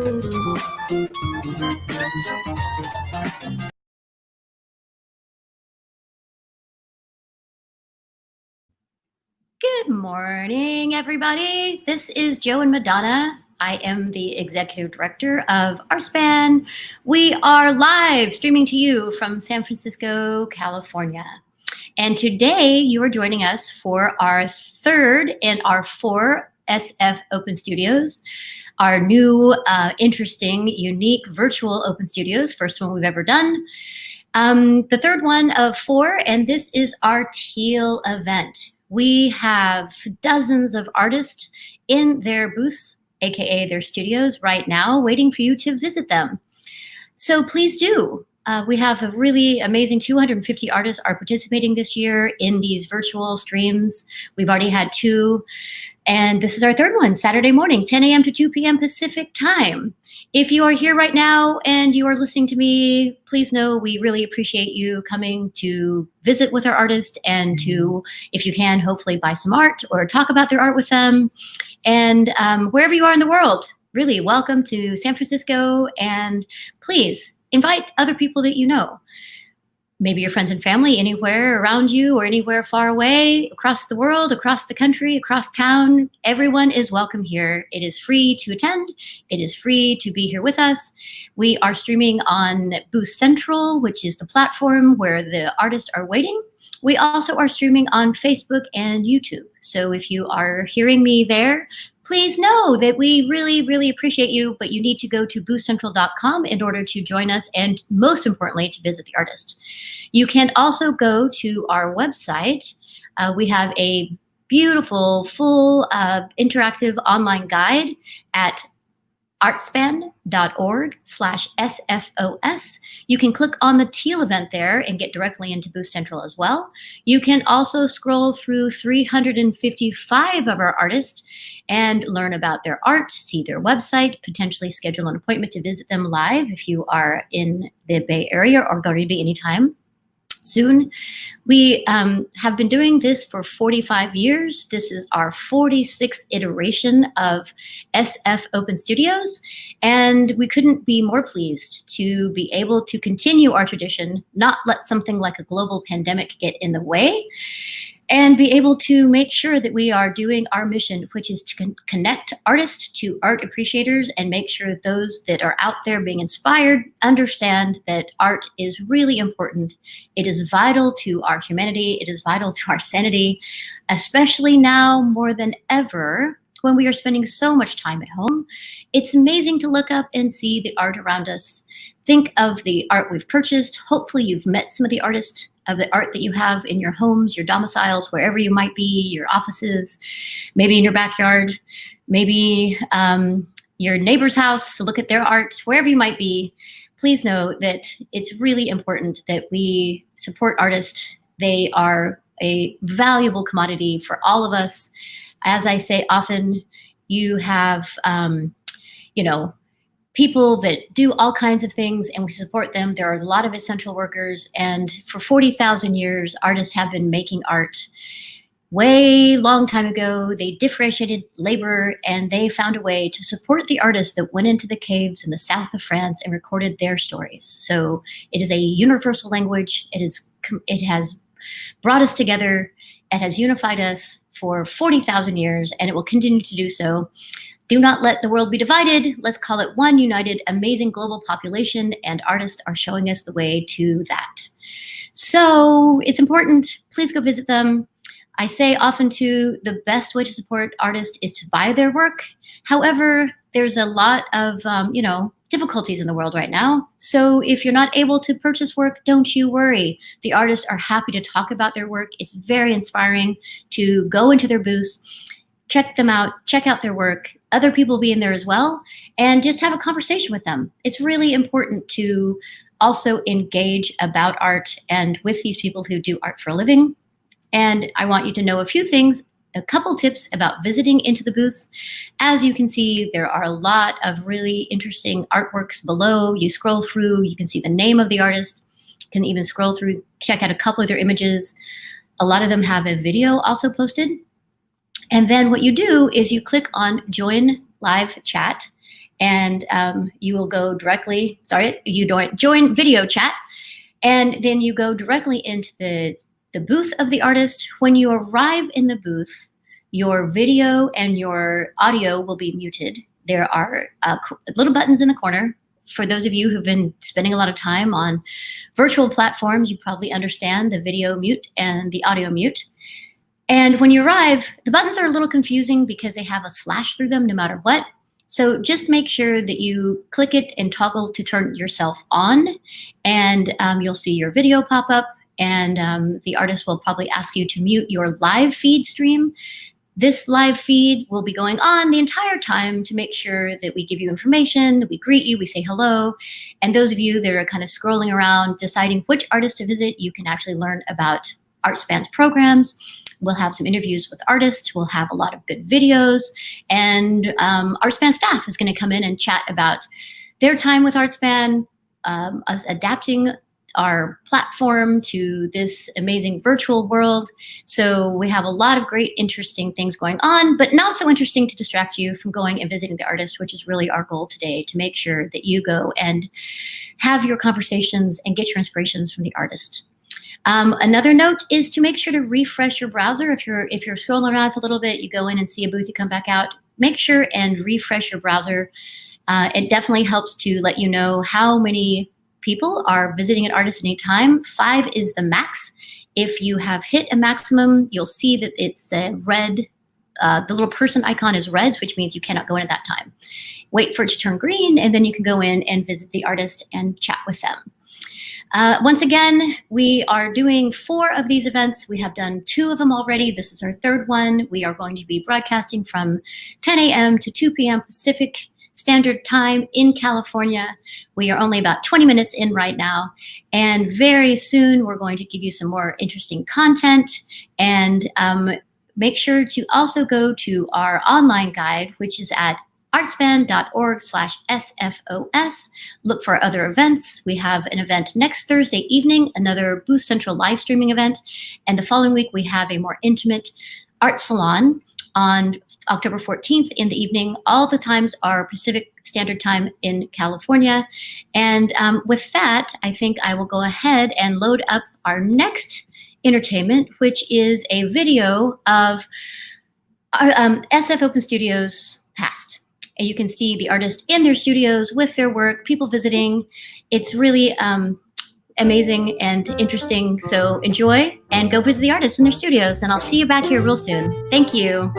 Good morning, everybody. This is Joe and Madonna. I am the Executive Director of ArtSpan. We are live streaming to you from San Francisco, California. And today you are joining us for our third in our 4 SF Open Studios, our new, interesting, unique virtual open studios, first one we've ever done. The third one of 4, and this is our Teal Event. We have dozens of artists in their booths, AKA their studios right now, waiting for you to visit them. So please do. We have a really amazing 250 artists are participating this year in these virtual streams. We've already had 2, and this is our third one, Saturday morning, 10 a.m. to 2 p.m. Pacific time. If you are here right now and you are listening to me, please know we really appreciate you coming to visit with our artists and to, if you can, hopefully buy some art or talk about their art with them. And wherever you are in the world, really welcome to San Francisco, and please invite other people that you know. Maybe your friends and family anywhere around you or anywhere far away, across the world, across the country, across town. Everyone is welcome here. It is free to attend. It is free to be here with us. We are streaming on Booth Central, which is the platform where the artists are waiting. We also are streaming on Facebook and YouTube. So if you are hearing me there, please know that we really, really appreciate you, but you need to go to boothcentral.com in order to join us and, most importantly, to visit the artist. You can also go to our website. We have a beautiful, full, interactive online guide at artspan.org/SFOS. You can click on the Teal event there and get directly into Booth Central as well. You can also scroll through 355 of our artists and learn about their art, see their website, potentially schedule an appointment to visit them live if you are in the Bay Area or going to be anytime soon. We have been doing this for 45 years. This is our 46th iteration of SF Open Studios, and we couldn't be more pleased to be able to continue our tradition, not let something like a global pandemic get in the way, and be able to make sure that we are doing our mission, which is to connect artists to art appreciators and make sure those that are out there being inspired understand that art is really important. It is vital to our humanity. It is vital to our sanity, especially now more than ever when we are spending so much time at home. It's amazing to look up and see the art around us. Think of the art we've purchased. Hopefully you've met some of the artists of the art that you have in your homes, your domiciles, wherever you might be, your offices, maybe in your backyard, maybe your neighbor's house to look at their art, wherever you might be. Please know that it's really important that we support artists. They are a valuable commodity for all of us. As I say often, you have, people that do all kinds of things and we support them. There are a lot of essential workers, and for 40,000 years, artists have been making art. Way long time ago, they differentiated labor and they found a way to support the artists that went into the caves in the south of France and recorded their stories. So it is a universal language. It has brought us together. It has unified us for 40,000 years, and it will continue to do so. Do not let the world be divided. Let's call it one united, amazing global population, and artists are showing us the way to that. So it's important. Please go visit them. I say often too, the best way to support artists is to buy their work. However, there's a lot of, difficulties in the world right now. So if you're not able to purchase work, don't you worry. The artists are happy to talk about their work. It's very inspiring to go into their booths, check them out, check out their work. Other people will be in there as well, and just have a conversation with them. It's really important to also engage about art and with these people who do art for a living. And I want you to know a few things, a couple tips about visiting into the booths. As you can see, there are a lot of really interesting artworks below. You scroll through, you can see the name of the artist. You can even scroll through, check out a couple of their images. A lot of them have a video also posted. And then what you do is you click on Join Live Chat, and you will go directly, you don't join video chat, and then you go directly into the booth of the artist. When you arrive in the booth, your video and your audio will be muted. There are little buttons in the corner. For those of you who've been spending a lot of time on virtual platforms, you probably understand the video mute and the audio mute. And when you arrive, the buttons are a little confusing because they have a slash through them no matter what. So just make sure that you click it and toggle to turn yourself on, and you'll see your video pop up, and the artist will probably ask you to mute your live feed stream. This live feed will be going on the entire time to make sure that we give you information, that we greet you, we say hello. And those of you that are kind of scrolling around deciding which artist to visit, you can actually learn about ArtSpan's programs. We'll have some interviews with artists. We'll have a lot of good videos. And ArtSpan staff is going to come in and chat about their time with ArtSpan, us adapting our platform to this amazing virtual world. So we have a lot of great, interesting things going on, but not so interesting to distract you from going and visiting the artist, which is really our goal today, to make sure that you go and have your conversations and get your inspirations from the artist. Another note is to make sure to refresh your browser. If you're scrolling around for a little bit, you go in and see a booth, you come back out, make sure and refresh your browser. It definitely helps to let you know how many people are visiting an artist at any time. 5 is the max. If you have hit a maximum, you'll see that it's red. The little person icon is red, which means you cannot go in at that time. Wait for it to turn green, and then you can go in and visit the artist and chat with them. Once again, we are doing 4 of these events. We have done 2 of them already. This is our 3rd one. We are going to be broadcasting from 10 a.m. to 2 p.m. Pacific Standard Time in California. We are only about 20 minutes in right now, and very soon we're going to give you some more interesting content. And make sure to also go to our online guide, which is at artspan.org/SFOS. Look for other events. We have an event next Thursday evening, another Booth Central live streaming event, and the following week we have a more intimate art salon on October 14th in the evening. All the times are Pacific Standard Time in California. And with that, I think I will go ahead and load up our next entertainment, which is a video of SF Open Studios past. And you can see the artists in their studios with their work, people visiting. It's really amazing and interesting. So enjoy and go visit the artists in their studios. And I'll see you back here real soon. Thank you.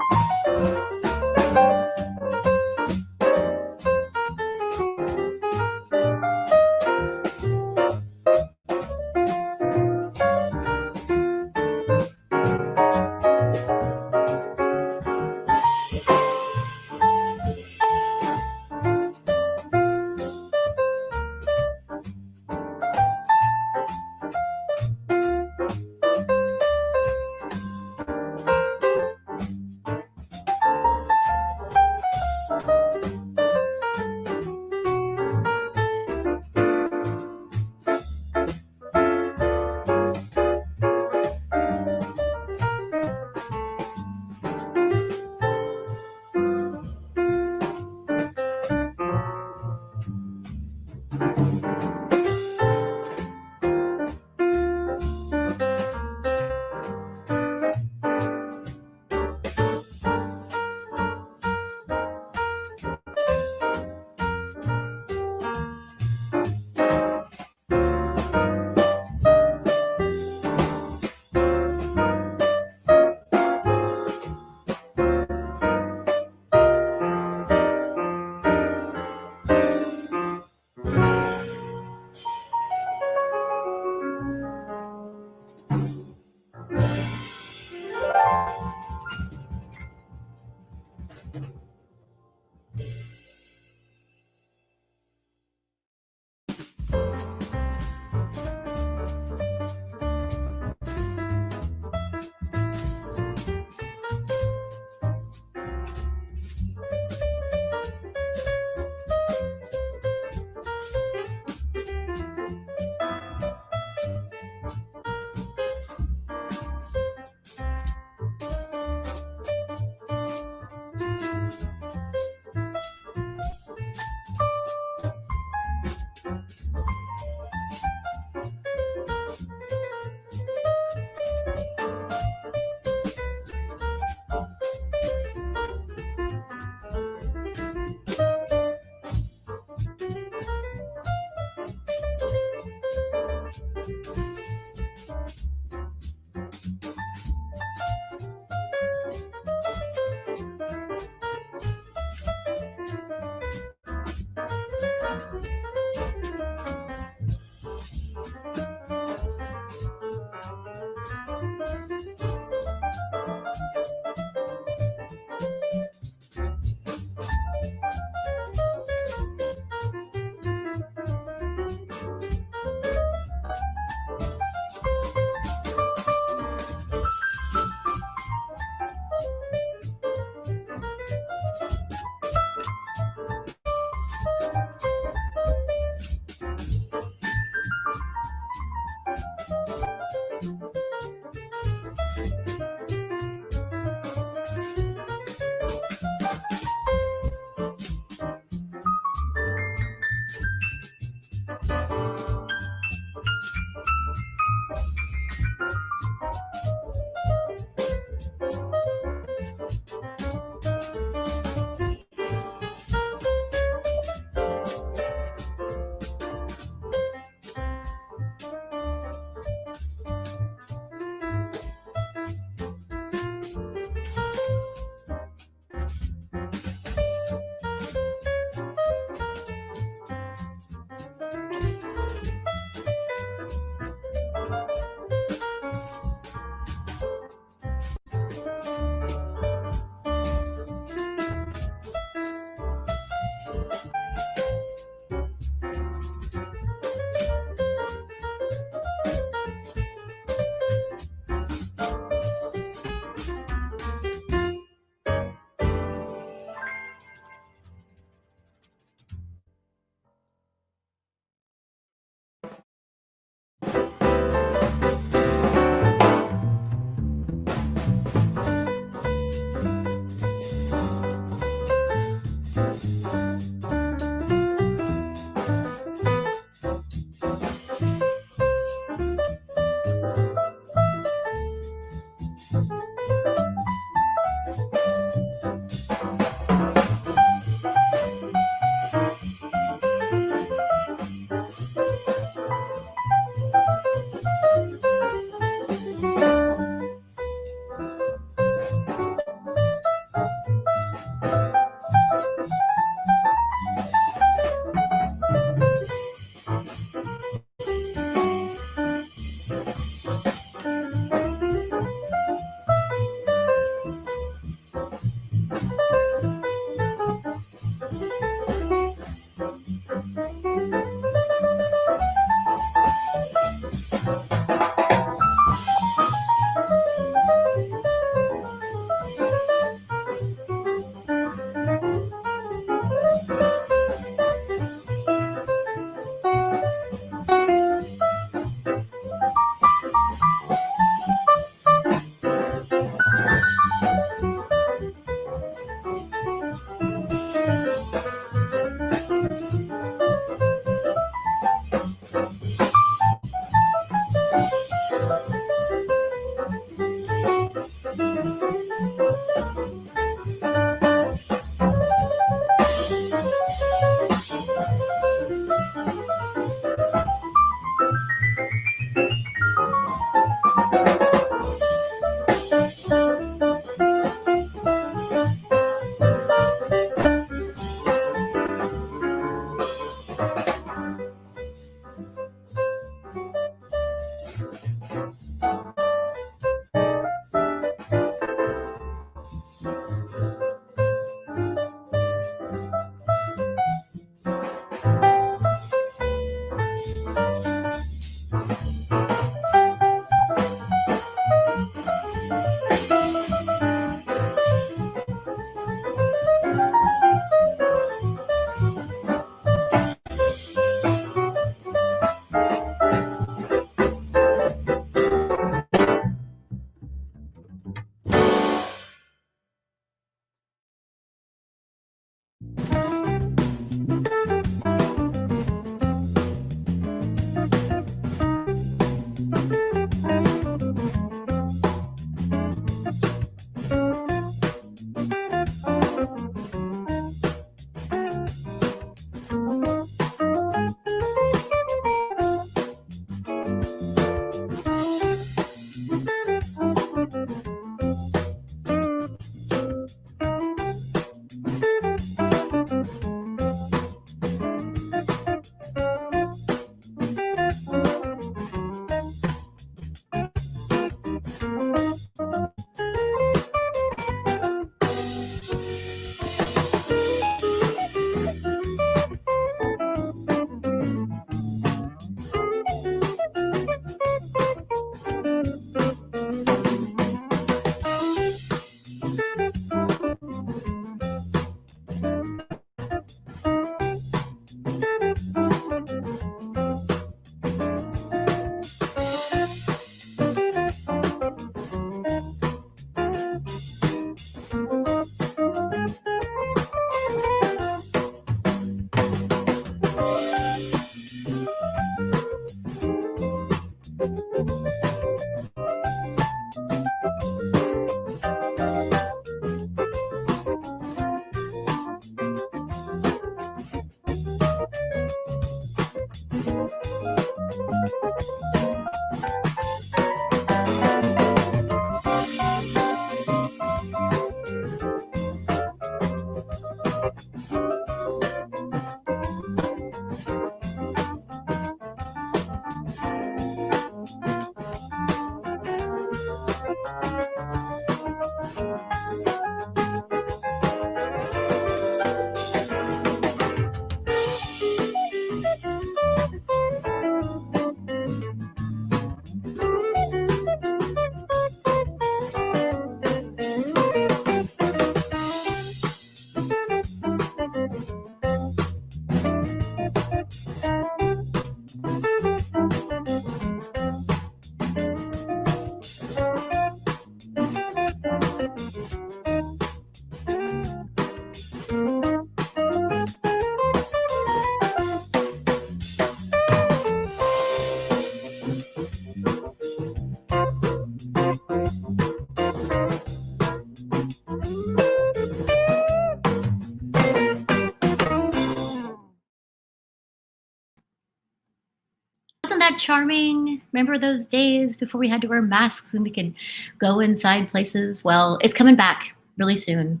Wasn't that charming? Remember those days before we had to wear masks and we could go inside places? Well, it's coming back really soon.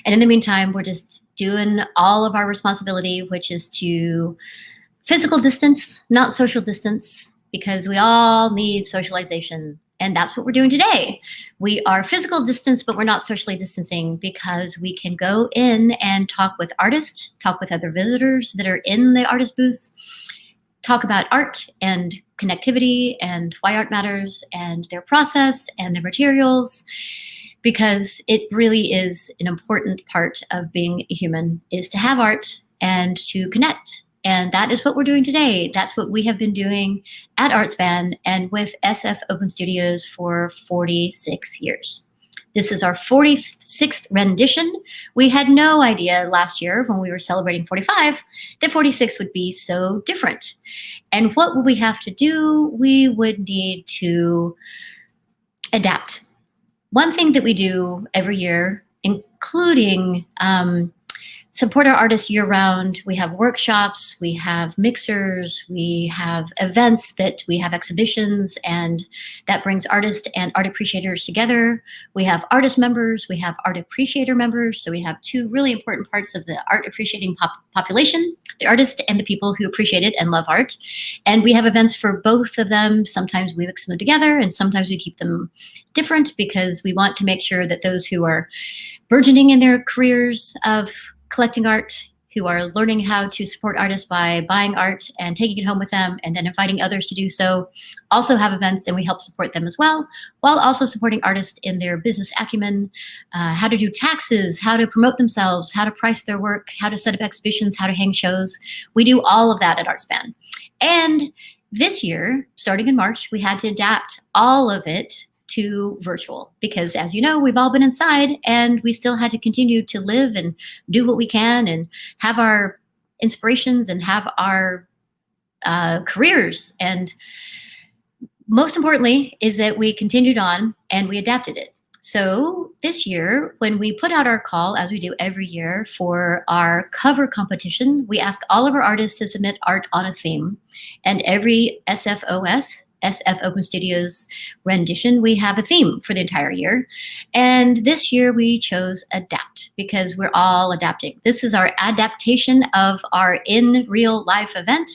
And in the meantime, we're just doing all of our responsibility, which is to physical distance, not social distance, because we all need socialization. And that's what we're doing today. We are physical distance, but we're not socially distancing because we can go in and talk with artists, talk with other visitors that are in the artist booths, talk about art and connectivity and why art matters and their process and their materials, because it really is an important part of being a human, is to have art and to connect. And that is what we're doing today. That's what we have been doing at ArtSpan and with SF Open Studios for 46 years. This is our 46th rendition. We had no idea last year when we were celebrating 45 that 46 would be so different. And what would we have to do? We would need to adapt. One thing that we do every year, including support our artists year-round. We have workshops, we have mixers, we have events, that we have exhibitions, and that brings artists and art appreciators together. We have artist members, we have art appreciator members. So we have two really important parts of the art appreciating population, the artist and the people who appreciate it and love art. And we have events for both of them. Sometimes we mix them together and sometimes we keep them different because we want to make sure that those who are burgeoning in their careers of collecting art, who are learning how to support artists by buying art and taking it home with them and then inviting others to do so, also have events, and we help support them as well, while also supporting artists in their business acumen, how to do taxes, how to promote themselves, how to price their work, how to set up exhibitions, how to hang shows. We do all of that at ArtSpan. And this year, starting in March, we had to adapt all of it to virtual because, as you know, we've all been inside and we still had to continue to live and do what we can and have our inspirations and have our careers. And most importantly is that we continued on and we adapted it. So this year, when we put out our call, as we do every year for our cover competition, we ask all of our artists to submit art on a theme. And every SF Open Studios rendition, we have a theme for the entire year. And this year we chose Adapt because we're all adapting. This is our adaptation of our in real life event.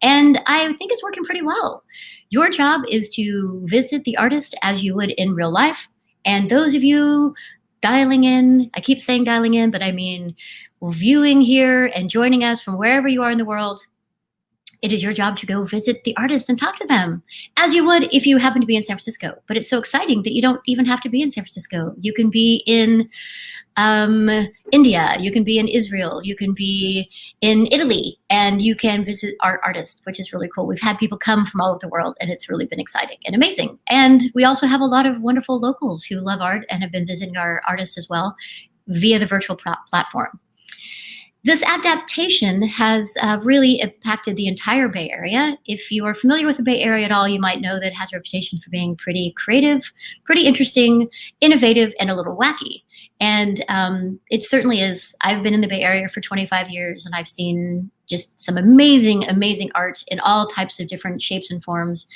And I think it's working pretty well. Your job is to visit the artist as you would in real life. And those of you dialing in, I keep saying dialing in, but I mean viewing here and joining us from wherever you are in the world, it is your job to go visit the artist and talk to them as you would if you happen to be in San Francisco. But it's so exciting that you don't even have to be in San Francisco. You can be in India, you can be in Israel, you can be in Italy, and you can visit our artist, which is really cool. We've had people come from all over the world, and it's really been exciting and amazing. And we also have a lot of wonderful locals who love art and have been visiting our artists as well via the virtual platform. This adaptation has really impacted the entire Bay Area. If you are familiar with the Bay Area at all, you might know that it has a reputation for being pretty creative, pretty interesting, innovative, and a little wacky. And it certainly is. I've been in the Bay Area for 25 years, and I've seen just some amazing, amazing art in all types of different shapes and forms.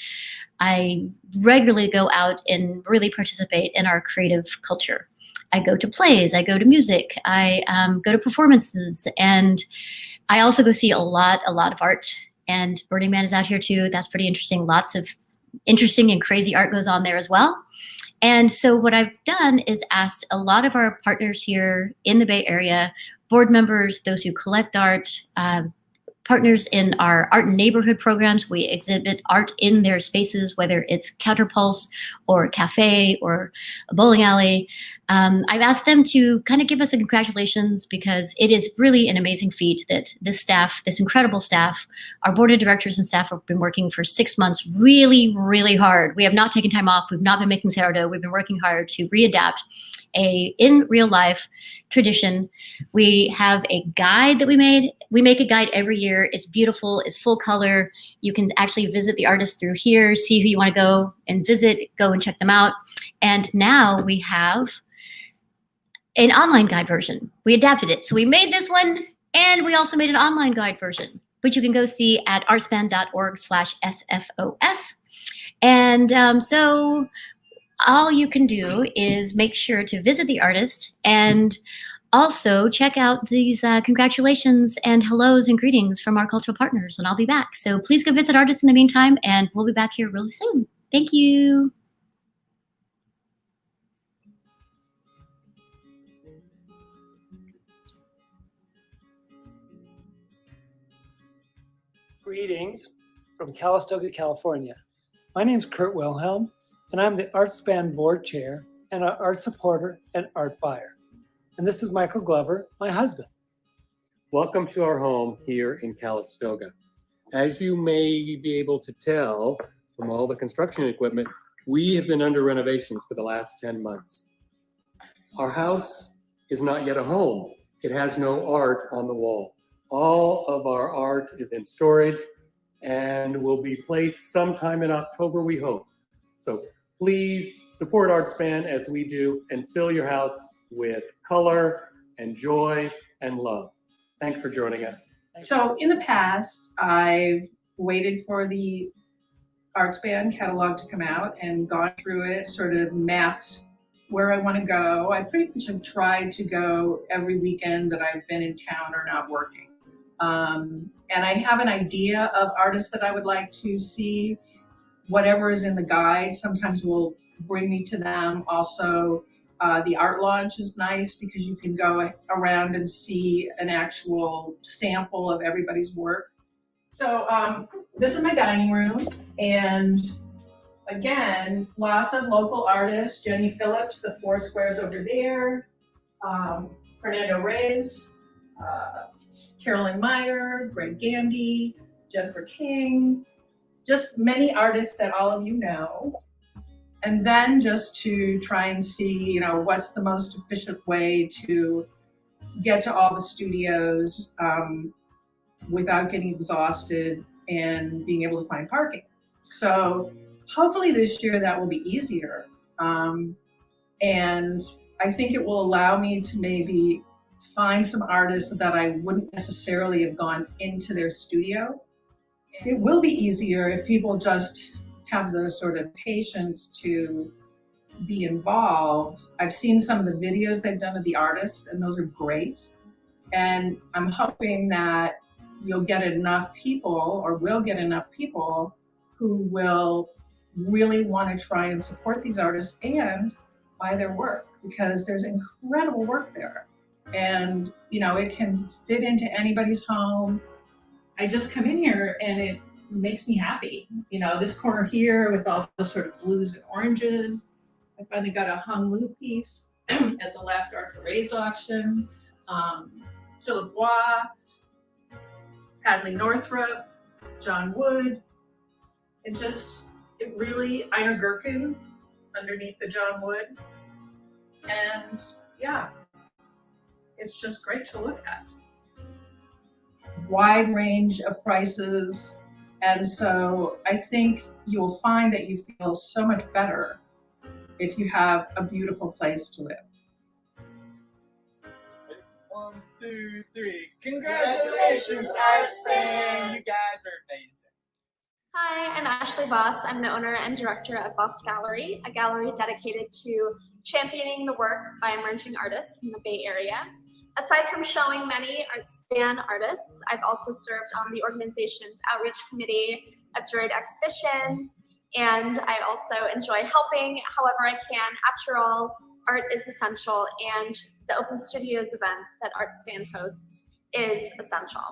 I regularly go out and really participate in our creative culture. I go to plays, I go to music, I go to performances, and I also go see a lot of art. And Burning Man is out here too. That's pretty interesting. Lots of interesting and crazy art goes on there as well. And so what I've done is asked a lot of our partners here in the Bay Area, board members, those who collect art, partners in our art and neighborhood programs. We exhibit art in their spaces, whether it's Counterpulse or a cafe or a bowling alley. I've asked them to kind of give us a congratulations because it is really an amazing feat that this staff, this incredible staff, our board of directors and staff have been working for 6 months really, really hard. We have not taken time off. We've not been making sourdough. We've been working hard to readapt a in real life tradition. We have a guide that we made. We make a guide every year. It's beautiful. It's full color. You can actually visit the artist through here, see who you want to go and visit, go and check them out. And now we have an online guide version. We adapted it. So we made this one, and we also made an online guide version, which you can go see at artspan.org/SFOS. And so all you can do is make sure to visit the artist and also check out these congratulations and hellos and greetings from our cultural partners, and I'll be back. So please go visit artists in the meantime, and we'll be back here really soon. Thank you. Greetings from Calistoga, California. My name is Kurt Wilhelm, and I'm the ArtSpan board chair and an art supporter and art buyer. And this is Michael Glover, my husband. Welcome to our home here in Calistoga. As you may be able to tell from all the construction equipment, we have been under renovations for the last 10 months. Our house is not yet a home. It has no art on the wall. All of our art is in storage and will be placed sometime in October, we hope. So please support ArtSpan as we do and fill your house with color and joy and love. Thanks for joining us. So in the past, I've waited for the ArtSpan catalog to come out and gone through it, sort of mapped where I want to go. I pretty much have tried to go every weekend that I've been in town or not working. And I have an idea of artists that I would like to see. Whatever is in the guide sometimes will bring me to them. Also, the art launch is nice because you can go around and see an actual sample of everybody's work. So this is my dining room, and again, lots of local artists. Jenny Phillips, the Four Squares over there, Fernando Reyes, Carolyn Meyer, Greg Gandy, Jennifer King, just many artists that all of you know. And then just to try and see, what's the most efficient way to get to all the studios without getting exhausted and being able to find parking. So hopefully this year that will be easier. And I think it will allow me to maybe find some artists that I wouldn't necessarily have gone into their studio. It will be easier if people just have the sort of patience to be involved. I've seen some of the videos they've done of the artists, and those are great. And I'm hoping that you'll get enough people, or will get enough people, who will really want to try and support these artists and buy their work, because there's incredible work there. And, it can fit into anybody's home. I just come in here and it makes me happy. This corner here with all the sort of blues and oranges. I finally got a hung loop piece at the last Art for Rays auction. Philip Bois, Hadley Northrop, John Wood. It really, Ina Gherkin underneath the John Wood. And yeah, it's just great to look at. Wide range of prices. And so I think you'll find that you feel so much better if you have a beautiful place to live. 1, 2, 3. Congratulations, ArtSpan! You guys are amazing. Hi, I'm Ashley Boss. I'm the owner and director of Boss Gallery, a gallery dedicated to championing the work by emerging artists in the Bay Area. Aside from showing many ArtSpan artists, I've also served on the organization's outreach committee, I've curated exhibitions, and I also enjoy helping however I can. After all, art is essential, and the Open Studios event that ArtSpan hosts is essential.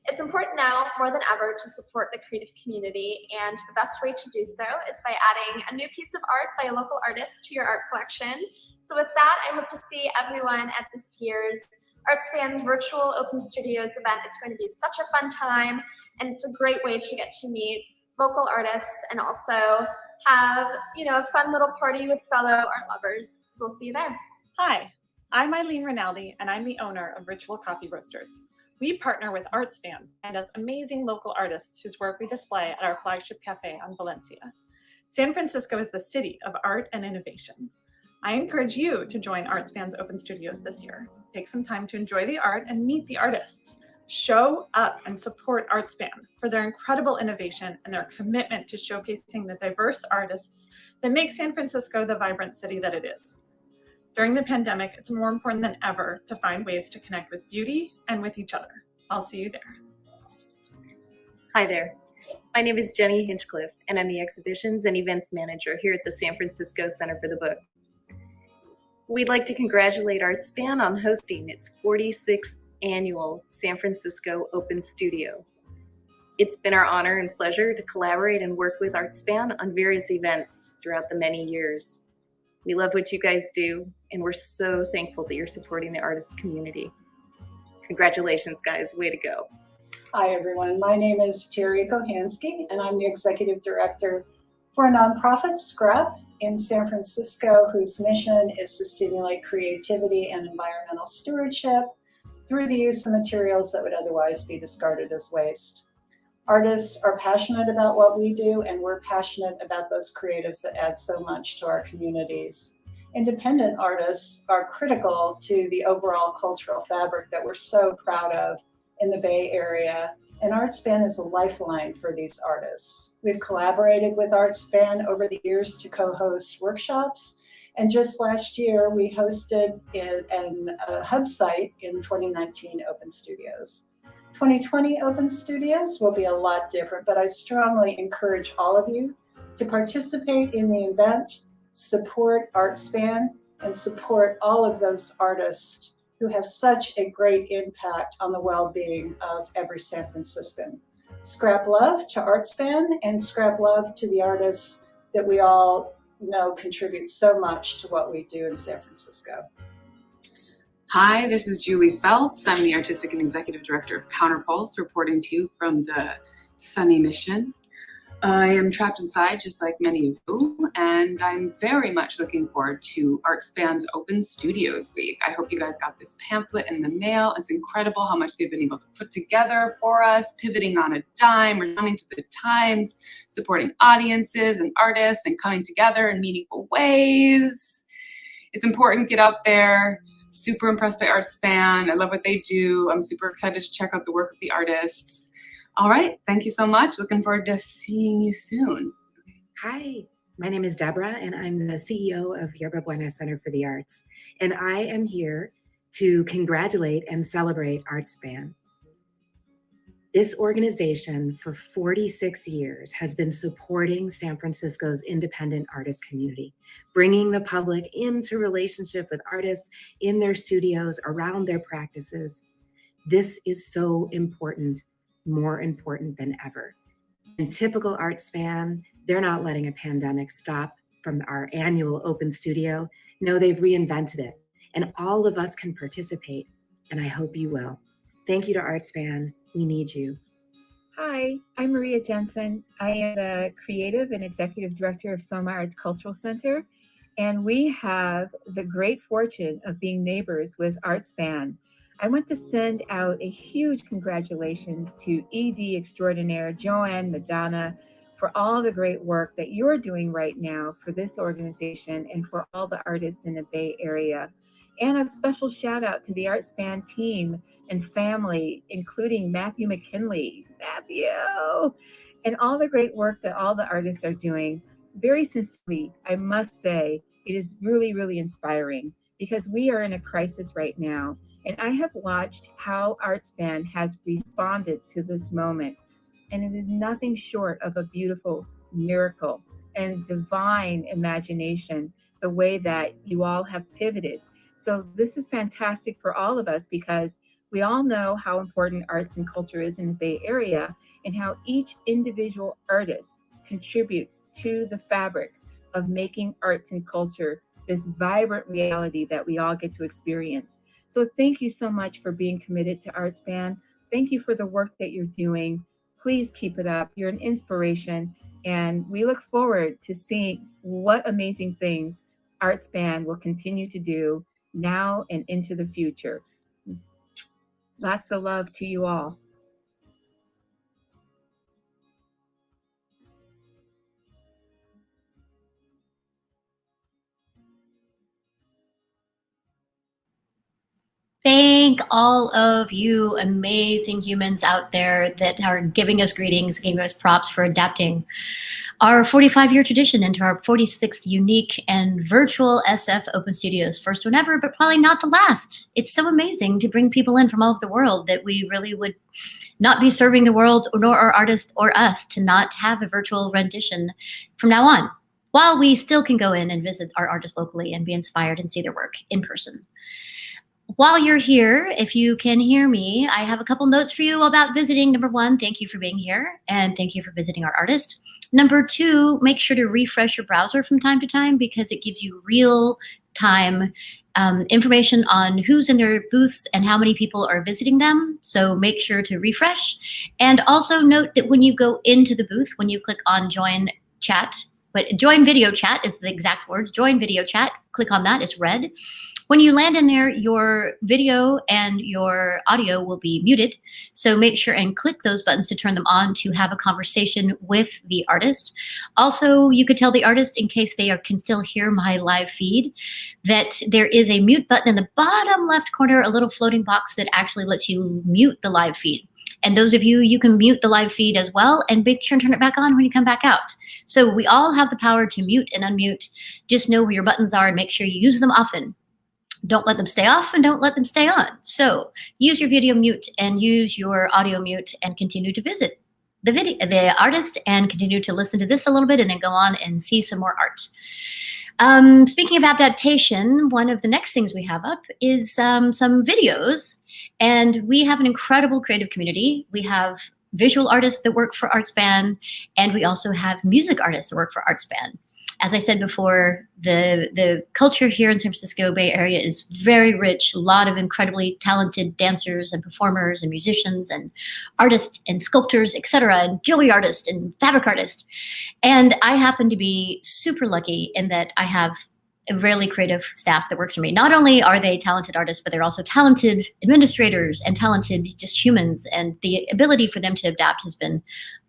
It's important now more than ever to support the creative community, and the best way to do so is by adding a new piece of art by a local artist to your art collection. So with that, I hope to see everyone at this year's ArtSpan's virtual Open Studios event. It's going to be such a fun time, and it's a great way to get to meet local artists and also have, a fun little party with fellow art lovers. So we'll see you there. Hi, I'm Eileen Rinaldi, and I'm the owner of Ritual Coffee Roasters. We partner with ArtSpan and as amazing local artists whose work we display at our flagship cafe on Valencia. San Francisco is the city of art and innovation. I encourage you to join ArtSpan's Open Studios this year. Take some time to enjoy the art and meet the artists. Show up and support ArtSpan for their incredible innovation and their commitment to showcasing the diverse artists that make San Francisco the vibrant city that it is. During the pandemic, it's more important than ever to find ways to connect with beauty and with each other. I'll see you there. Hi there. My name is Jenny Hinchcliffe, and I'm the Exhibitions and Events Manager here at the San Francisco Center for the Book. We'd like to congratulate ArtSpan on hosting its 46th annual San Francisco Open Studio. It's been our honor and pleasure to collaborate and work with ArtSpan on various events throughout the many years. We love what you guys do, and we're so thankful that you're supporting the artist community. Congratulations, guys. Way to go. Hi, everyone. My name is Terry Kohansky, and I'm the Executive Director for a nonprofit, Scrap, in San Francisco whose mission is to stimulate creativity and environmental stewardship through the use of materials that would otherwise be discarded as waste. Artists are passionate about what we do, and we're passionate about those creatives that add so much to our communities. Independent artists are critical to the overall cultural fabric that we're so proud of in the Bay Area, and ArtSpan is a lifeline for these artists. We've collaborated with ArtSpan over the years to co-host workshops, and just last year we hosted a hub site in 2019 Open Studios. 2020 Open Studios will be a lot different, but I strongly encourage all of you to participate in the event, support ArtSpan, and support all of those artists who have such a great impact on the well-being of every San Franciscan. Scrap love to ArtSpan and scrap love to the artists that we all know contribute so much to what we do in San Francisco. Hi, this is Julie Phelps. I'm the Artistic and Executive Director of Counterpulse, reporting to you from the Sunny Mission. I am trapped inside just like many of you, and I'm very much looking forward to ArtSpan's Open Studios Week. I hope you guys got this pamphlet in the mail. It's incredible how much they've been able to put together for us, pivoting on a dime, responding to the times, supporting audiences and artists, and coming together in meaningful ways. It's important, get out there. Super impressed by ArtSpan. I love what they do. I'm super excited to check out the work of the artists. All right, thank you so much. Looking forward to seeing you soon. Hi, my name is Deborah, and I'm the CEO of Yerba Buena Center for the Arts. And I am here to congratulate and celebrate ArtSpan. This organization for 46 years has been supporting San Francisco's independent artist community, bringing the public into relationship with artists in their studios, around their practices. This is so important, more important than ever. In typical ArtSpan, they're not letting a pandemic stop from our annual open studio. No, they've reinvented it, and all of us can participate, and I hope you will. Thank you to ArtSpan. We need you. Hi, I'm Maria Jensen. I am the Creative and Executive Director of Soma Arts Cultural Center, and we have the great fortune of being neighbors with ArtSpan. I want to send out a huge congratulations to ED extraordinaire Joanne Madonna for all the great work that you're doing right now for this organization and for all the artists in the Bay Area. And a special shout out to the ArtSpan team and family, including Matthew McKinley, and all the great work that all the artists are doing. Very sincerely, I must say, it is really, really inspiring because we are in a crisis right now. And I have watched how ArtSpan has responded to this moment. And it is nothing short of a beautiful miracle and divine imagination, the way that you all have pivoted. So this is fantastic for all of us because we all know how important arts and culture is in the Bay Area and how each individual artist contributes to the fabric of making arts and culture this vibrant reality that we all get to experience. So thank you so much for being committed to ArtSpan. Thank you for the work that you're doing. Please keep it up. You're an inspiration. And we look forward to seeing what amazing things ArtSpan will continue to do now and into the future. Lots of love to you all. Thank all of you amazing humans out there that are giving us greetings, giving us props for adapting our 45-year tradition into our 46th unique and virtual SF Open Studios. First one ever, but probably not the last. It's so amazing to bring people in from all over the world that we really would not be serving the world, nor our artists or us, to not have a virtual rendition from now on, while we still can go in and visit our artists locally and be inspired and see their work in person. While you're here, if you can hear me, I have a couple notes for you about visiting. Number one, thank you for being here, and thank you for visiting our artist. Number two, make sure to refresh your browser from time to time because it gives you real-time information on who's in their booths and how many people are visiting them. So make sure to refresh. And also note that when you go into the booth, when you click on Join Chat but join video chat is the exact word. Join video chat. Click on that. It's red. When you land in there, your video and your audio will be muted. So make sure and click those buttons to turn them on to have a conversation with the artist. Also, you could tell the artist, in case they can still hear my live feed, that there is a mute button in the bottom left corner, a little floating box that actually lets you mute the live feed. And those of you can mute the live feed as well, and make sure and turn it back on when you come back out. So we all have the power to mute and unmute. Just know where your buttons are and make sure you use them often. Don't let them stay off and don't let them stay on. So use your video mute and use your audio mute and continue to visit the artist and continue to listen to this a little bit and then go on and see some more art. Speaking of adaptation, one of the next things we have up is some videos. And we have an incredible creative community. We have visual artists that work for ArtSpan, and we also have music artists that work for ArtSpan. As I said before, the culture here in San Francisco Bay Area is very rich. A lot of incredibly talented dancers and performers and musicians and artists and sculptors, etc., and jewelry artists and fabric artists. And I happen to be super lucky in that I have a really creative staff that works for me. Not only are they talented artists, but they're also talented administrators and talented just humans. And the ability for them to adapt has been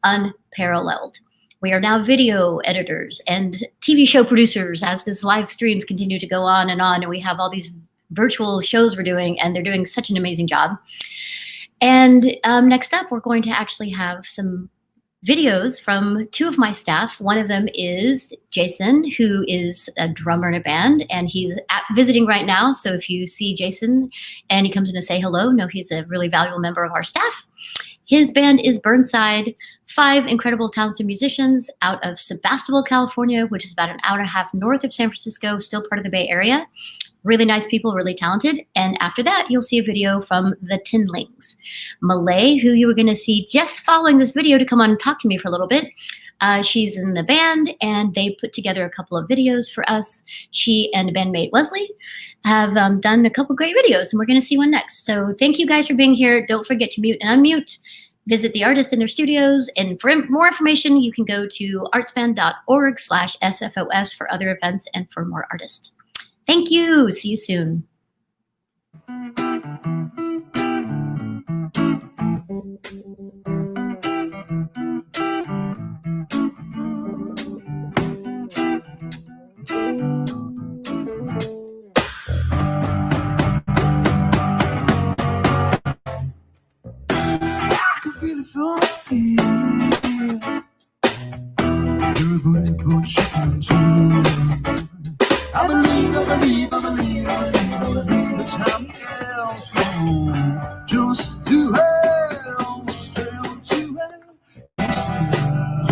unparalleled. We are now video editors and TV show producers as these live streams continue to go on. And we have all these virtual shows we're doing, and they're doing such an amazing job. And next up, we're going to actually have some videos from two of my staff. One of them is Jason, who is a drummer in a band, and he's visiting right now. So if you see Jason and he comes in to say hello, know he's a really valuable member of our staff. His band is Burnside, 5 incredible talented musicians out of Sebastopol, California, which is about an hour and a half north of San Francisco, still part of the Bay Area. Really nice people, really talented. And after that, you'll see a video from the Tinlings. Malay, who you were going to see just following this video to come on and talk to me for a little bit. She's in the band, and they put together a couple of videos for us. She and bandmate Wesley have done a couple great videos, and we're going to see one next. So thank you guys for being here. Don't forget to mute and unmute. Visit the artist in their studios. And for more information, you can go to artspan.org/SFOS for other events and for more artists. Thank you. See you soon. I believe the time else go. Just to hell, still to hell. Kiss the girl.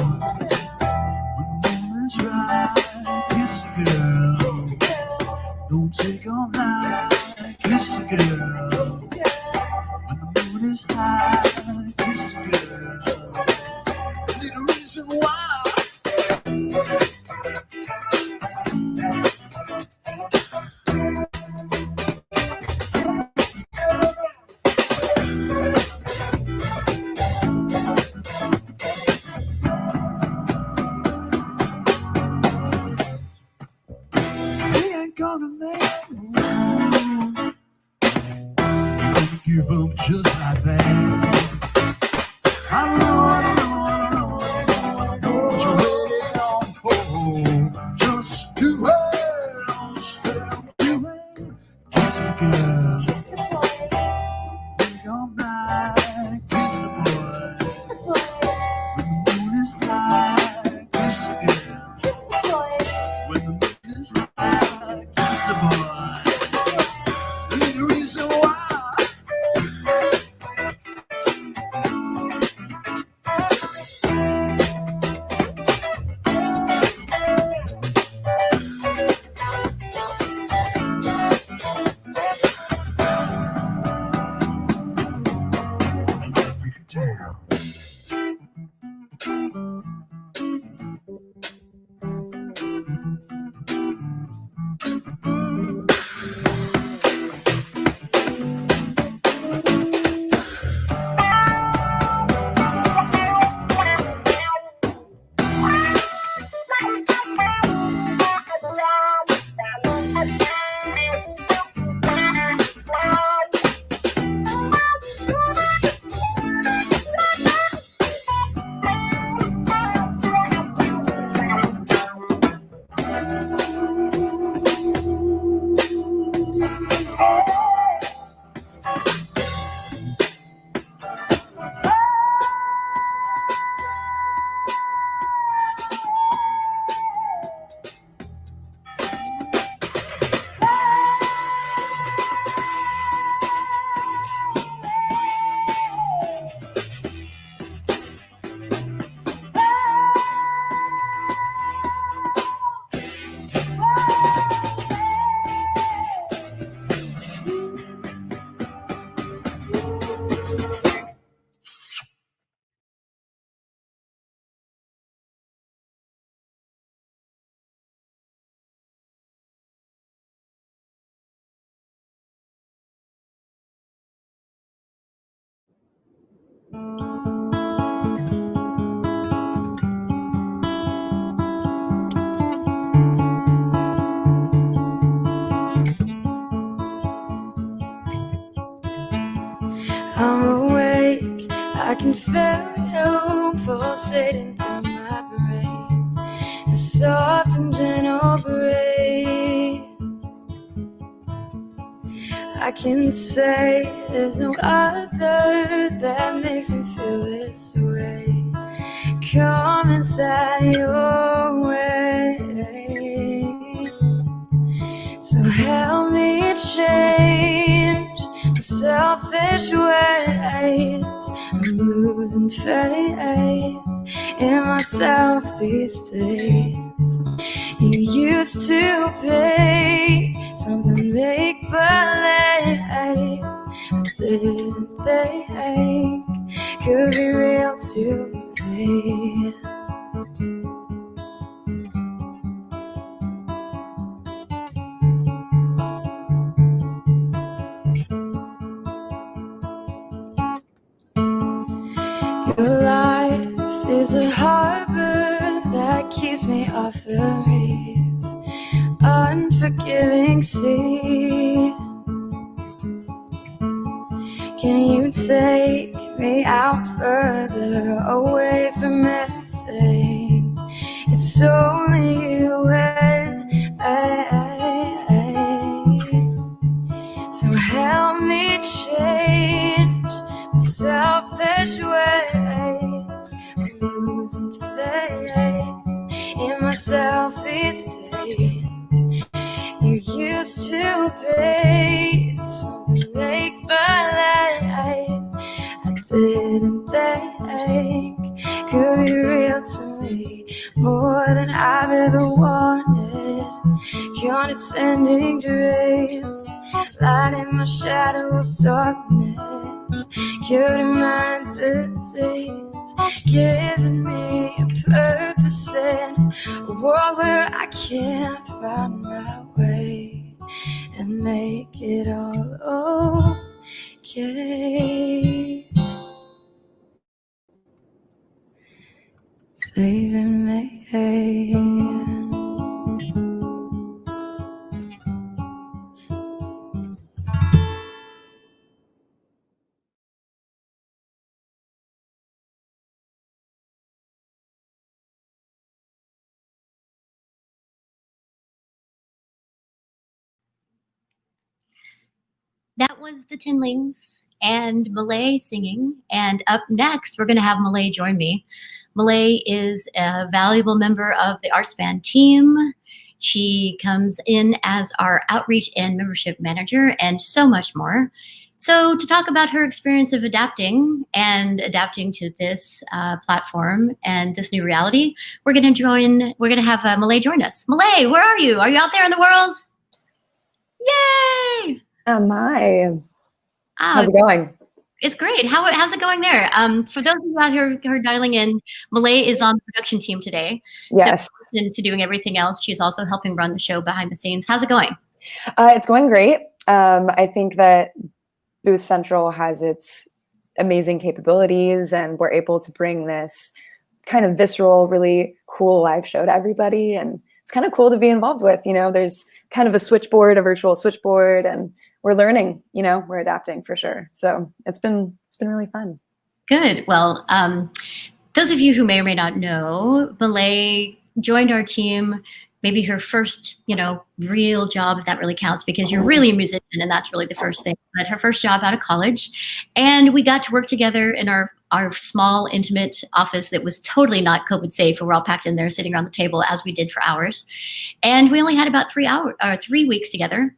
When moment's right, kiss the girl. Don't take all night, kiss the girl. When the moon is high, kiss the girl. Little reason why. Gonna make move. Don't give up just like that. I know. But you're ready on hold. Just do it. Still do it. Kiss the girl. Kiss the boy. Think all night. Kiss the boy. Kiss the boy. When the moon is high. Kiss the girl. Kiss the boy. When the moon is high. Kiss the boy. Little reason why. I'm awake, I can feel you pulsating through my brain. A soft and gentle breeze. I can say there's no other that makes me feel this way. Come inside your way. So help me change my selfish ways. I'm losing faith in myself these days. You used to be something make believe I didn't think could be real to me. Your life is a harbor that keeps me off the reef, unforgiving sea. Can you take me out further, away from everything? It's only you and I. So help me change my selfish ways. I'm losing faith in myself these days. You used to be something make believe I didn't think could be real to me. More than I've ever wanted, condescending dream, light in my shadow of darkness, curing my disease, giving me a purpose in a world where I can't find my way and make it all okay. Saving me. That was the Tinlings and Malay singing. And up next, we're going to have Malay join me. Malay is a valuable member of the ArtSpan team. She comes in as our outreach and membership manager and so much more. So to talk about her experience of adapting to this platform and this new reality, we're going to have Malay join us. Malay, where are you? Are you out there in the world? Yay! Hi. How's it going? It's great. How's it going there? For those of you out here who are dialing in, Malay is on the production team today. Yes. So in addition to doing everything else, she's also helping run the show behind the scenes. How's it going? It's going great. I think that Booth Central has its amazing capabilities, and we're able to bring this kind of visceral, really cool live show to everybody. And it's kind of cool to be involved with. You know, there's kind of a switchboard, a virtual switchboard, and we're learning, we're adapting for sure. So it's been really fun. Good. Well, those of you who may or may not know, Malay joined our team, maybe her first, real job, if that really counts, because you're really a musician and that's really the first thing, but her first job out of college. And we got to work together in our small, intimate office that was totally not COVID safe. We were all packed in there sitting around the table as we did for hours. And we only had about 3 weeks together.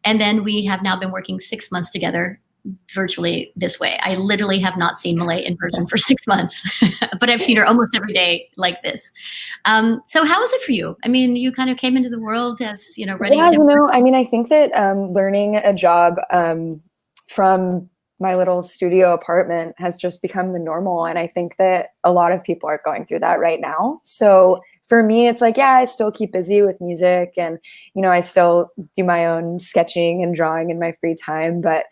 And then we have now been working 6 months together virtually this way. I literally have not seen Malay in person for 6 months, but I've seen her almost every day like this. So how is it for you? I mean, you kind of came into the world as, ready to... I think that learning a job from my little studio apartment has just become the normal. And I think that a lot of people are going through that right now. So for me, it's like, yeah, I still keep busy with music and, I still do my own sketching and drawing in my free time. But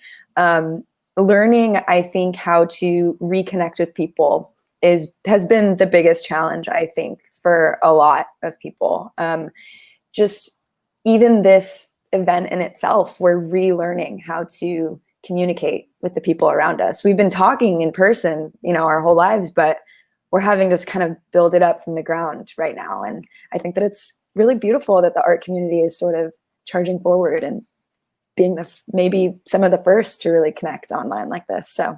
learning, I think, how to reconnect with people has been the biggest challenge, I think, for a lot of people. Just even this event in itself, we're relearning how to communicate with the people around us. We've been talking in person, our whole lives, but we're having to just kind of build it up from the ground right now. And I think that it's really beautiful that the art community is sort of charging forward and being maybe some of the first to really connect online like this. So.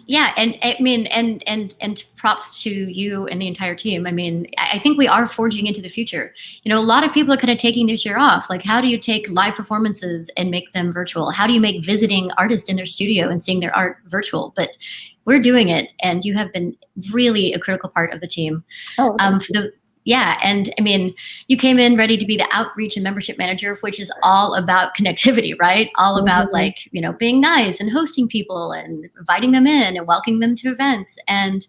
Yeah, and I mean, and props to you and the entire team. I mean, I think we are forging into the future. A lot of people are kind of taking this year off. Like, how do you take live performances and make them virtual? How do you make visiting artists in their studio and seeing their art virtual? But we're doing it, and you have been really a critical part of the team. Oh, yeah, and I mean, you came in ready to be the outreach and membership manager, which is all about connectivity, right? All about being nice and hosting people and inviting them in and welcoming them to events, and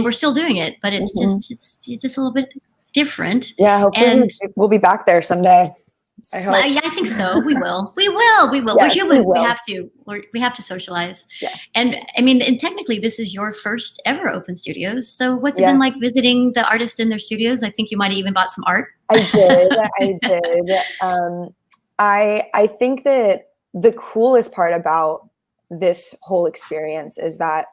we're still doing it, but it's just a little bit different. Yeah, hopefully we'll be back there someday. I hope. Yeah, I think so. We will. Yes, we're human. We have to. We have to socialize. Yeah. And I mean, and technically, this is your first ever open studios. So what's it been like visiting the artists in their studios? I think you might have even bought some art. I did. I think that the coolest part about this whole experience is that,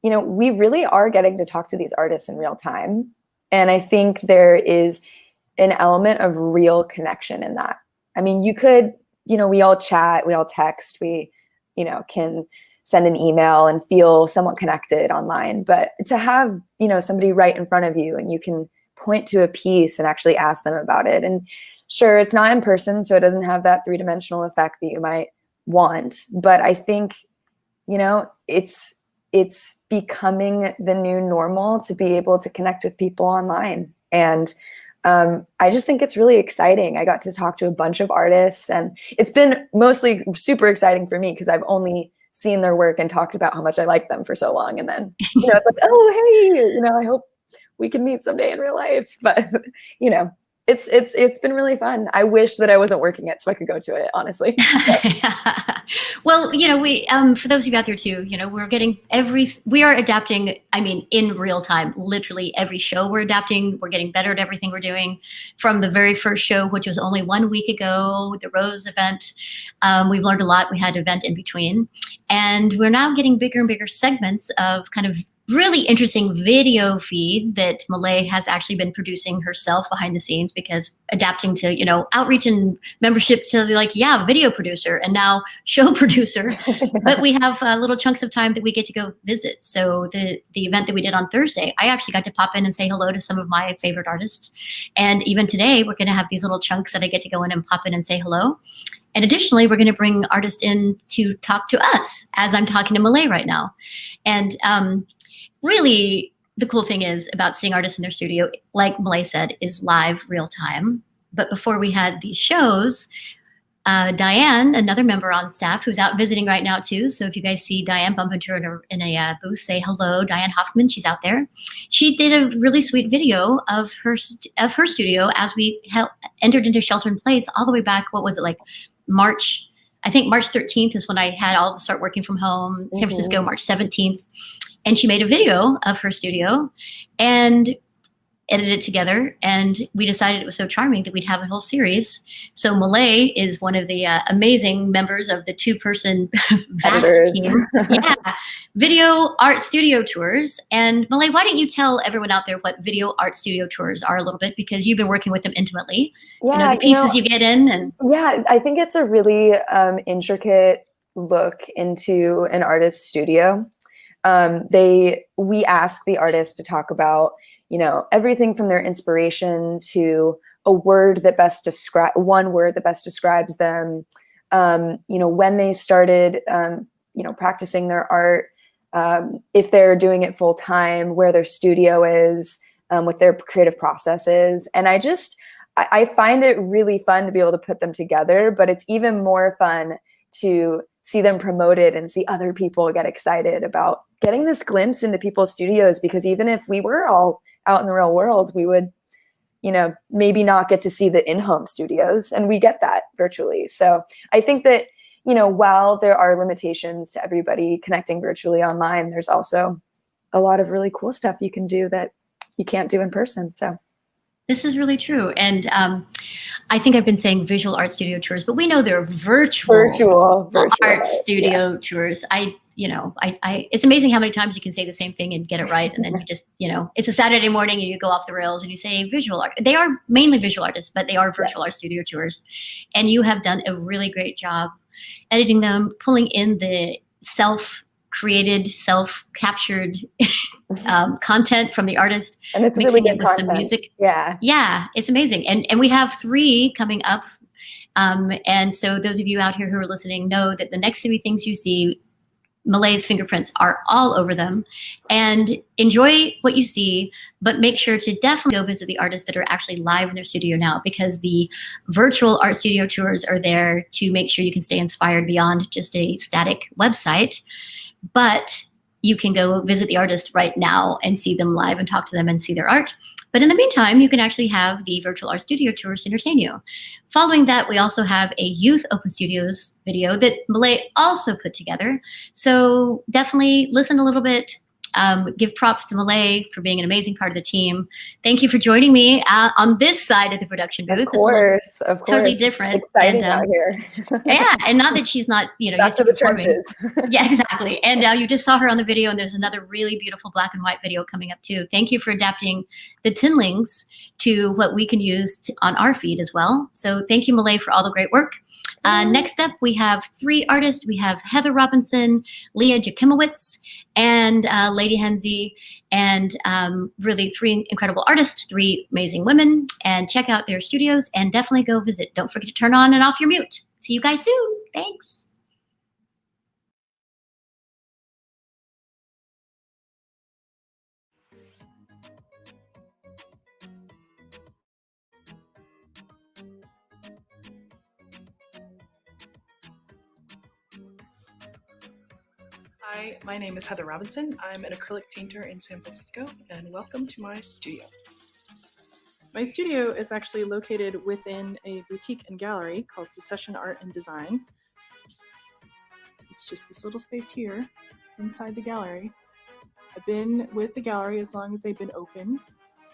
we really are getting to talk to these artists in real time. And I think there is an element of real connection in that. I mean, you could, we all chat, we all text, we, can send an email and feel somewhat connected online, but to have, somebody right in front of you and you can point to a piece and actually ask them about it. And sure, it's not in person, so it doesn't have that three-dimensional effect that you might want, but I think, it's becoming the new normal to be able to connect with people online. And I just think it's really exciting. I got to talk to a bunch of artists, and it's been mostly super exciting for me because I've only seen their work and talked about how much I like them for so long. And then, it's like, oh, hey, I hope we can meet someday in real life. But, it's been really fun. I wish that I wasn't working it so I could go to it, honestly. Well, we for those of you out there too, we are adapting. I mean, in real time, literally every show we're adapting. We're getting better at everything we're doing. From the very first show, which was only 1 week ago, the Rose event, we've learned a lot. We had an event in between, and we're now getting bigger and bigger segments of kind of really interesting video feed that Malay has actually been producing herself behind the scenes, because adapting to, outreach and membership to video producer and now show producer, but we have little chunks of time that we get to go visit. So the event that we did on Thursday, I actually got to pop in and say hello to some of my favorite artists. And even today, we're going to have these little chunks that I get to go in and pop in and say hello. And additionally, we're going to bring artists in to talk to us as I'm talking to Malay right now. And really, the cool thing is about seeing artists in their studio, like Malay said, is live real time. But before we had these shows, Diane, another member on staff who's out visiting right now too. So if you guys see Diane, bump into her in a booth, say hello, Diane Hoffman, she's out there. She did a really sweet video of her studio as we entered into shelter in place all the way back. What was it, like March? I think March 13th is when I had all start working from home. San Francisco, March 17th. And she made a video of her studio, and edited it together, and we decided it was so charming that we'd have a whole series. So Malay is one of the amazing members of the 2-person vast team. Yeah, Video Art Studio Tours. And Malay, why don't you tell everyone out there what Video Art Studio Tours are a little bit, because you've been working with them intimately. Yeah, the pieces you get in. And yeah, I think it's a really intricate look into an artist's studio. We ask the artist to talk about, everything from their inspiration to a word that best one word that best describes them. When they started, practicing their art, if they're doing it full time, where their studio is, what their creative process is. And I find it really fun to be able to put them together, but it's even more fun to see them promoted and see other people get excited about getting this glimpse into people's studios, because even if we were all out in the real world, we would, maybe not get to see the in-home studios, and we get that virtually. So I think that, while there are limitations to everybody connecting virtually online, there's also a lot of really cool stuff you can do that you can't do in person. So this is really true. And I think I've been saying visual art studio tours, but we know there are virtual art studio tours. It's amazing how many times you can say the same thing and get it right. And then you just, it's a Saturday morning and you go off the rails and you say visual art. They are mainly visual artists, but they are virtual art studio tours. And you have done a really great job editing them, pulling in the self-created, self-captured content from the artist, and it's mixing really it with content. some music. Yeah, it's amazing. And we have 3 coming up. And so those of you out here who are listening know that the next 3 things you see, Malay's fingerprints are all over them. And enjoy what you see, but make sure to definitely go visit the artists that are actually live in their studio now, because the virtual art studio tours are there to make sure you can stay inspired beyond just a static website. But you can go visit the artist right now and see them live and talk to them and see their art. But in the meantime, you can actually have the virtual art studio tours to entertain you. Following that, we also have a youth open studios video that Malay also put together. So definitely listen a little bit. Give props to Malay for being an amazing part of the team. Thank you for joining me on this side of the production booth. Of course. Totally different. Exciting out here. Yeah, and not that she's not, used to performing. Yeah, exactly. And you just saw her on the video, and there's another really beautiful black and white video coming up too. Thank you for adapting the tinlings to what we can use on our feed as well. So thank you, Malay, for all the great work. Next up, we have 3 artists. We have Heather Robinson, Leah Jakimowicz, and Lady Henze, and really 3 incredible artists, 3 amazing women. And check out their studios and definitely go visit. Don't forget to turn on and off your mute. See you guys soon. Thanks. Hi, my name is Heather Robinson. I'm an acrylic painter in San Francisco, and welcome to my studio. My studio is actually located within a boutique and gallery called Secession Art and Design. It's just this little space here inside the gallery. I've been with the gallery as long as they've been open,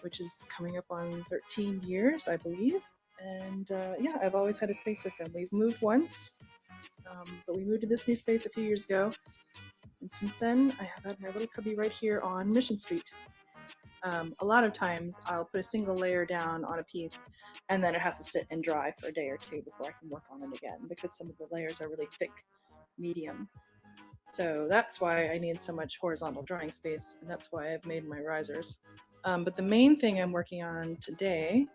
which is coming up on 13 years, I believe. And yeah, I've always had a space with them. We've moved once, but we moved to this new space a few years ago. And since then, I have had my little cubby right here on Mission Street. A lot of times, I'll put a single layer down on a piece, and then it has to sit and dry for a day or 2 before I can work on it again, because some of the layers are really thick, medium. So that's why I need so much horizontal drawing space, and that's why I've made my risers. But the main thing I'm working on today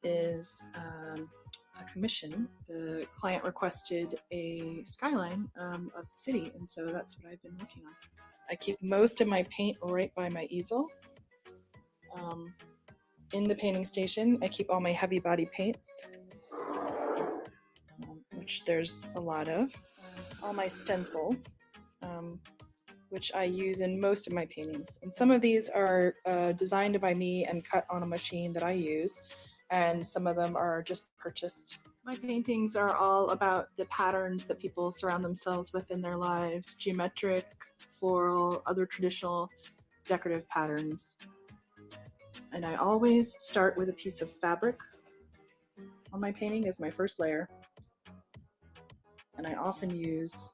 is a commission. The client requested a skyline of the city, and so that's what I've been working on. I keep most of my paint right by my easel. In the painting station, I keep all my heavy body paints, which there's a lot of. All my stencils, which I use in most of my paintings. And some of these are designed by me and cut on a machine that I use, and some of them are just purchased. My paintings are all about the patterns that people surround themselves with in their lives: geometric, floral, other traditional decorative patterns. And I always start with a piece of fabric on my painting as my first layer. And I often use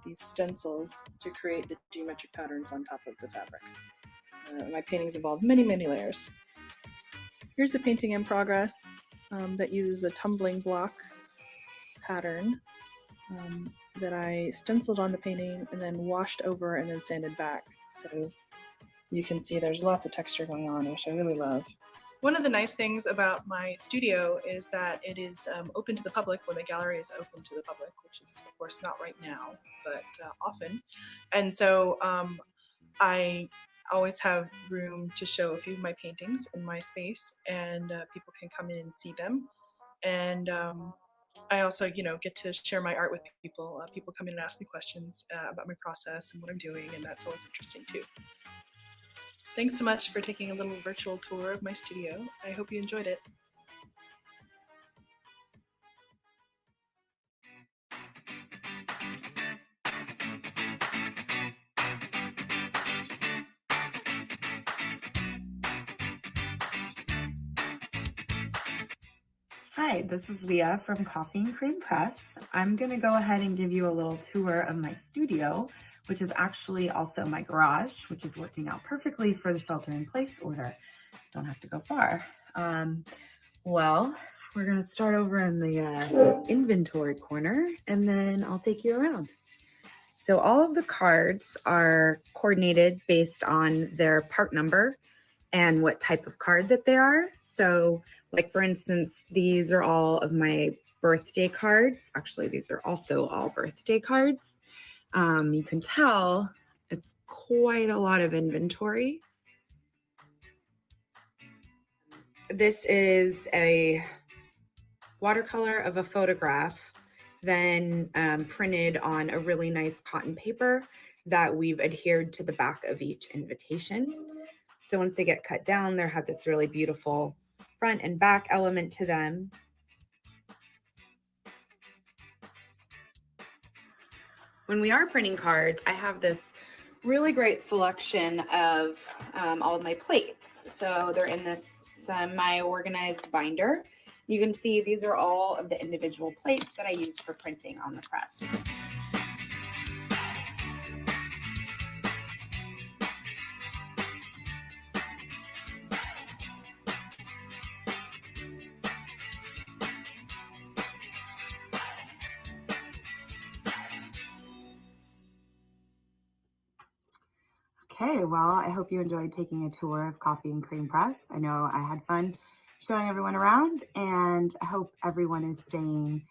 these stencils to create the geometric patterns on top of the fabric. My paintings involve many, many layers. Here's a painting in progress that uses a tumbling block pattern that I stenciled on the painting and then washed over and then sanded back. So you can see there's lots of texture going on, which I really love. One of the nice things about my studio is that it is open to the public when the gallery is open to the public, which is of course not right now, but often. And so I always have room to show a few of my paintings in my space, and people can come in and see them. And I also, get to share my art with people. People come in and ask me questions about my process and what I'm doing, and that's always interesting too. Thanks so much for taking a little virtual tour of my studio. I hope you enjoyed it. Hi, this is Leah from Coffee and Cream Press. I'm going to go ahead and give you a little tour of my studio, which is actually also my garage, which is working out perfectly for the shelter-in-place order. Don't have to go far. Well, we're going to start over in the inventory corner, and then I'll take you around. So all of the cards are coordinated based on their part number and what type of card that they are. So like for instance, these are all of my birthday cards. Actually, these are also all birthday cards. You can tell it's quite a lot of inventory. This is a watercolor of a photograph, then printed on a really nice cotton paper that we've adhered to the back of each invitation. So once they get cut down, there has this really beautiful front and back element to them. When we are printing cards, I have this really great selection of all of my plates. So they're in this semi-organized binder. You can see these are all of the individual plates that I use for printing on the press. Okay, well, I hope you enjoyed taking a tour of Coffee and Cream Press. I know I had fun showing everyone around, and I hope everyone is staying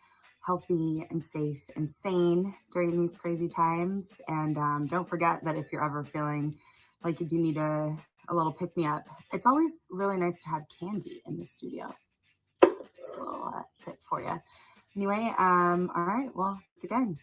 healthy and safe and sane during these crazy times. And don't forget that if you're ever feeling like you do need a little pick-me-up, it's always really nice to have candy in the studio. Just a little tip for you. Anyway, all right, well, thanks again.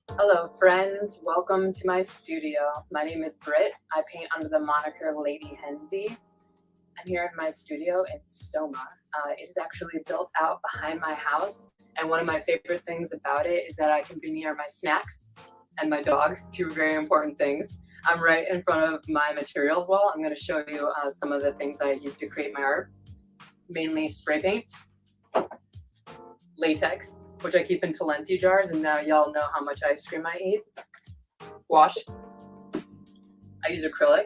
Hello friends, welcome to my studio. My name is Britt. I paint under the moniker Lady Henzy. I'm here in my studio in Soma. It is actually built out behind my house, and one of my favorite things about it is that I can be near my snacks and my dog, two very important things. I'm right in front of my materials wall. I'm going to show you some of the things I use to create my art. Mainly spray paint, latex, which I keep in Talenti jars, and now y'all know how much ice cream I eat. Wash. I use acrylic.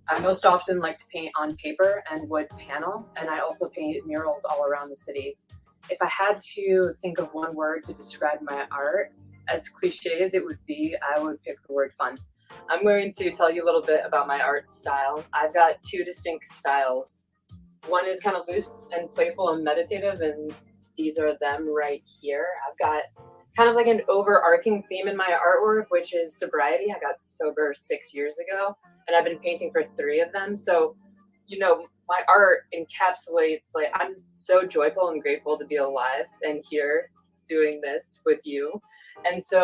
I most often like to paint on paper and wood panel, and I also paint murals all around the city. If I had to think of one word to describe my art, as cliche as it would be, I would pick the word fun. I'm going to tell you a little bit about my art style. I've got two distinct styles. One is kind of loose and playful and meditative, and these are them right here. I've got kind of like an overarching theme in my artwork, which is sobriety. I got sober 6 years ago, and I've been painting for 3 of them. So, you know, my art encapsulates, like, I'm so joyful and grateful to be alive and here doing this with you. And so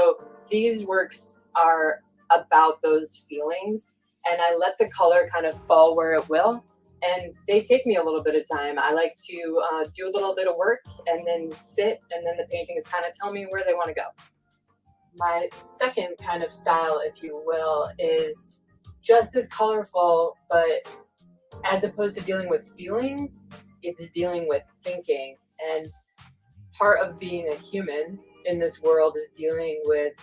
these works are about those feelings, and I let the color kind of fall where it will. And they take me a little bit of time. I like to do a little bit of work and then sit, and then the paintings kind of tell me where they want to go. My second kind of style, if you will, is just as colorful, but as opposed to dealing with feelings, it's dealing with thinking. And part of being a human in this world is dealing with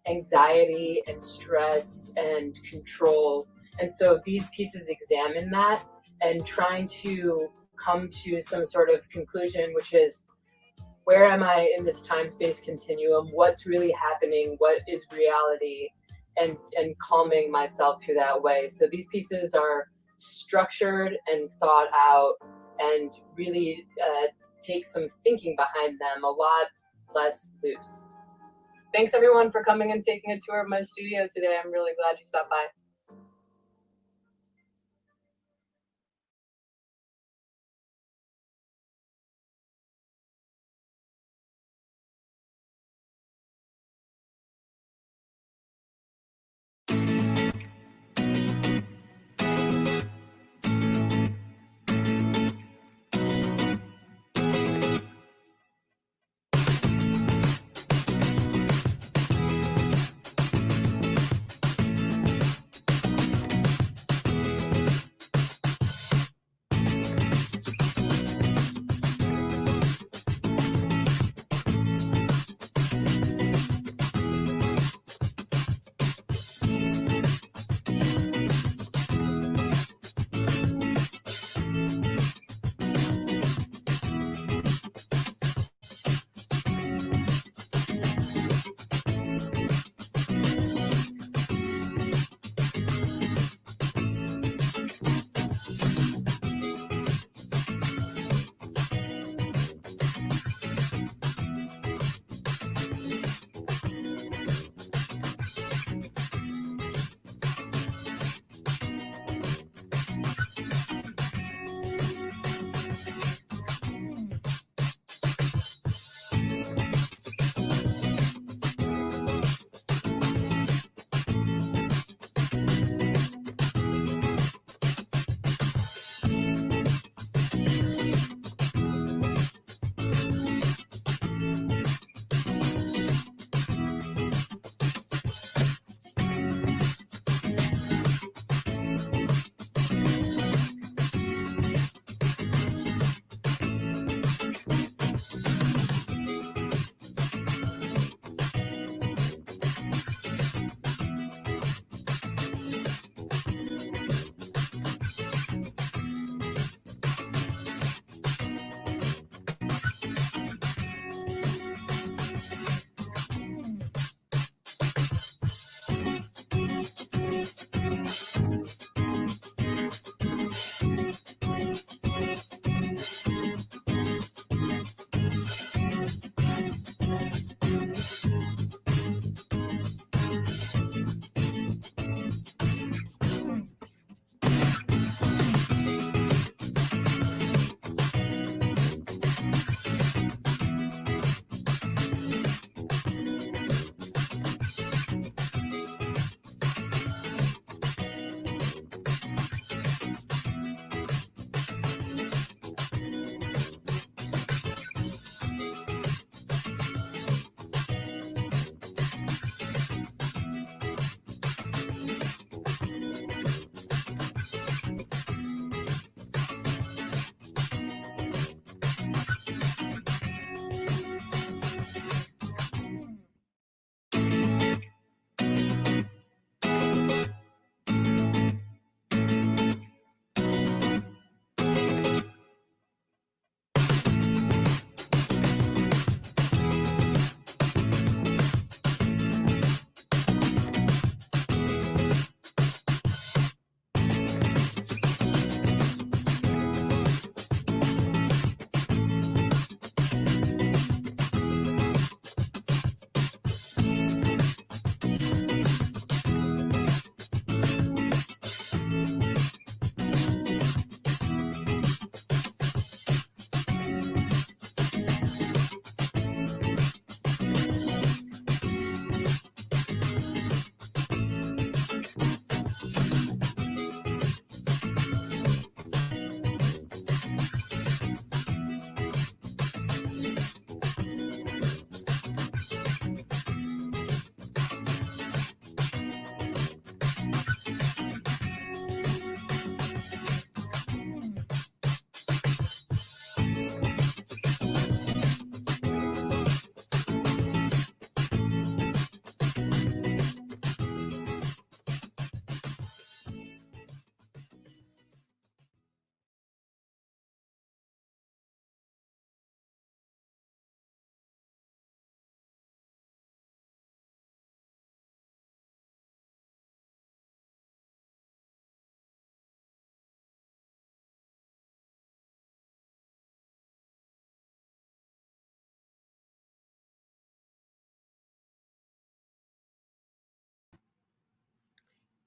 anxiety and stress and control. And so these pieces examine that and trying to come to some sort of conclusion, which is, where am I in this time-space continuum? What's really happening? What is reality? And calming myself through that way. So these pieces are structured and thought out and really take some thinking behind them, a lot less loose. Thanks everyone for coming and taking a tour of my studio today. I'm really glad you stopped by.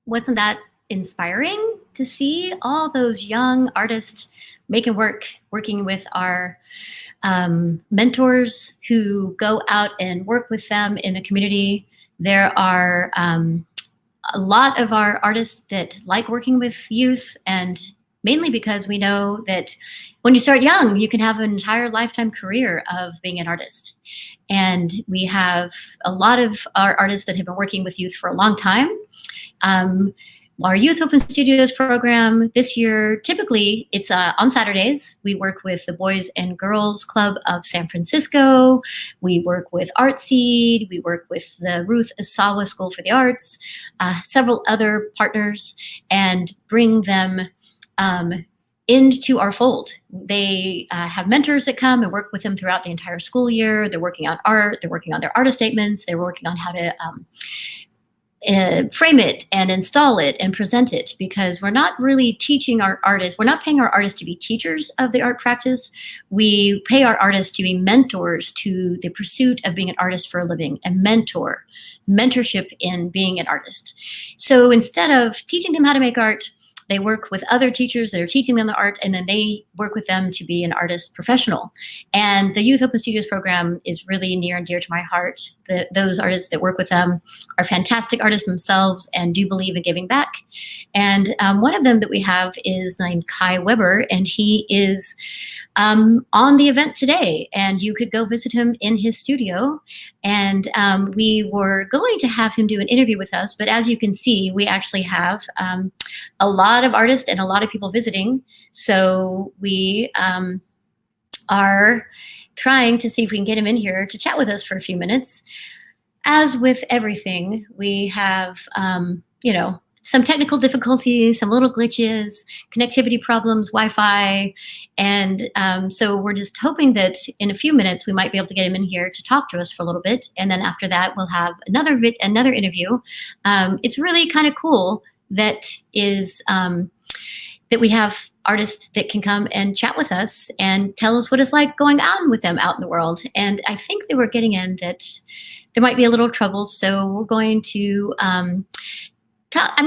wasn't that inspiring to see all those young artists working with our mentors who go out and work with them in the community? There are a lot of our artists that like working with youth, and mainly because we know that when you start young, you can have an entire lifetime career of being an artist. And we have a lot of our artists that have been working with youth for a long time. Our Youth Open Studios program this year, typically it's on Saturdays. We work with the Boys and Girls Club of San Francisco. We work with ArtSeed. We work with the Ruth Asawa School for the Arts, several other partners, and bring them into our fold. They have mentors that come and work with them throughout the entire school year. They're working on art. They're working on their artist statements. They're working on how to frame it and install it and present it, because we're not really teaching our artists. We're not paying our artists to be teachers of the art practice. We pay our artists to be mentors to the pursuit of being an artist for a living, a mentorship in being an artist. So instead of teaching them how to make art, they work with other teachers that are teaching them the art, and then they work with them to be an artist professional. And the Youth Open Studios program is really near and dear to my heart. Those artists that work with them are fantastic artists themselves and do believe in giving back. And one of them that we have is named Kai Weber, and he is on the event today, and you could go visit him in his studio. And we were going to have him do an interview with us, but as you can see, we actually have a lot of artists and a lot of people visiting. So we are trying to see if we can get him in here to chat with us for a few minutes. As with everything, we have, some technical difficulties, some little glitches, connectivity problems, Wi-Fi. And so we're just hoping that in a few minutes, we might be able to get him in here to talk to us for a little bit. And then after that, we'll have another interview. It's really kind of cool that we have artists that can come and chat with us and tell us what it's like going on with them out in the world. And I think they were getting in that there might be a little trouble. So we're going to, I'm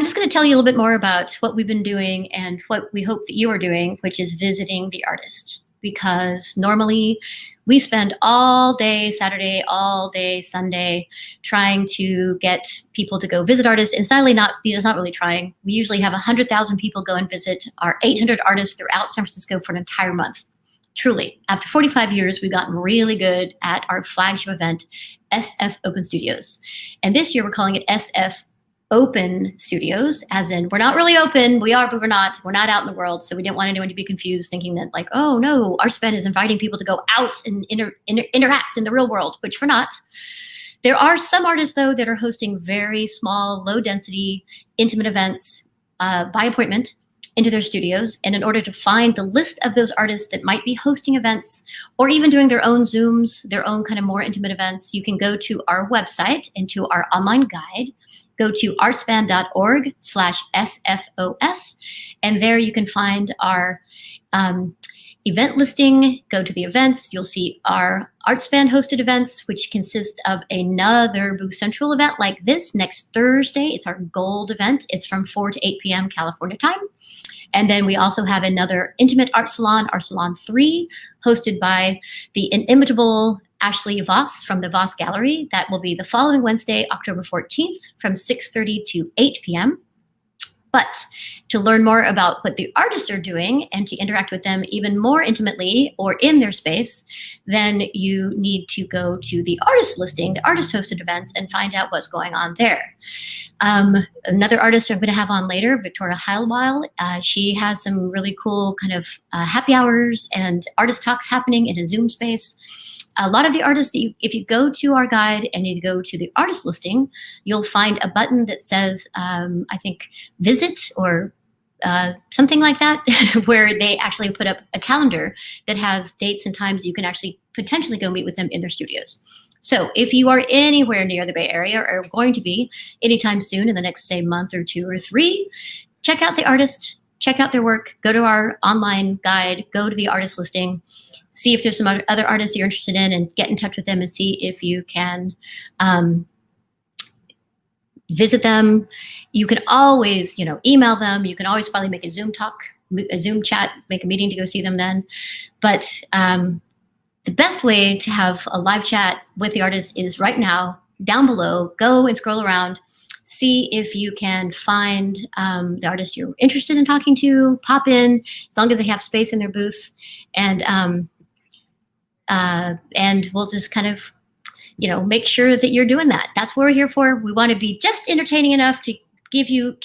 just going to tell you a little bit more about what we've been doing and what we hope that you are doing, which is visiting the artist. Because normally we spend all day Saturday, all day Sunday trying to get people to go visit artists. It's not really trying. We usually have 100,000 people go and visit our 800 artists throughout San Francisco for an entire month. Truly, after 45 years, we've gotten really good at our flagship event, SF Open Studios. And this year we're calling it SF Open Studios, as in we're not really open. We are, but we're not. We're not out in the world. So we didn't want anyone to be confused thinking that like, oh no, ArtSpan is inviting people to go out and interact in the real world, which we're not. There are some artists though that are hosting very small, low density, intimate events by appointment into their studios. And in order to find the list of those artists that might be hosting events or even doing their own Zooms, their own kind of more intimate events, you can go to our website and to our online guide. Go to artspan.org/SFOS, and there you can find our event listing. Go to the events. You'll see our ArtSpan hosted events, which consist of another Booth Central event like this next Thursday. It's our gold event. It's from 4 to 8 p.m. California time. And then we also have another intimate art salon, Art Salon 3, hosted by the inimitable Ashley Voss from the Voss Gallery. That will be the following Wednesday, October 14th from 6:30 to 8 p.m. But to learn more about what the artists are doing and to interact with them even more intimately or in their space, then you need to go to the artist listing, the artist hosted events, and find out what's going on there. Another artist I'm going to have on later, Victoria Heilweil, she has some really cool kind of happy hours and artist talks happening in a Zoom space. A lot of the artists, if you go to our guide and you go to the artist listing, you'll find a button that says, I think, visit or something like that, where they actually put up a calendar that has dates and times you can actually potentially go meet with them in their studios. So if you are anywhere near the Bay Area or are going to be anytime soon in the next, say, month or 2 or 3, check out the artist, check out their work, go to our online guide, go to the artist listing, see if there's some other artists you're interested in and get in touch with them and see if you can visit them. You can always, email them. You can always probably make a Zoom chat, make a meeting to go see them then. But the best way to have a live chat with the artist is right now, down below. Go and scroll around, see if you can find the artist you're interested in talking to, pop in, as long as they have space in their booth, and we'll just kind of, make sure that you're doing that. That's what we're here for. We want to be just entertaining enough to keep you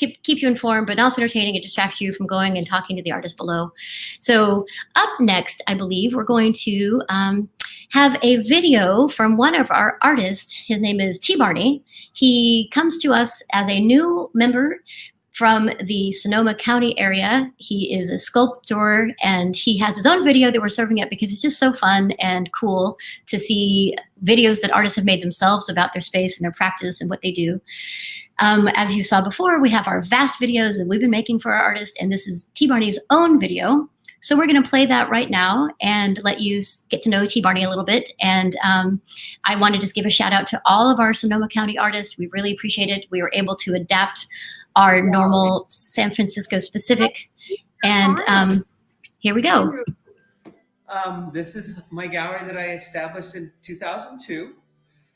informed, but also entertaining. It distracts you from going and talking to the artist below. So up next, I believe we're going to have a video from one of our artists. His name is T. Barney. He comes to us as a new member from the Sonoma County area. He is a sculptor, and he has his own video that we're serving up because it's just so fun and cool to see videos that artists have made themselves about their space and their practice and what they do. As you saw before, we have our vast videos that we've been making for our artists, and this is T. Barney's own video. So we're going to play that right now and let you get to know T. Barney a little bit. And I want to just give a shout out to all of our Sonoma County artists. We really appreciate it. We were able to adapt our normal San Francisco specific. And here we go. This is my gallery that I established in 2002.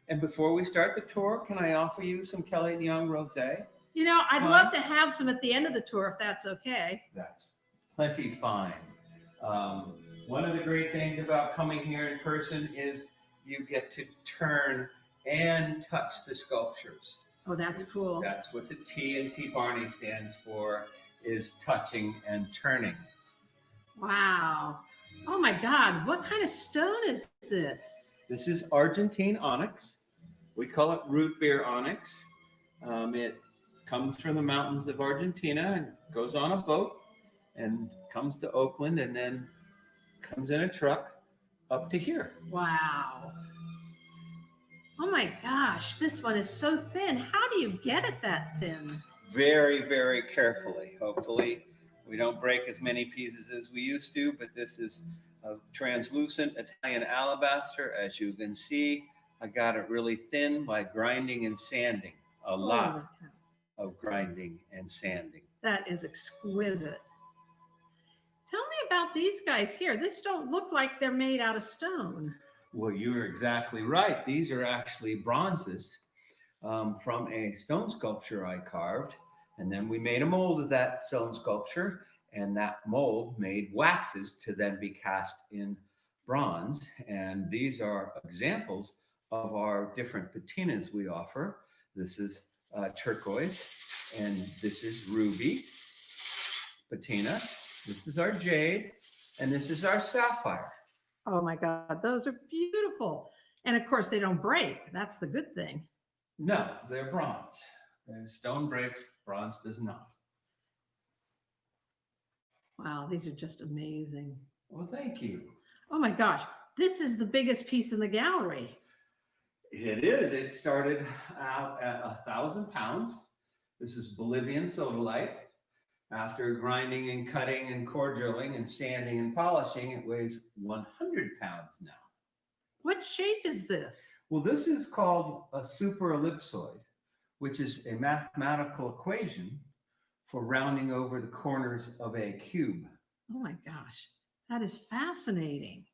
And before we start the tour, can I offer you some Kelly & Young Rosé? I'd love to have some at the end of the tour, if that's okay. That's plenty fine. One of the great things about coming here in person is you get to turn and touch the sculptures. Oh, that's cool. That's what the T in T. Barney stands for, is touching and turning. Wow. Oh my God, what kind of stone is this? This is Argentine onyx. We call it root beer onyx. It comes from the mountains of Argentina and goes on a boat and comes to Oakland and then comes in a truck up to here. Wow. Oh my gosh, this one is so thin. How do you get it that thin? Very, very carefully. Hopefully we don't break as many pieces as we used to, but this is a translucent Italian alabaster. As you can see, I got it really thin by grinding and sanding. A lot of grinding and sanding. That is exquisite. Tell me about these guys here. These don't look like they're made out of stone. Well, you're exactly right. These are actually bronzes from a stone sculpture I carved. And then we made a mold of that stone sculpture, and that mold made waxes to then be cast in bronze. And these are examples of our different patinas we offer. This is turquoise, and this is ruby patina. This is our jade, and this is our sapphire. Oh my God, those are beautiful. And of course, they don't break. That's the good thing. No, they're bronze. Stone breaks, bronze does not. Wow, these are just amazing. Well, thank you. Oh my gosh, this is the biggest piece in the gallery. It is. It started out at 1,000 pounds. This is Bolivian sodalite. After grinding and cutting and core drilling and sanding and polishing, it weighs 100 pounds now. What shape is this? Well, this is called a superellipsoid, which is a mathematical equation for rounding over the corners of a cube. Oh my gosh, that is fascinating.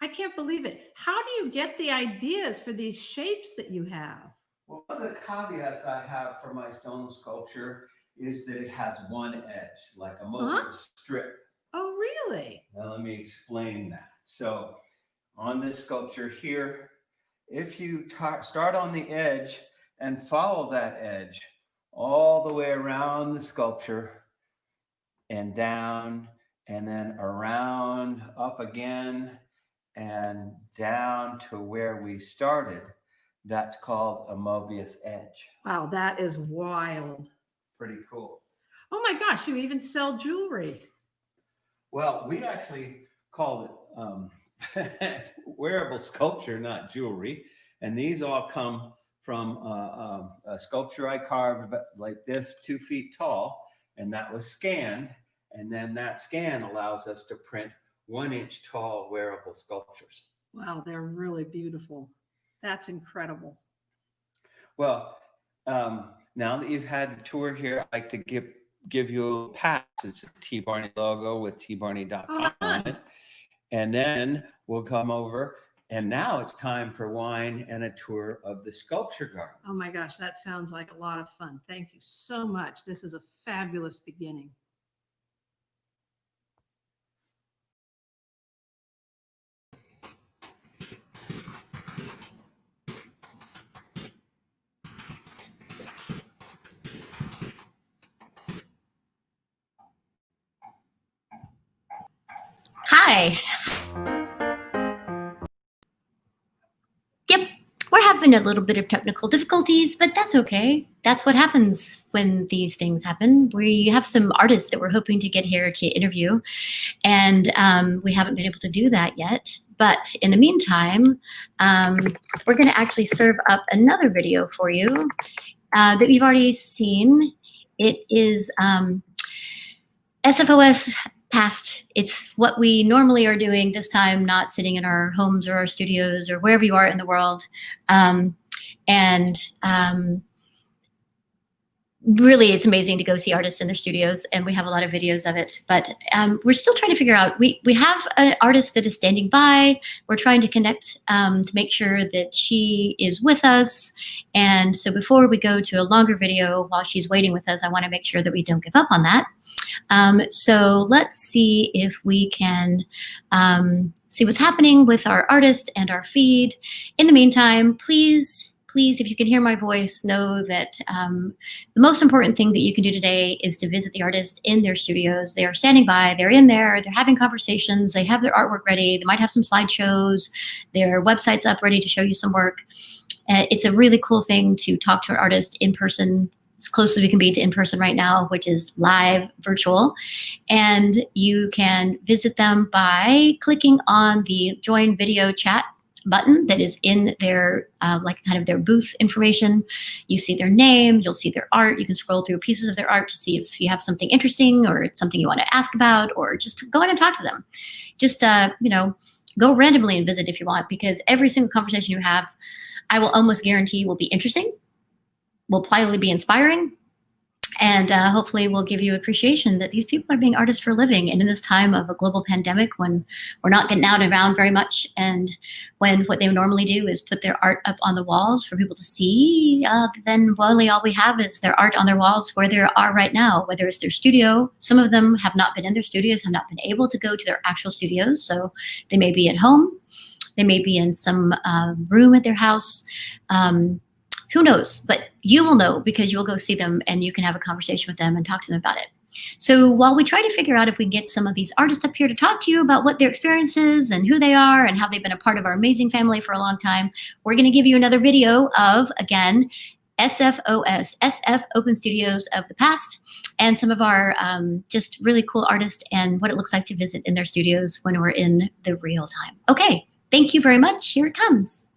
I can't believe it. How do you get the ideas for these shapes that you have? Well, one of the caveats I have for my stone sculpture is that it has one edge, like a molded strip. Oh, really? Now let me explain that. So on this sculpture here, if you start on the edge and follow that edge all the way around the sculpture and down and then around, up again and down to where we started, that's called a Mobius edge. Wow, that is wild. Pretty cool. Oh my gosh, you even sell jewelry. Well, we actually call it wearable sculpture, not jewelry. And these all come from a sculpture I carved like this, 2 feet tall, and that was scanned. And then that scan allows us to print 1 inch tall wearable sculptures. Wow, they're really beautiful. That's incredible. Well, now that you've had the tour here, I'd like to give you a pass. It's a T Barney logo with tbarney.com on it. And then we'll come over. And now it's time for wine and a tour of the sculpture garden. Oh my gosh, that sounds like a lot of fun. Thank you so much. This is a fabulous beginning. Hi. Yep, we're having a little bit of technical difficulties, but that's okay. That's what happens when these things happen. We have some artists that we're hoping to get here to interview, and we haven't been able to do that yet. But in the meantime, we're going to actually serve up another video for you that you've already seen. It is SFOS past. It's what we normally are doing this time, not sitting in our homes or our studios or wherever you are in the world. Really, it's amazing to go see artists in their studios, and we have a lot of videos of it. But we're still trying to figure out, we have an artist that is standing by. We're trying to connect to make sure that she is with us. And so before we go to a longer video while she's waiting with us, I want to make sure that we don't give up on that. So let's see if we can see what's happening with our artist and our feed. In the meantime, please, if you can hear my voice, know that the most important thing that you can do today is to visit the artist in their studios. They are standing by, they're in there, they're having conversations, they have their artwork ready, they might have some slideshows, their website's up ready to show you some work. It's a really cool thing to talk to an artist in person, as close as we can be to in person right now, which is live virtual. And you can visit them by clicking on the join video chat button that is in their like kind of their booth information. You see their name, you'll see their art. You can scroll through pieces of their art to see if you have something interesting or it's something you want to ask about, or just go in and talk to them. Just you know, go randomly and visit if you want, because every single conversation you have, I will almost guarantee will be interesting, will probably be inspiring, and hopefully will give you appreciation that these people are being artists for a living. And in this time of a global pandemic, when we're not getting out and around very much, and when what they would normally do is put their art up on the walls for people to see, then really all we have is their art on their walls where they are right now, whether it's their studio. Some of them have not been in their studios, have not been able to go to their actual studios. So they may be at home, they may be in some room at their house. Who knows? But you will know, because you will go see them and you can have a conversation with them and talk to them about it. So while we try to figure out if we can get some of these artists up here to talk to you about what their experience is and who they are and how they've been a part of our amazing family for a long time, we're going to give you another video of, again, SFOS, SF Open Studios of the past, and some of our just really cool artists and what it looks like to visit in their studios when we're in the real time. Okay, thank you very much. Here it comes.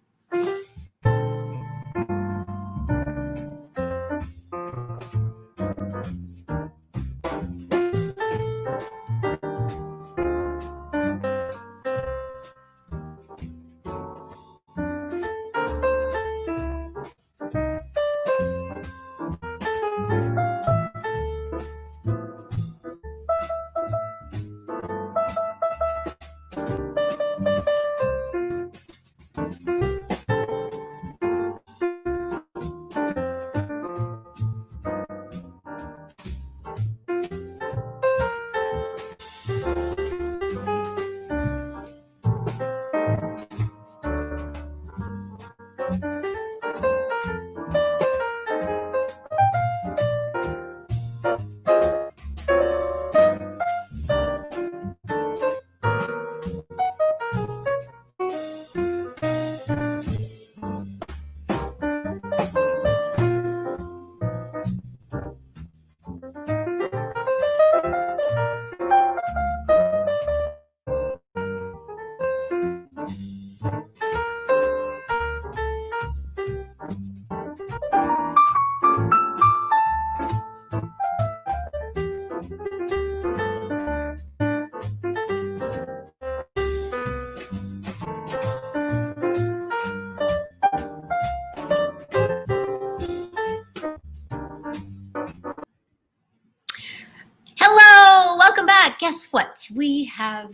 guess what? We have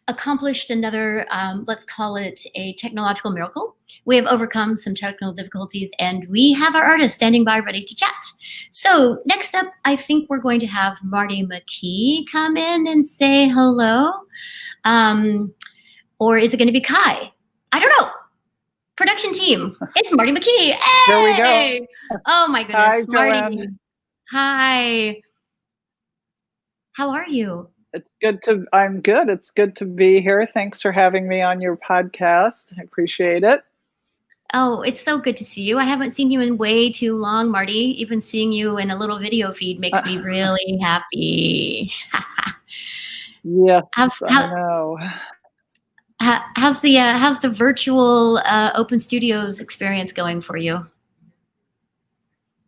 accomplished another, let's call it a technological miracle. We have overcome some technical difficulties, and we have our artist standing by ready to chat. So next up, I think we're going to have Marty McKee come in and say hello. Or is it going to be Kai? I don't know. Production team, it's Marty McKee. Hey! There we go. Oh my goodness, Hi, Marty. Joanne. Hi. How are you? I'm good. It's good to be here. Thanks for having me on your podcast. I appreciate it. Oh, it's so good to see you. I haven't seen you in way too long, Marty. Even seeing you in a little video feed makes me really happy. Yes, I know. How's the virtual Open Studios experience going for you?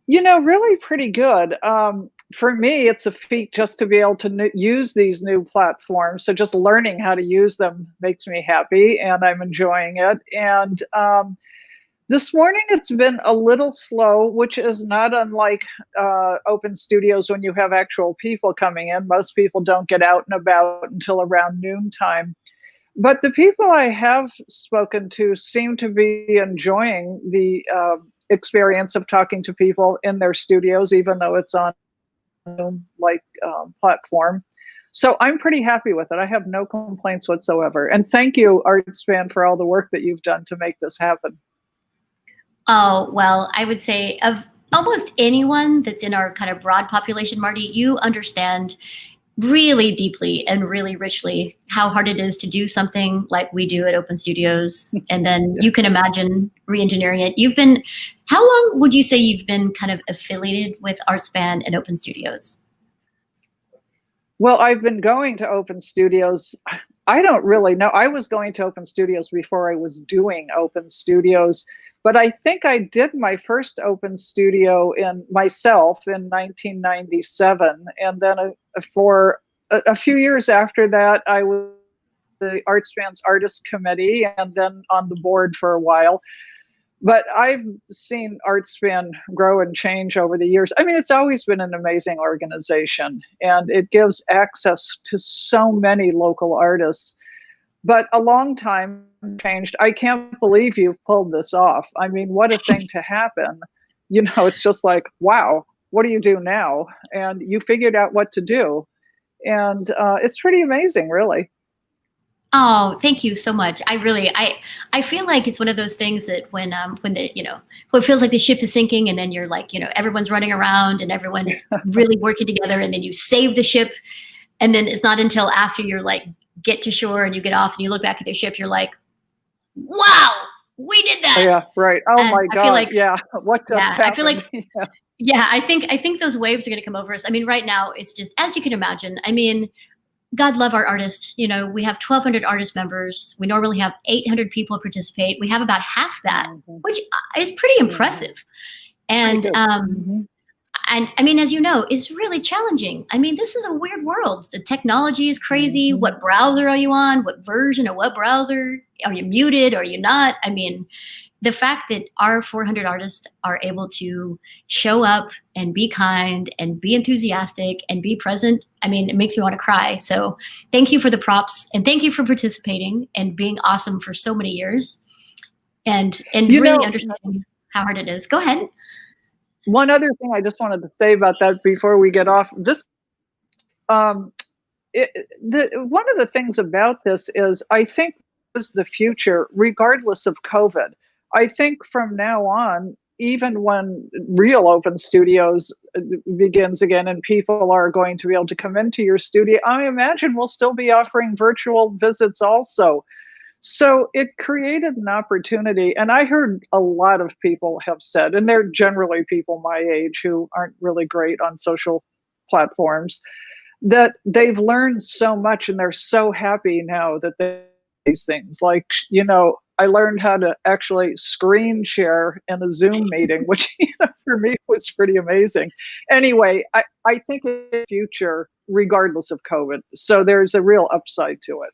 You know, really pretty good. For me, it's a feat just to be able to use these new platforms. So just learning how to use them makes me happy, and I'm enjoying it. And this morning it's been a little slow, which is not unlike Open Studios when you have actual people coming in. Most people don't get out and about until around noontime. But the people I have spoken to seem to be enjoying the experience of talking to people in their studios, even though it's on like platform. So I'm pretty happy with it. I have no complaints whatsoever. And thank you, ArtSpan, for all the work that you've done to make this happen. Oh, well, I would say of almost anyone that's in our kind of broad population, Marty, you understand really deeply and really richly how hard it is to do something like we do at Open Studios. And then you can imagine re-engineering it. How long would you say you've been kind of affiliated with ArtSpan and Open Studios? Well, I've been going to Open Studios. I don't really know. I was going to Open Studios before I was doing Open Studios, but I think I did my first Open Studio myself in 1997. And then for a few years after that, I was the ArtSpan's Artist Committee and then on the board for a while. But I've seen ArtSpan grow and change over the years. I mean, it's always been an amazing organization, and it gives access to so many local artists. But a long time changed. I can't believe you pulled this off. I mean, what a thing to happen. You know, it's just like, wow, what do you do now? And you figured out what to do. And it's pretty amazing, really. Oh, thank you so much. I feel like it's one of those things that when it feels like the ship is sinking, and then you're like, everyone's running around and everyone's really working together, and then you save the ship, and then it's not until after you're like get to shore and you get off and you look back at the ship, you're like, wow, we did that. Yeah, right. Oh my God. I feel like, yeah. What just happened? I feel like I think those waves are going to come over us. I mean, right now it's just, as you can imagine, I mean, God love our artists. We have 1,200 artist members. We normally have 800 people participate. We have about half that, which is pretty impressive. And and I mean, as you know, it's really challenging. I mean, this is a weird world. The technology is crazy. What browser are you on? What version of what browser? Are you muted? Are you not? I mean, the fact that our 400 artists are able to show up and be kind and be enthusiastic and be present, I mean, it makes me want to cry. So thank you for the props, and thank you for participating and being awesome for so many years, and really understanding how hard it is. Go ahead. One other thing I just wanted to say about that before we get off this, one of the things about this is I think this is the future, regardless of COVID. I think from now on, even when real Open Studios begins again and people are going to be able to come into your studio, I imagine we'll still be offering virtual visits also. So it created an opportunity, and I heard a lot of people have said, and they're generally people my age who aren't really great on social platforms, that they've learned so much and they're so happy now that these things, like, I learned how to actually screen share in a Zoom meeting, which for me was pretty amazing. Anyway, I think in the future, regardless of COVID, so there's a real upside to it.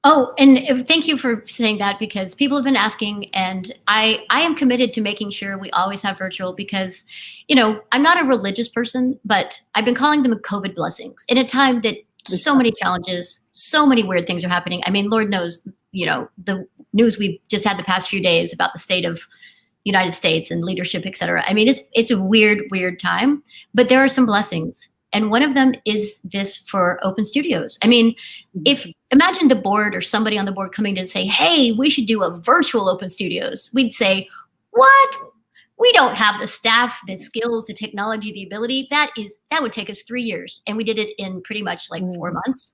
Oh, and thank you for saying that, because people have been asking, and I am committed to making sure we always have virtual, because, I'm not a religious person, but I've been calling them COVID blessings in a time that So many challenges, so many weird things are happening. I mean, Lord knows, the news we've just had the past few days about the state of United States and leadership, et cetera. I mean, it's a weird time, but there are some blessings. And one of them is this for open studios. I mean, imagine the board or somebody on the board coming to and say, hey, we should do a virtual open studios. We'd say, what? We don't have the staff, the skills, the technology, the ability. That would take us 3 years. And we did it in pretty much like 4 months.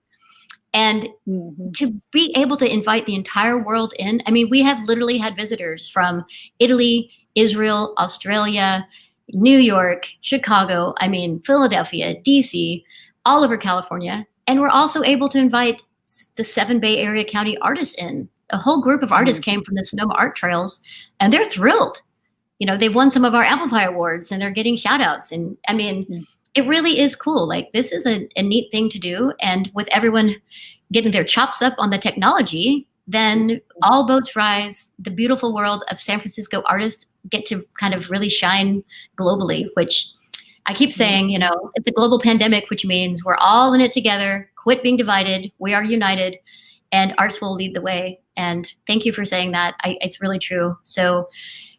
And to be able to invite the entire world in, I mean, we have literally had visitors from Italy, Israel, Australia, New York, Chicago, I mean, Philadelphia, DC, all over California. And we're also able to invite the 7 Bay Area County artists in. A whole group of artists came from the Sonoma Art Trails, and they're thrilled. They've won some of our Amplify Awards, and they're getting shout outs. And I mean, it really is cool. Like, this is a neat thing to do. And with everyone getting their chops up on the technology, then all boats rise. The beautiful world of San Francisco artists get to kind of really shine globally, which I keep saying, it's a global pandemic, which means we're all in it together. Quit being divided. We are united, and arts will lead the way. And thank you for saying that. It's really true. So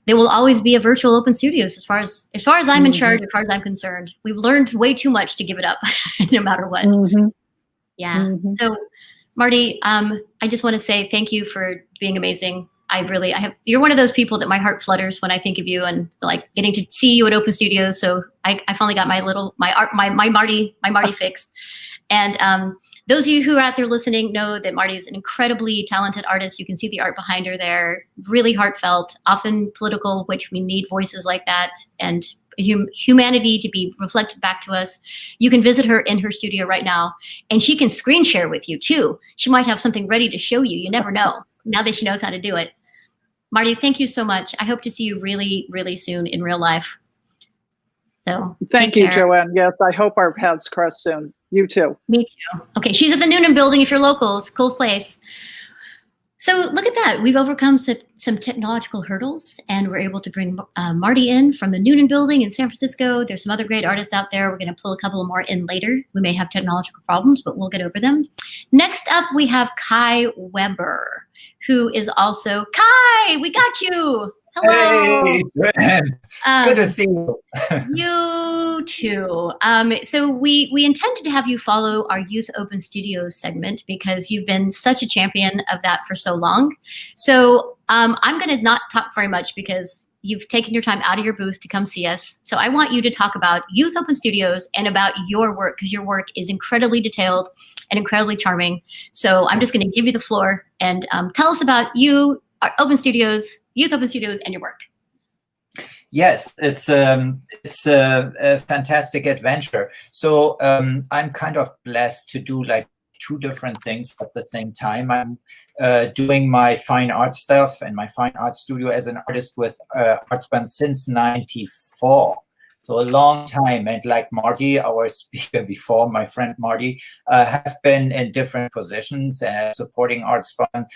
there will always be a virtual open studios as far as I'm in charge, as far as I'm concerned. We've learned way too much to give it up, no matter what. Yeah. So, Marty, I just want to say thank you for being amazing. You're one of those people that my heart flutters when I think of you, and like getting to see you at Open Studios. So I finally got my Marty fix. And those of you who are out there listening know that Marty is an incredibly talented artist. You can see the art behind her there, really heartfelt, often political, which we need voices like that, and humanity to be reflected back to us. You can visit her in her studio right now, and she can screen share with you too. She might have something ready to show you. You never know, now that she knows how to do it. Marty, thank you so much. I hope to see you really, really soon in real life. So thank you, Joanne. Yes, I hope our paths cross soon. You too. Me too. Okay, she's at the Noonan building if you're local. It's a cool place. So look at that. We've overcome some technological hurdles, and we're able to bring Marty in from the Noonan building in San Francisco. There's some other great artists out there. We're going to pull a couple more in later. We may have technological problems, but we'll get over them. Next up, we have Kai Weber, who is also Kai. We got you. Hello. Hey, good to see you. You too. So we intended to have you follow our Youth Open Studios segment because you've been such a champion of that for so long. So I'm going to not talk very much because you've taken your time out of your booth to come see us. So I want you to talk about Youth Open Studios and about your work, because your work is incredibly detailed and incredibly charming. So I'm just going to give you the floor and tell us about you, Open Studios, Youth Open Studios, and your work. Yes, it's a fantastic adventure. So I'm kind of blessed to do like 2 different things at the same time. I'm doing my fine art stuff and my fine art studio as an artist with ArtSpan since '94. So a long time. And like Marty, our speaker before, my friend Marty, have been in different positions supporting ArtSpan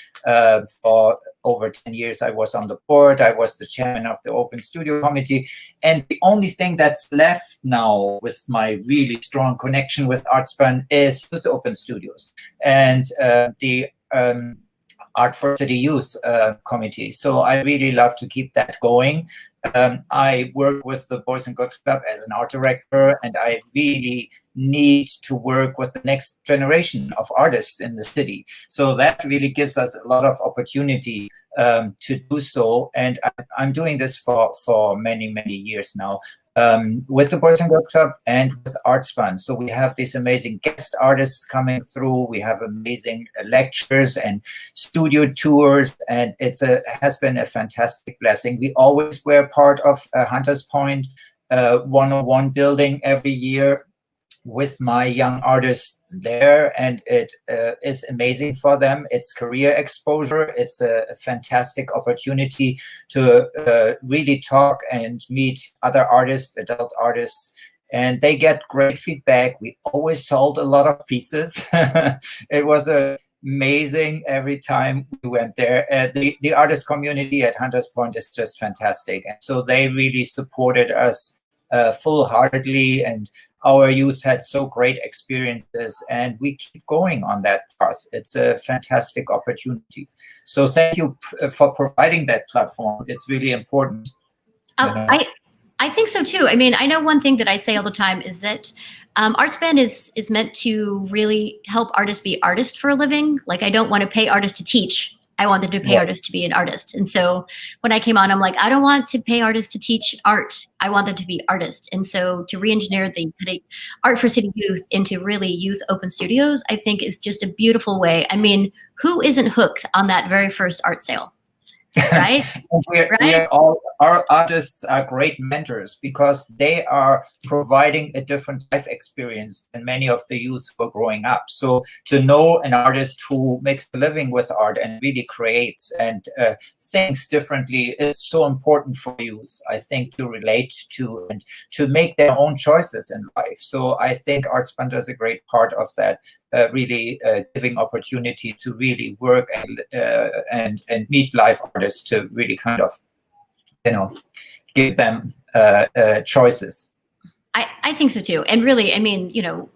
for over 10 years. I was on the board. I was the chairman of the Open Studio Committee. And the only thing that's left now with my really strong connection with ArtSpan is with the Open Studios and the Art for City Youth Committee. So I really love to keep that going. I work with the Boys and Girls Club as an art director, and I really need to work with the next generation of artists in the city. So that really gives us a lot of opportunity to do so. And I'm doing this for many, many years now. With the Boys and Girls Club and with ArtSpan. So we have these amazing guest artists coming through. We have amazing lectures and studio tours, and has been a fantastic blessing. We always were part of Hunters Point 101 building every year with my young artists there, and it is amazing for them. It's career exposure. It's a fantastic opportunity to really talk and meet other artists, adult artists, and they get great feedback. We always sold a lot of pieces. It was amazing every time we went there. The artist community at Hunters Point is just fantastic, and so they really supported us full-heartedly, and our youth had so great experiences, and we keep going on that path. It's a fantastic opportunity. So thank you for providing that platform. It's really important. I think so too. I mean, I know one thing that I say all the time is that ArtSpan is meant to really help artists be artists for a living. Like, I don't want to pay artists to teach. I want them to pay artists to be an artist. And so when I came on, I'm like, I don't want to pay artists to teach art. I want them to be artists. And so to re-engineer the Art for City Youth into really youth open studios, I think is just a beautiful way. I mean, who isn't hooked on that very first art sale? Right? Our artists are great mentors because they are providing a different life experience than many of the youth who are growing up. So to know an artist who makes a living with art and really creates and thinks differently is so important for youth, I think, to relate to and to make their own choices in life. So I think ArtSpan does a great part of that. Really giving opportunity to really work and meet live artists to really kind of, give them choices. I think so too. And really, I mean,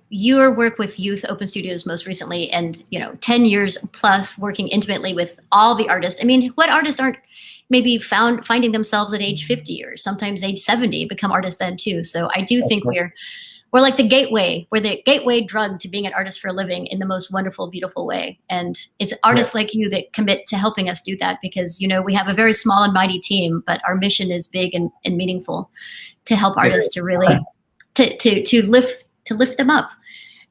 your work with youth open studios most recently, and 10 years plus working intimately with all the artists. I mean, what artists aren't maybe finding themselves at age 50 or sometimes age 70 become artists then too. So I do think we're like the gateway. We're the gateway drug to being an artist for a living in the most wonderful, beautiful way. And it's artists like you that commit to helping us do that because, we have a very small and mighty team, but our mission is big and meaningful to help artists to really, to lift them up.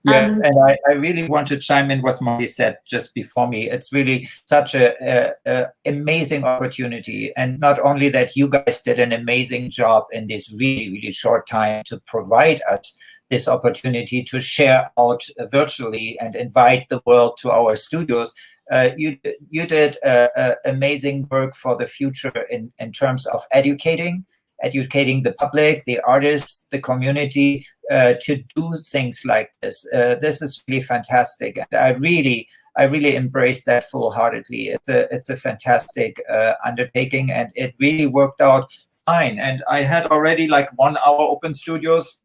Yes, and I really want to chime in what Molly said just before me. It's really such a amazing opportunity. And not only that, you guys did an amazing job in this really, really short time to provide us this opportunity to share out virtually and invite the world to our studios. You did amazing work for the future in terms of educating the public, the artists, the community, to do things like this. This is really fantastic, and I really embrace that full-heartedly. It's a fantastic undertaking, and it really worked out fine. And I had already 1 hour open studios.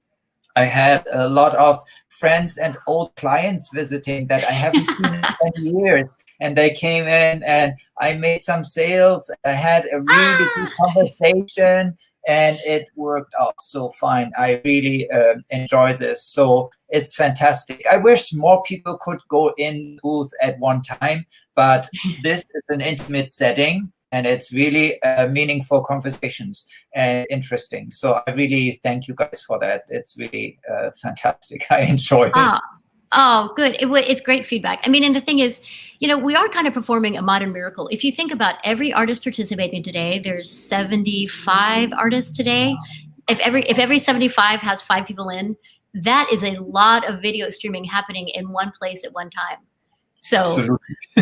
I had a lot of friends and old clients visiting that I haven't seen in 10 years. And they came in, and I made some sales. I had a really good conversation. And it worked out so fine. I really enjoy this. So it's fantastic. I wish more people could go in the booth at one time, but this is an intimate setting and it's really meaningful conversations and interesting. So I really thank you guys for that. It's really fantastic. I enjoy it. Oh, good. It's great feedback. I mean, and the thing is, we are kind of performing a modern miracle. If you think about every artist participating today, there's 75 artists today. If every 75 has 5 people in, that is a lot of video streaming happening in one place at one time. So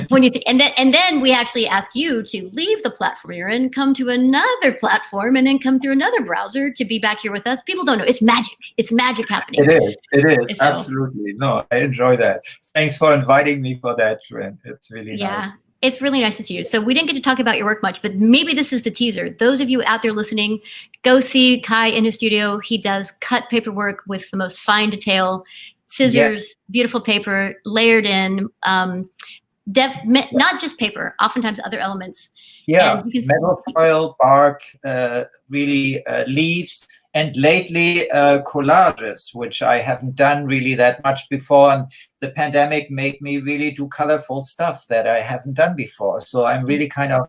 when you and then we actually ask you to leave the platform you're in, come to another platform, and then come through another browser to be back here with us. People don't know. It's magic. It's magic happening. It is. So, absolutely. No, I enjoy that. Thanks for inviting me for that, Ren. It's really nice. It's really nice to see you. So we didn't get to talk about your work much, but maybe this is the teaser. Those of you out there listening, go see Kai in his studio. He does cut paperwork with the most fine detail. Scissors, beautiful paper, layered in, not just paper, oftentimes other elements. Yeah, metal foil, bark, really leaves, and lately collages, which I haven't done really that much before. And the pandemic made me really do colorful stuff that I haven't done before. So I'm really kind of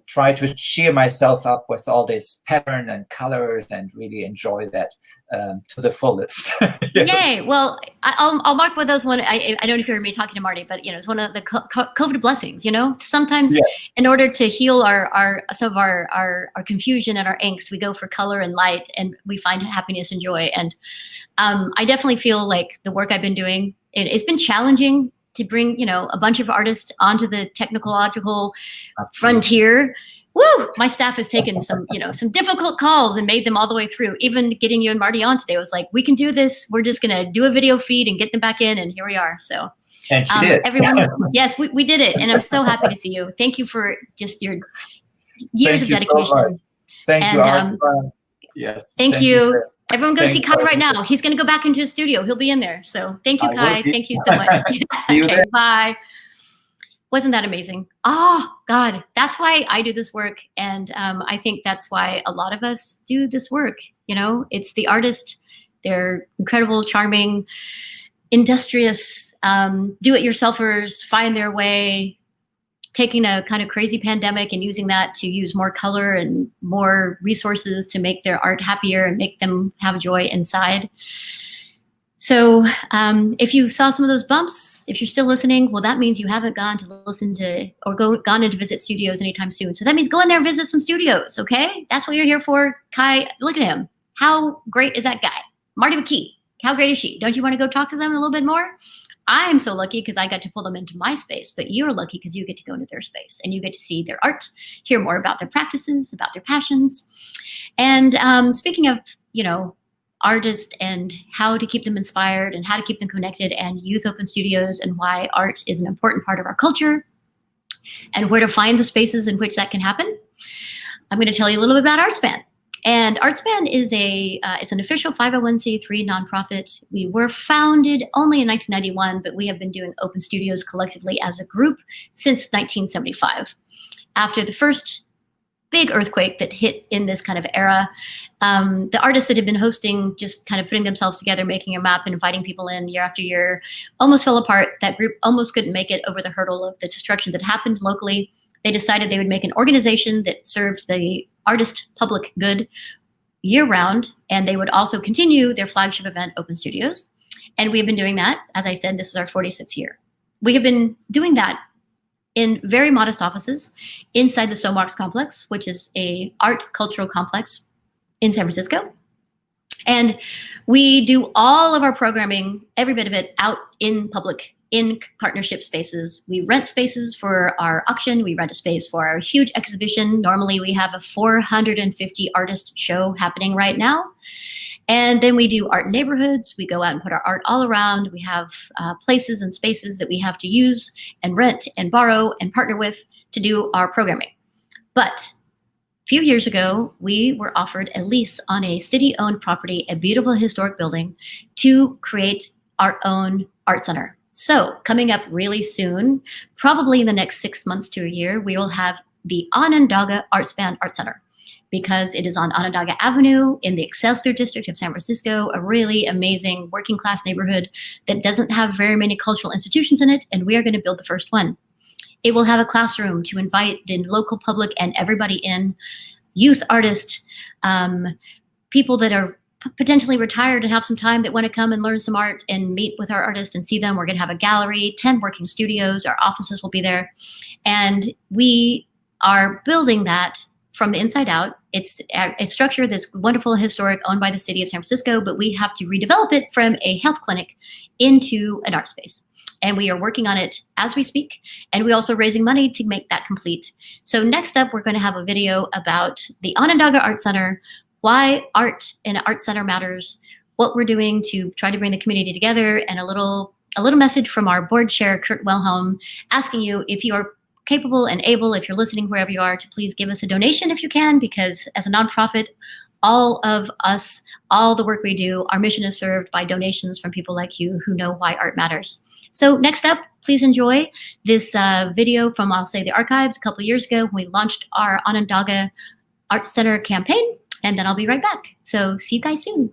try to cheer myself up with all this pattern and colors and really enjoy that to the fullest. Yes. Yay! Well, I'll mark with those one. I don't know if you heard me talking to Marty, but it's one of the COVID blessings. Sometimes in order to heal some of our confusion and our angst, we go for color and light, and we find happiness and joy. And I definitely feel like the work I've been doing, it's been challenging to bring, a bunch of artists onto the technological frontier. Woo! My staff has taken some difficult calls and made them all the way through. Even getting you and Marty on today was like, we can do this. We're just going to do a video feed and get them back in. And here we are. So and she did. Everyone, yes, we did it. And I'm so happy to see you. Thank you for just your years of dedication. So Thank you. Yes. Thank you Everyone go see Thanks, Kai Kai. right now. He's going to go back into his studio. He'll be in there. So thank you, I will Kai. be. Thank you so much. See you Okay, there. bye. Wasn't that amazing? Oh, God. That's why I do this work. And I think that's why a lot of us do this work. You know, it's the artist. They're incredible, charming, industrious, do-it-yourselfers find their way, taking a kind of crazy pandemic and using that to use more color and more resources to make their art happier and make them have joy inside. So if you saw some of those bumps, if you're still listening, well, that means you haven't gone to listen to or gone in to visit studios anytime soon. So that means go in there and visit some studios, okay? That's what you're here for. Kai, look at him. How great is that guy? Marty McKee, how great is she? Don't you want to go talk to them a little bit more? I'm so lucky because I got to pull them into my space, but you're lucky because you get to go into their space and you get to see their art, hear more about their practices, about their passions. And speaking of, you know, artists and how to keep them inspired and how to keep them connected, and youth open studios and why art is an important part of our culture and where to find the spaces in which that can happen, I'm going to tell you a little bit about ArtSpan. And ArtSpan is it's an official 501c3 nonprofit. We were founded only in 1991, but we have been doing open studios collectively as a group since 1975. After the first big earthquake that hit in this kind of era, the artists that had been hosting, just kind of putting themselves together, making a map and inviting people in year after year, almost fell apart. That group almost couldn't make it over the hurdle of the destruction that happened locally. They decided they would make an organization that served the artist public good year round, and they would also continue their flagship event, Open Studios. And we've been doing that. As I said, this is our 46th year. We have been doing that in very modest offices inside the SOMARX complex, which is a art cultural complex in San Francisco. And we do all of our programming, every bit of it, out in public, in partnership spaces. We rent spaces for our auction. We rent a space for our huge exhibition. Normally we have a 450 artist show happening right now. And then we do art in neighborhoods. We go out and put our art all around. We have places and spaces that we have to use and rent and borrow and partner with to do our programming. But a few years ago, we were offered a lease on a city-owned property, a beautiful historic building, to create our own art center. So coming up really soon, probably in the next 6 months to a year, we will have the Onondaga ArtSpan Art Center, because it is on Onondaga Avenue in the Excelsior district of San Francisco, a really amazing working class neighborhood that doesn't have very many cultural institutions in it, and we are going to build the first one. It will have a classroom to invite the local public and everybody in, youth artists, people that are potentially retired and have some time that want to come and learn some art and meet with our artists and see them. We're going to have a gallery, 10 working studios, our offices will be there. And we are building that from the inside out. It's a structure that's wonderful, historic, owned by the city of San Francisco, but we have to redevelop it from a health clinic into an art space. And we are working on it as we speak. And we're also raising money to make that complete. So next up, we're going to have a video about the Onondaga Art Center, why art in an art center matters, what we're doing to try to bring the community together, and a little message from our board chair, Kurt Wilhelm, asking you if you are capable and able, if you're listening wherever you are, to please give us a donation if you can, because as a nonprofit, all of us, all the work we do, our mission is served by donations from people like you who know why art matters. So next up, please enjoy this video from, I'll say, the archives a couple of years ago when we launched our Onondaga Art Center campaign, and then I'll be right back. So see you guys soon.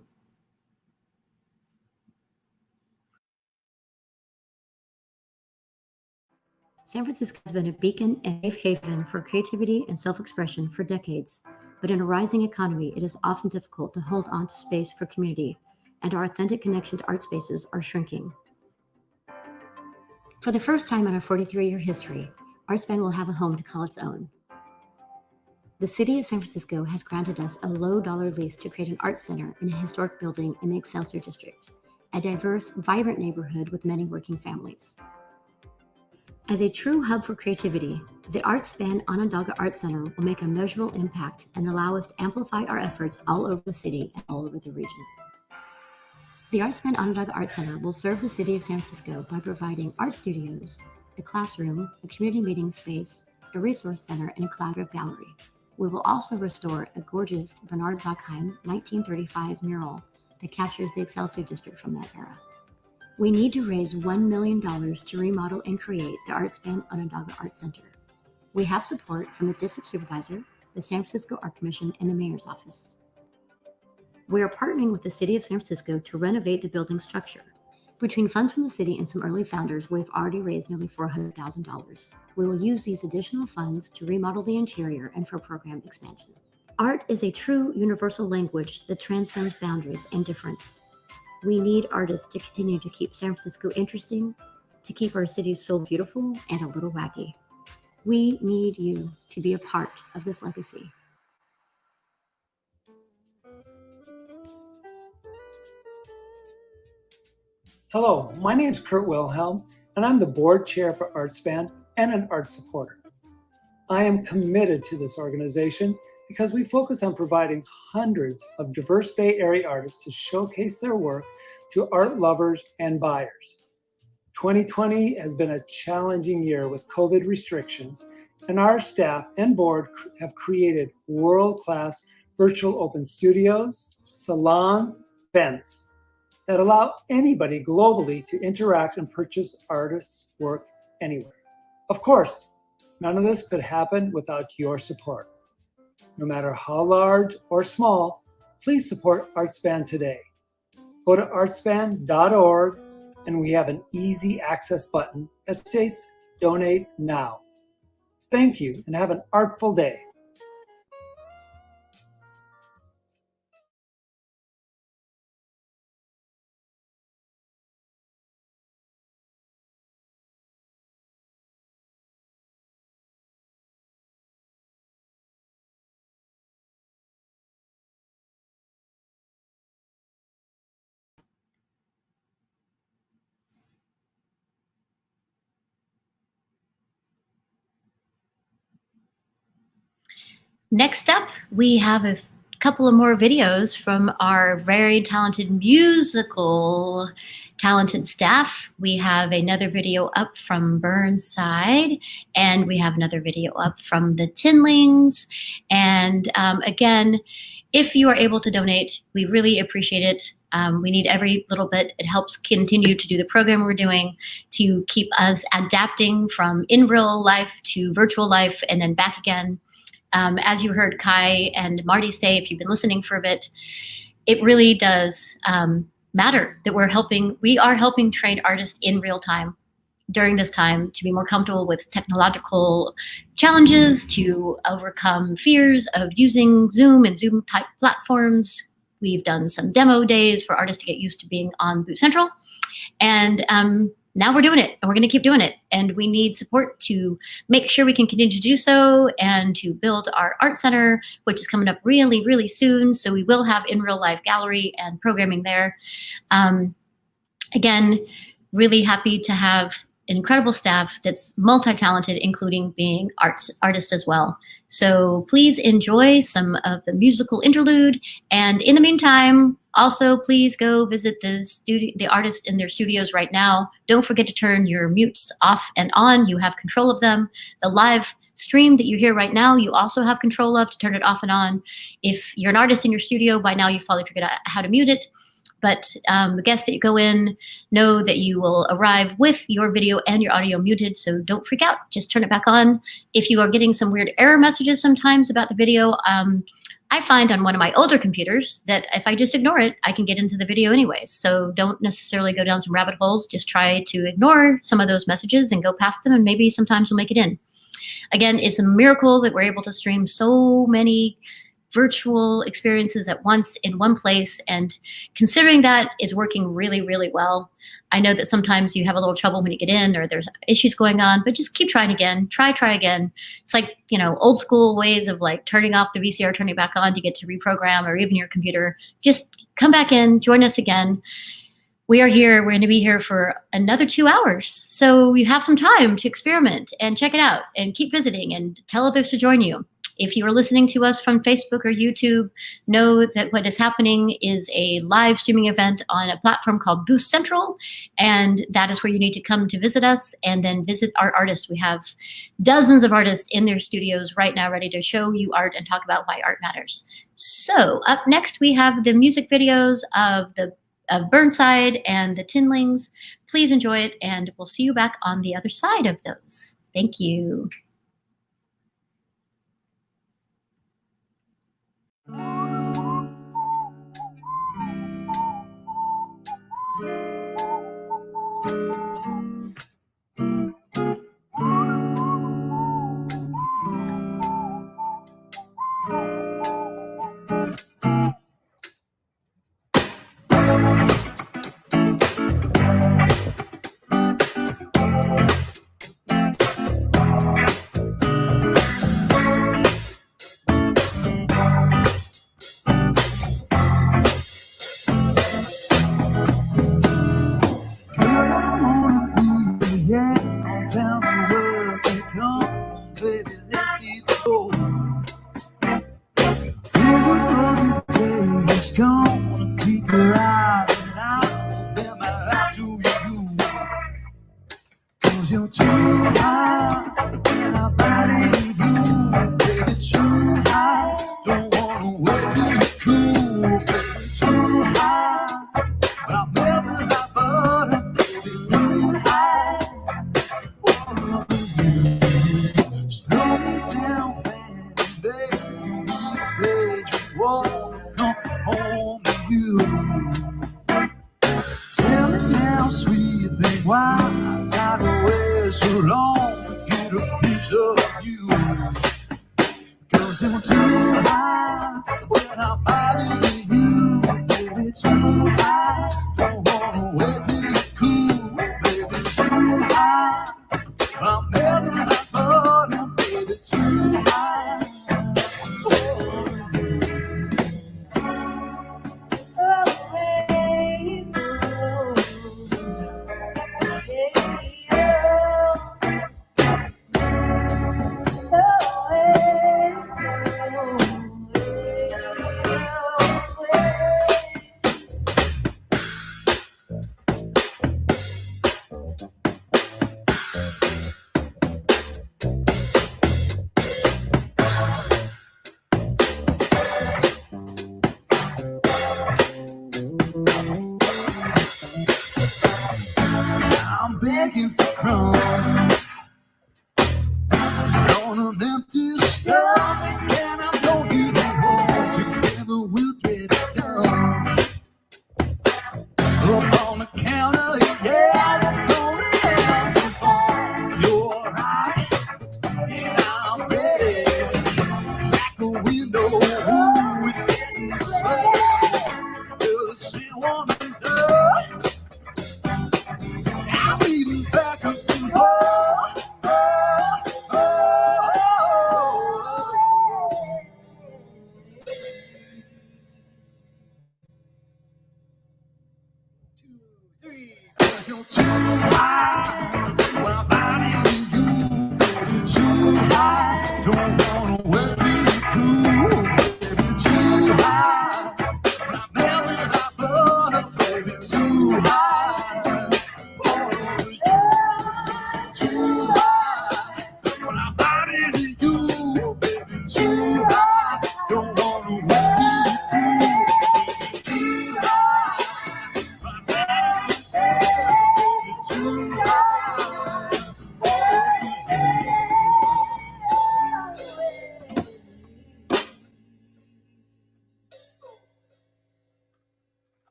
San Francisco has been a beacon and safe haven for creativity and self-expression for decades, but in a rising economy, it is often difficult to hold on to space for community, and our authentic connection to art spaces are shrinking. For the first time in our 43-year history, ArtSpan will have a home to call its own. The city of San Francisco has granted us a low-dollar lease to create an art center in a historic building in the Excelsior district, a diverse, vibrant neighborhood with many working families. As a true hub for creativity, the ArtSpan Onondaga Art Center will make a measurable impact and allow us to amplify our efforts all over the city and all over the region. The ArtSpan Onondaga Art Center will serve the city of San Francisco by providing art studios, a classroom, a community meeting space, a resource center, and a collaborative gallery. We will also restore a gorgeous Bernard Sackheim 1935 mural that captures the Excelsior district from that era. We need to raise $1 million to remodel and create the ArtSpan Onondaga Art Center. We have support from the district supervisor, the San Francisco Art Commission, and the mayor's office. We are partnering with the city of San Francisco to renovate the building structure. Between funds from the city and some early founders, we've already raised nearly $400,000. We will use these additional funds to remodel the interior and for program expansion. Art is a true universal language that transcends boundaries and difference. We need artists to continue to keep San Francisco interesting, to keep our city so beautiful and a little wacky. We need you to be a part of this legacy. Hello, my name is Kurt Wilhelm, and I'm the board chair for ArtSpan and an art supporter. I am committed to this organization because we focus on providing hundreds of diverse Bay Area artists to showcase their work to art lovers and buyers. 2020 has been a challenging year with COVID restrictions, and our staff and board have created world-class virtual open studios, salons, events that allow anybody globally to interact and purchase artists' work anywhere. Of course, none of this could happen without your support. No matter how large or small, please support ArtSpan today. Go to artspan.org and we have an easy access button that states Donate Now. Thank you and have an artful day. Next up, we have a couple of more videos from our very talented musical talented staff. We have another video up from Burnside, and we have another video up from the Tinlings. And again, if you are able to donate, we really appreciate it. We need every little bit. It helps continue to do the program we're doing, to keep us adapting from in real life to virtual life and then back again. As you heard Kai and Marty say, if you've been listening for a bit, it really does matter that we are helping trained artists in real time during this time to be more comfortable with technological challenges, to overcome fears of using Zoom and Zoom type platforms. We've done some demo days for artists to get used to being on Boot Central. And now we're doing it, and we're going to keep doing it. And we need support to make sure we can continue to do so and to build our art center, which is coming up really, really soon. So we will have in real life gallery and programming there. Again, really happy to have an incredible staff that's multi-talented, including being artists as well. So please enjoy some of the musical interlude. And in the meantime, also please go visit the artists in their studios right now. Don't forget to turn your mutes off and on. You have control of them. The live stream that you hear right now, you also have control of to turn it off and on. If you're an artist in your studio, by now you've probably figured out how to mute it. But the guests that you go in know that you will arrive with your video and your audio muted, so don't freak out. Just turn it back on. If you are getting some weird error messages sometimes about the video, I find on one of my older computers that if I just ignore it, I can get into the video anyways. So don't necessarily go down some rabbit holes. Just try to ignore some of those messages and go past them, and maybe sometimes you'll make it in. Again, it's a miracle that we're able to stream so many virtual experiences at once in one place, and considering that is working really, really well. I know that sometimes you have a little trouble when you get in, or there's issues going on, but just keep trying again. Try again. It's like, old school ways of like turning off the VCR, turning it back on to get to reprogram, or even your computer. Just come back in, join us again. We are here. We're going to be here for another 2 hours. So you have some time to experiment and check it out and keep visiting and tell others to join you. If you are listening to us from Facebook or YouTube, know that what is happening is a live streaming event on a platform called Boost Central, and that is where you need to come to visit us and then visit our artists. We have dozens of artists in their studios right now ready to show you art and talk about why art matters. So up next, we have the music videos of Burnside and the Tinlings. Please enjoy it, and we'll see you back on the other side of those. Thank you.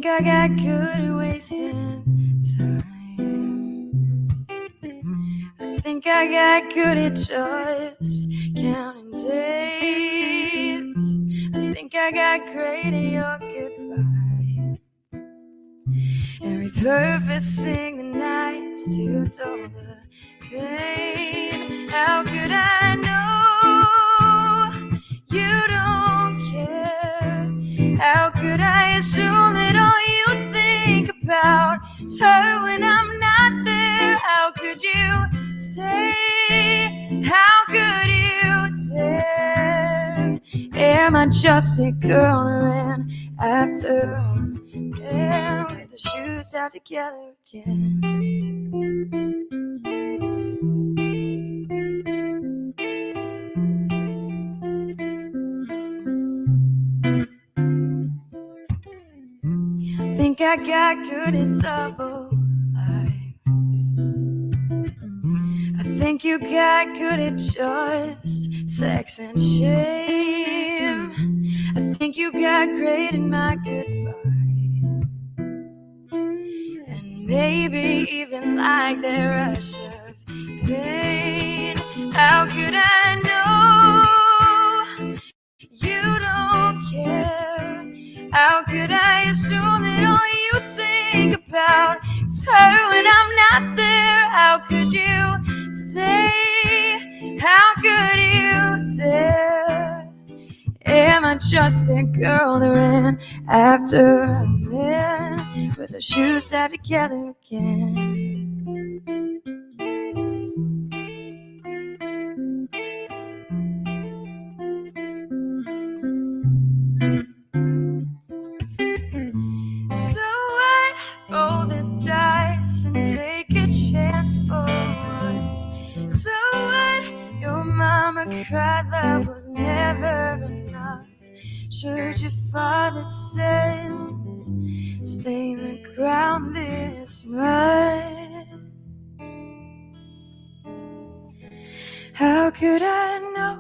I got good at wasting time. I think I got good at just counting days. I got great in your goodbye, and repurposing the nights to dull the pain. How could I know you don't care? How could I assume that all you think about is her when I'm not there? How could you stay? How could you dare? Am I just a girl that ran after a man with the shoes out together again? Think I got good at double lives. I think you got good at just sex and shame. I think you got great in my goodbye, and maybe even like the rush of pain. How could I know you don't care? How could I assume that all you think about is her when I'm not there? How could you stay? How could you dare? Am I just a girl that ran after a man with her shoes out together again? So what? Roll the dice and take a chance for once. So what? Your mama cried love was never enough. Should your father's sins stain the ground this much? How could I know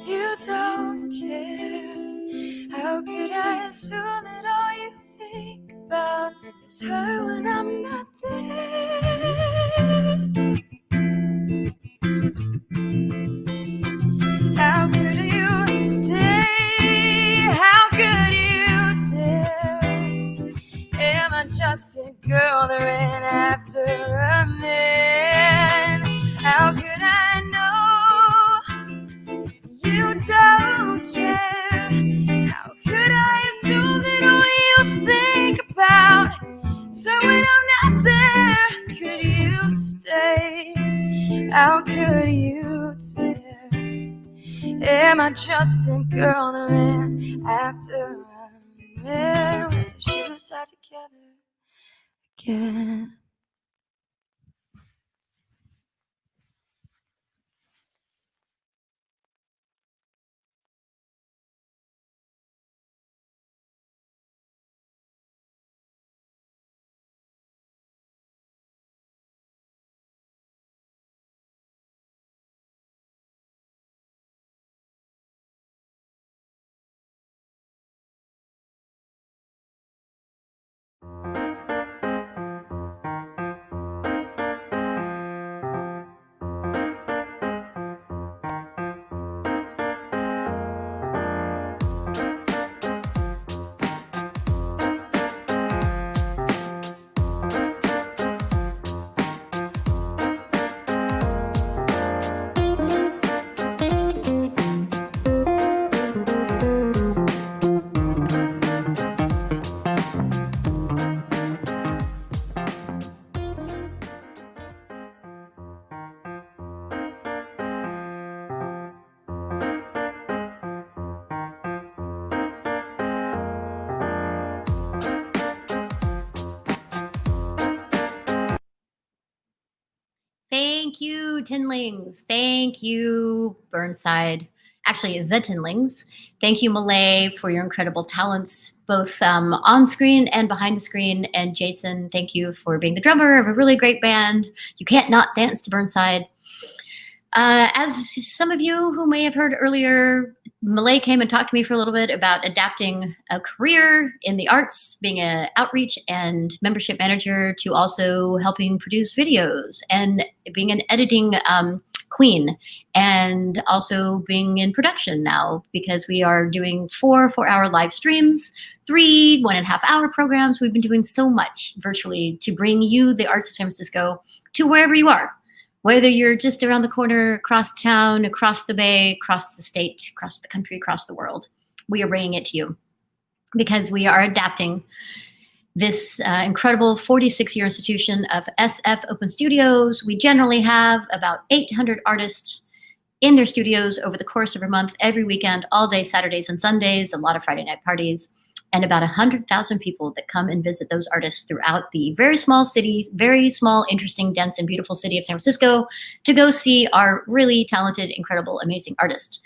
you don't care? How could I assume that all you think about is her when I'm not there? How could you stay? How could you dare? Am I just a girl that ran after a man? How could I know you don't care? How could I assume that all you think about? So when I'm not there, could you stay? How could you dare? Am I just a girl that ran after a man with her shoes tied together again? Thank you, Tinlings. Thank you, Burnside. Actually, the Tinlings. Thank you, Malay, for your incredible talents, both on screen and behind the screen. And Jason, thank you for being the drummer of a really great band. You can't not dance to Burnside. As some of you who may have heard earlier, Malay came and talked to me for a little bit about adapting a career in the arts, being an outreach and membership manager, to also helping produce videos and being an editing queen, and also being in production now because we are doing 4-hour live streams, 3 1.5-hour programs. We've been doing so much virtually to bring you the arts of San Francisco to wherever you are, whether you're just around the corner, across town, across the bay, across the state, across the country, across the world. We are bringing it to you because we are adapting this incredible 46-year institution of SF Open Studios. We generally have about 800 artists in their studios over the course of a month, every weekend, all day, Saturdays and Sundays, a lot of Friday night parties, and about 100,000 people that come and visit those artists throughout the very small city, very small, interesting, dense, and beautiful city of San Francisco to go see our really talented, incredible, amazing artists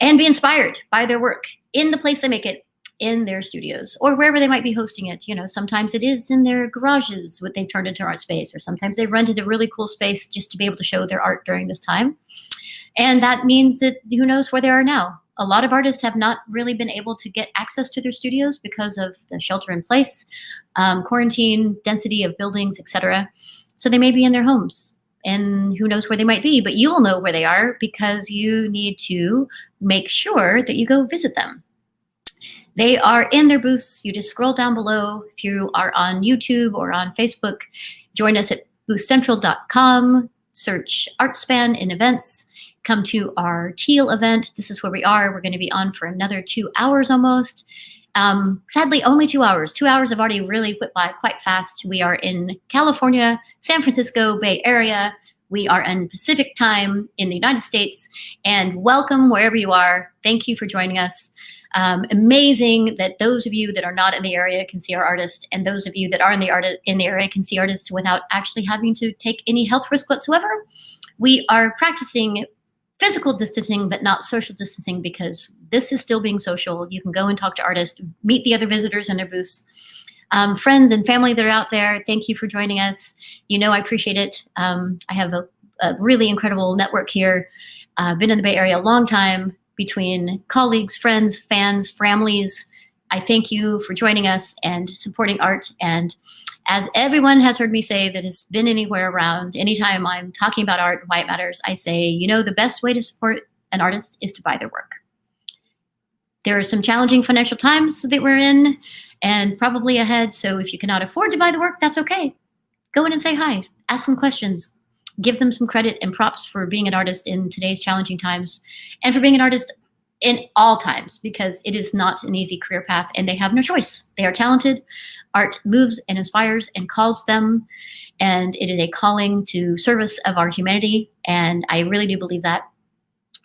and be inspired by their work in the place they make it, in their studios or wherever they might be hosting it. You know, sometimes it is in their garages, what they've turned into art space, or sometimes they've rented a really cool space just to be able to show their art during this time. And that means that who knows where they are now. A lot of artists have not really been able to get access to their studios because of the shelter in place, quarantine, density of buildings, etc. So they may be in their homes, and who knows where they might be, but you'll know where they are because you need to make sure that you go visit them. They are in their booths. You just scroll down below. If you are on YouTube or on Facebook, join us at boothcentral.com, search ArtSpan in events, come to our Teal event. This is where we are. We're going to be on for another 2 hours almost. Sadly, only 2 hours. 2 hours have already really went by quite fast. We are in California, San Francisco Bay Area. We are in Pacific time in the United States, and welcome wherever you are. Thank you for joining us. Amazing that those of you that are not in the area can see our artists, and those of you that are in the area can see artists without actually having to take any health risk whatsoever. We are practicing physical distancing, but not social distancing, because this is still being social. You can go and talk to artists, meet the other visitors in their booths. Friends and family that are out there, thank you for joining us. You know I appreciate it. I have a really incredible network here. Been in the Bay Area a long time, between colleagues, friends, fans, families. I thank you for joining us and supporting art. And as everyone has heard me say that has been anywhere around, anytime I'm talking about art and why it matters, I say, you know, the best way to support an artist is to buy their work. There are some challenging financial times that we're in and probably ahead. So if you cannot afford to buy the work, that's okay. Go in and say hi, ask some questions, give them some credit and props for being an artist in today's challenging times and for being an artist in all times, because it is not an easy career path and they have no choice. They are talented. Art moves and inspires and calls them, and it is a calling to service of our humanity. And I really do believe that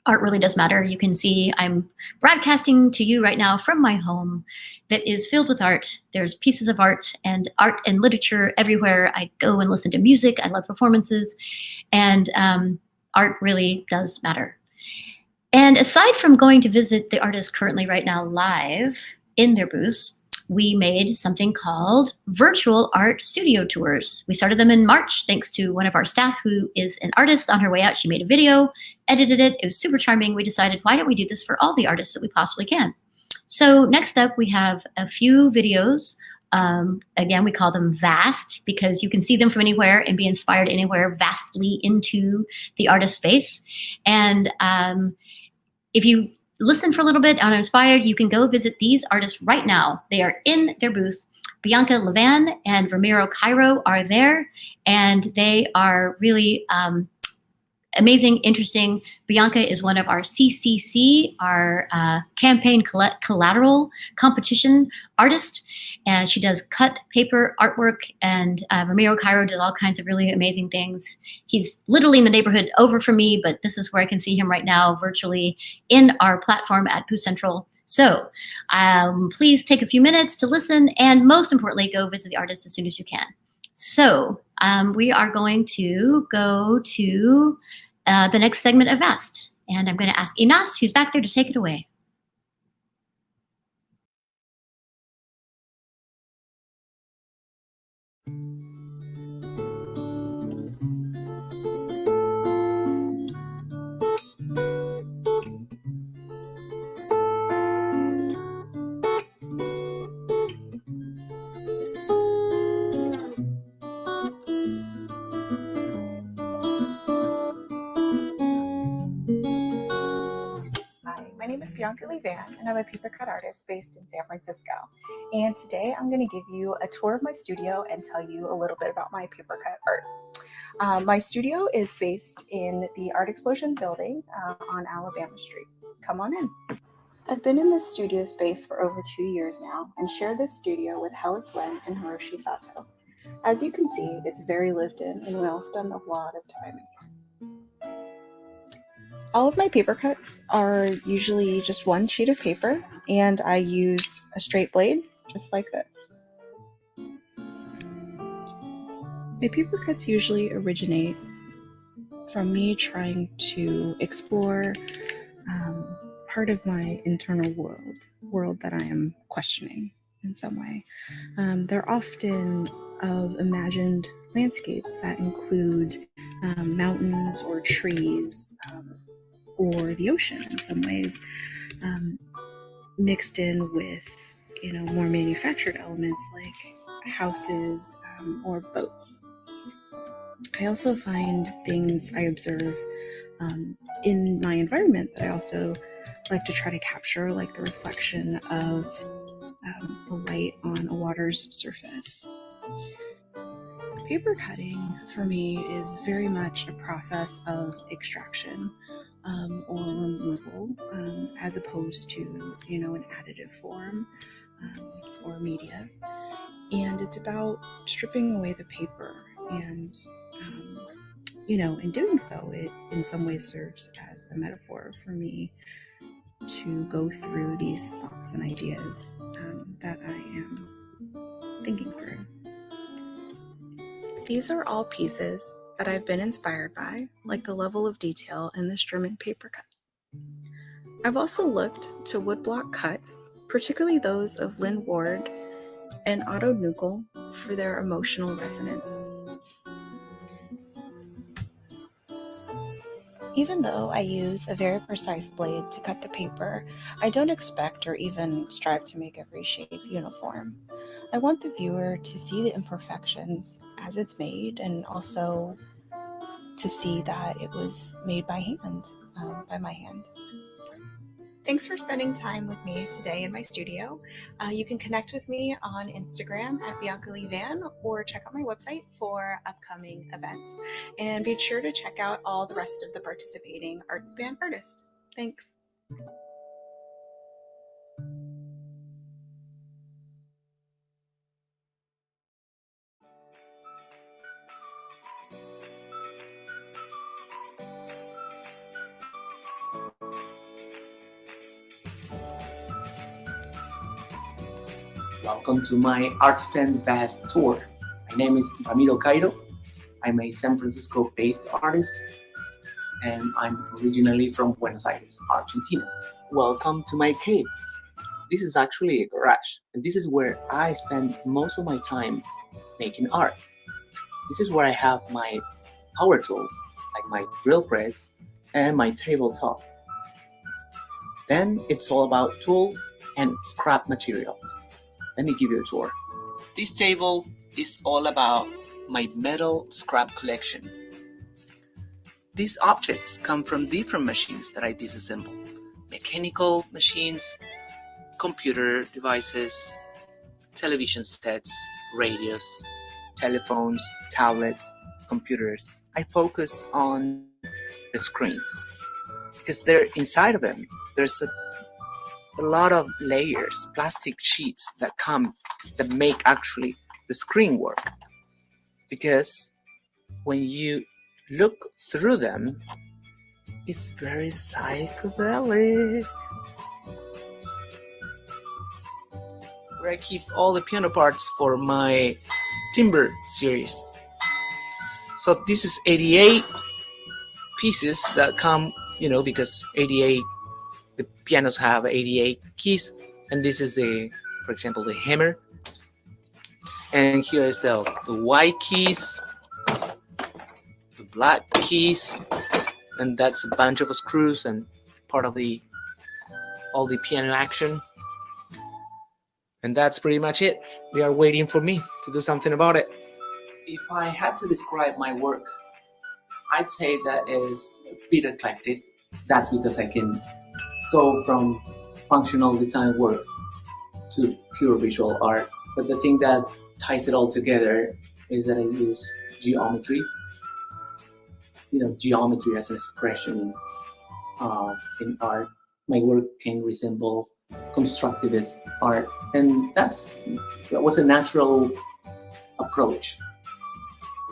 art really does matter. You can see I'm broadcasting to you right now from my home that is filled with art. There's pieces of art and literature everywhere. I go and listen to music. I love performances, and art really does matter. And aside from going to visit the artists currently right now live in their booths, we made something called virtual art studio tours. We started them in March, thanks to one of our staff who is an artist. On her way out, she made a video, edited it. It was super charming. We decided, why don't we do this for all the artists that we possibly can? So next up, we have a few videos. Again, we call them vast because you can see them from anywhere and be inspired anywhere vastly into the artist space. And if you listen for a little bit uninspired, you can go visit these artists right now. They are in their booth. Bianca Levan and Ramiro Cairo are there, and they are really amazing, interesting. Bianca is one of our CCC, our campaign collateral competition artist, and she does cut paper artwork, and Ramiro Cairo did all kinds of really amazing things. He's literally in the neighborhood over from me, but this is where I can see him right now virtually in our platform at Booth Central. So please take a few minutes to listen, and most importantly, go visit the artist as soon as you can. So we are going to go to the next segment of VAST. And I'm going to ask Inas, who's back there, to take it away. my name is Bianca Lee Van, and I'm a paper cut artist based in San Francisco. And today I'm going to give you a tour of my studio and tell you a little bit about my paper cut art. My studio is based in the Art Explosion building on Alabama Street. Come on in. I've been in this studio space for over 2 years now and share this studio with Hellas Wen and Hiroshi Sato. As you can see, it's very lived in and we all spend a lot of time in here. All of my paper cuts are usually just one sheet of paper, and I use a straight blade, just like this. My paper cuts usually originate from me trying to explore part of my internal world that I am questioning in some way. They're often of imagined landscapes that include mountains or trees, or the ocean in some ways, mixed in with, more manufactured elements like houses or boats. I also find things I observe in my environment that I also like to try to capture, like the reflection of the light on a water's surface. Paper cutting for me is very much a process of extraction or removal, as opposed to, an additive form or media. And it's about stripping away the paper, and, in doing so, it in some ways serves as a metaphor for me to go through these thoughts and ideas that I am thinking through. These are all pieces that I've been inspired by, like the level of detail in this German paper cut. I've also looked to woodblock cuts, particularly those of Lynn Ward and Otto Nuckel, for their emotional resonance. Even though I use a very precise blade to cut the paper, I don't expect or even strive to make every shape uniform. I want the viewer to see the imperfections as it's made, and also to see that it was made by hand, by my hand. Thanks for spending time with me today in my studio. You can connect with me on Instagram at Bianca Lee Van, or check out my website for upcoming events. And be sure to check out all the rest of the participating ArtSpan artists. Thanks. Welcome to my ArtSpan Vast Tour. My name is Ramiro Cairo. I'm a San Francisco-based artist, and I'm originally from Buenos Aires, Argentina. Welcome to my cave. This is actually a garage, and this is where I spend most of my time making art. This is where I have my power tools, like my drill press and my table saw. Then it's all about tools and scrap materials. Let me give you a tour. This table is all about my metal scrap collection. These objects come from different machines that I disassemble. Mechanical machines, computer devices, television sets, radios, telephones, tablets, computers. I focus on the screens because they're inside of them. There's a lot of layers, plastic sheets that make actually the screen work. Because when you look through them, it's very psychedelic. Where I keep all the piano parts for my timbre series. So this is 88 pieces that come, because 88, the pianos have 88 keys, and this is for example, the hammer. And here is the white keys, the black keys, and that's a bunch of screws and part of all the piano action. And that's pretty much it. They are waiting for me to do something about it. If I had to describe my work, I'd say that it is a bit eclectic. That's because I can go from functional design work to pure visual art. But the thing that ties it all together is that I use geometry. Geometry as an expression in art. My work can resemble constructivist art, and that was a natural approach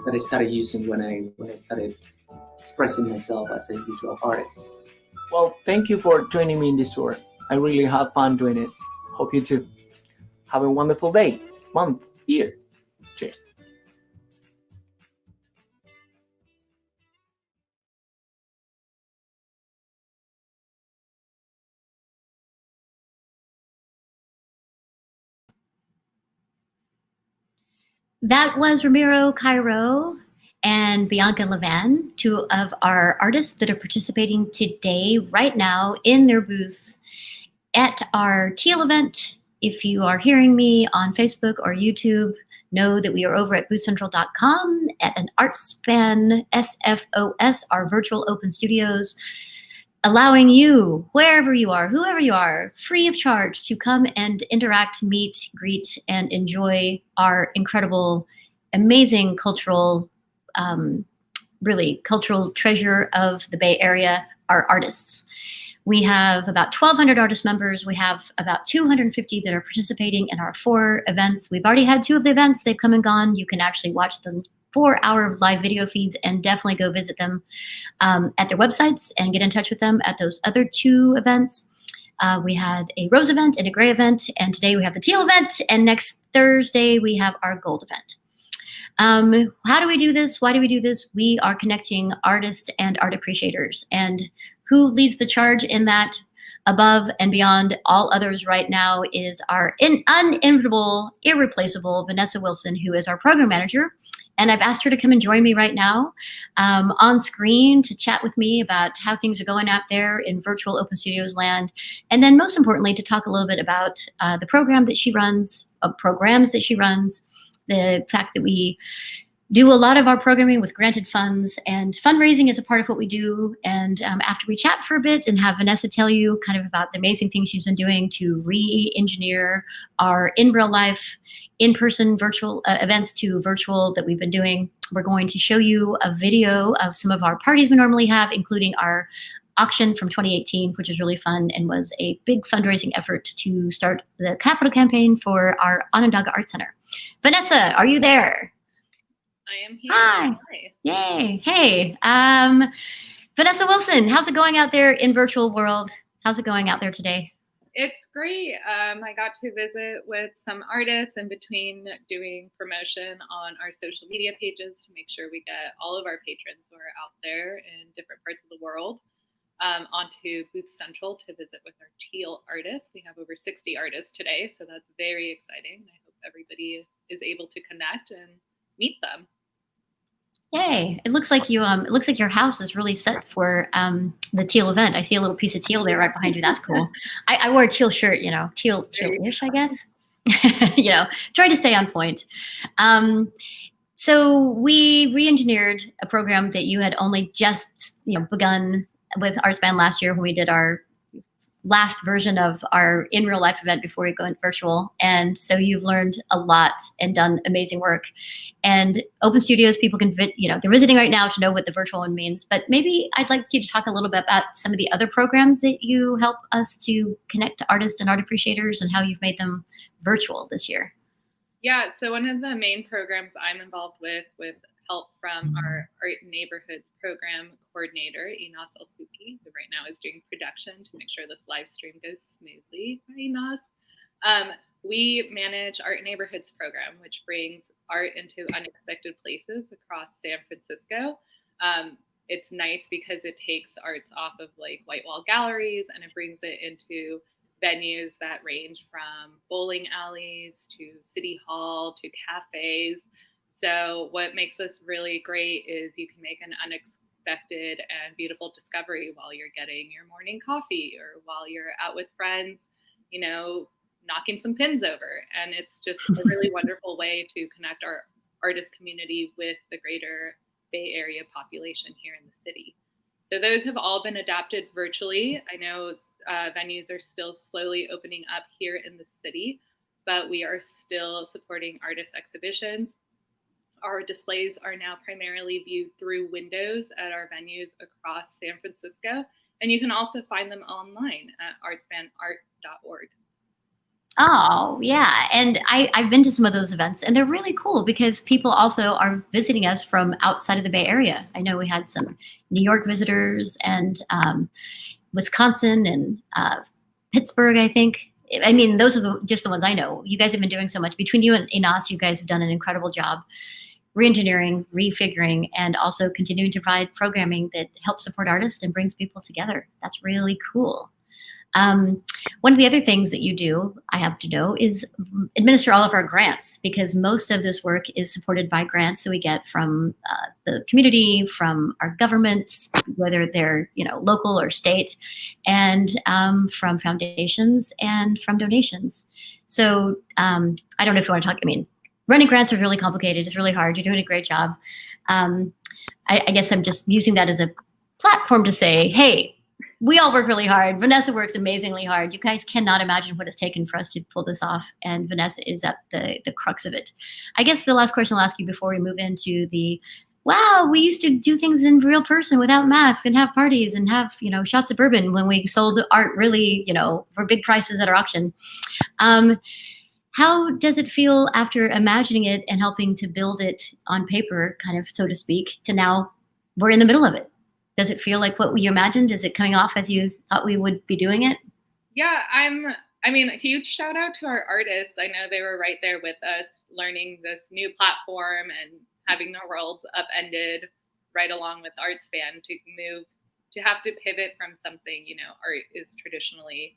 that I started using when I started expressing myself as a visual artist. Well, thank you for joining me in this tour. I really had fun doing it. Hope you too. Have a wonderful day, month, year. Cheers. That was Ramiro Cairo and Bianca Levan, two of our artists that are participating today, right now, in their booths at our Teal event. If you are hearing me on Facebook or YouTube, know that we are over at boothcentral.com at an ArtSpan SFOS, our virtual open studios, allowing you, wherever you are, whoever you are, free of charge to come and interact, meet, greet, and enjoy our incredible, amazing cultural, really cultural treasure of the Bay Area, our artists. We have about 1,200 artist members. We have about 250 that are participating in our 4 events. We've already had 2 of the events. They've come and gone. You can actually watch the 4-hour live video feeds and definitely go visit them at their websites and get in touch with them at those other 2 events. We had a rose event and a gray event, and today we have the teal event, and next Thursday we have our gold event. How do we do this? Why do we do this? We are connecting artists and art appreciators, and who leads the charge in that above and beyond all others right now is our inimitable, irreplaceable Vanessa Wilson, who is our program manager. And I've asked her to come and join me right now on screen to chat with me about how things are going out there in virtual Open Studios land. And then most importantly, to talk a little bit about the program that she runs, programs that she runs, the fact that we do a lot of our programming with granted funds, and fundraising is a part of what we do. And after we chat for a bit and have Vanessa tell you kind of about the amazing things she's been doing to re-engineer our in real life, in-person virtual events to virtual that we've been doing, we're going to show you a video of some of our parties we normally have, including our auction from 2018, which is really fun and was a big fundraising effort to start the capital campaign for our Onondaga Art Center. Vanessa, are you there? I am here. Hi. Yay. Hey, Vanessa Wilson, how's it going out there in virtual world? How's it going out there today? It's great. I got to visit with some artists in between doing promotion on our social media pages to make sure we get all of our patrons who are out there in different parts of the world onto Booth Central to visit with our Teal artists. We have over 60 artists today, so that's very exciting. I hope everybody is able to connect and meet them. Yay! It looks like you. It looks like your house is really set for the teal event. I see a little piece of teal there right behind you. That's cool. I wore a teal shirt. You know, teal-ish, I guess. You know, trying to stay on point. So we re-engineered a program that you had only just begun with ArtSpan last year when we did our last version of our in real life event before we go in virtual. And so you've learned a lot and done amazing work. And Open Studios, people can, they're visiting right now to know what the virtual one means. But maybe I'd like you to talk a little bit about some of the other programs that you help us to connect to artists and art appreciators and how you've made them virtual this year. Yeah, so one of the main programs I'm involved with help from our Art Neighborhoods program coordinator, Inas Alsuki, who right now is doing production to make sure this live stream goes smoothly. Hi, Inas. We manage Art Neighborhoods program, which brings art into unexpected places across San Francisco. It's nice because it takes arts off of like white wall galleries and it brings it into venues that range from bowling alleys to city hall to cafes. So what makes this really great is you can make an unexpected and beautiful discovery while you're getting your morning coffee or while you're out with friends, knocking some pins over. And it's just a really wonderful way to connect our artist community with the greater Bay Area population here in the city. So those have all been adapted virtually. I know venues are still slowly opening up here in the city, but we are still supporting artist exhibitions. Our displays are now primarily viewed through windows at our venues across San Francisco, and you can also find them online at artspanart.org. Oh, yeah. And I've been to some of those events, and they're really cool because people also are visiting us from outside of the Bay Area. I know we had some New York visitors and Wisconsin and Pittsburgh, I think. I mean, those are just the ones I know. You guys have been doing so much. Between you and Enos, you guys have done an incredible job re-engineering, refiguring, and also continuing to provide programming that helps support artists and brings people together. That's really cool. One of the other things that you do, I have to know, is administer all of our grants, because most of this work is supported by grants that we get from the community, from our governments, whether they're local or state, and from foundations and from donations. So I don't know if you want to talk. I mean, running grants are really complicated. It's really hard. You're doing a great job. I guess I'm just using that as a platform to say, hey, we all work really hard. Vanessa works amazingly hard. You guys cannot imagine what it's taken for us to pull this off. And Vanessa is at the crux of it. I guess the last question I'll ask you before we move into the, wow, we used to do things in real person without masks and have parties and have, shots of bourbon when we sold art really, for big prices at our auction. How does it feel after imagining it and helping to build it on paper, kind of, so to speak, to now we're in the middle of it? Does it feel like what you imagined? Is it coming off as you thought we would be doing it? Yeah, a huge shout out to our artists. I know they were right there with us learning this new platform and having their worlds upended right along with ArtSpan to have to pivot from something, art is traditionally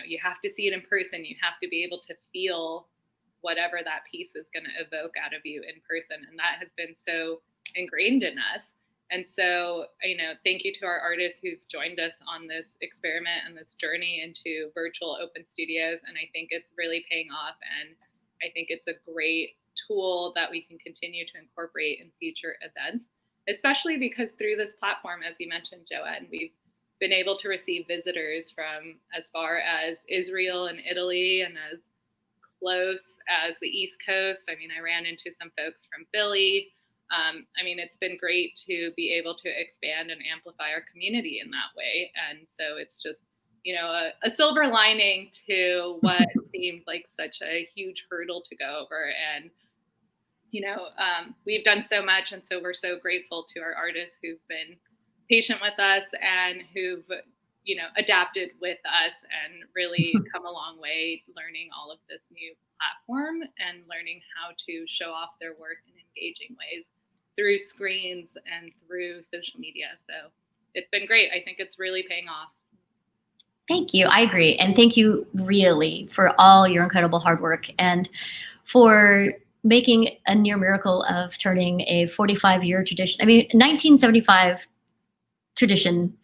you have to see it in person. You have to be able to feel whatever that piece is going to evoke out of you in person. And that has been so ingrained in us. And so, thank you to our artists who've joined us on this experiment and this journey into virtual open studios. And I think it's really paying off. And I think it's a great tool that we can continue to incorporate in future events, especially because through this platform, as you mentioned, Joanne, we've been able to receive visitors from as far as Israel and Italy and as close as the East Coast. I ran into some folks from Philly. It's been great to be able to expand and amplify our community in that way. And so it's just, a silver lining to what seemed like such a huge hurdle to go over. And, we've done so much. And so we're so grateful to our artists who've been patient with us and who've, adapted with us and really come a long way learning all of this new platform and learning how to show off their work in engaging ways through screens and through social media. So it's been great. I think it's really paying off. Thank you. I agree. And thank you really for all your incredible hard work and for making a near miracle of turning a 45-year tradition. 1975 tradition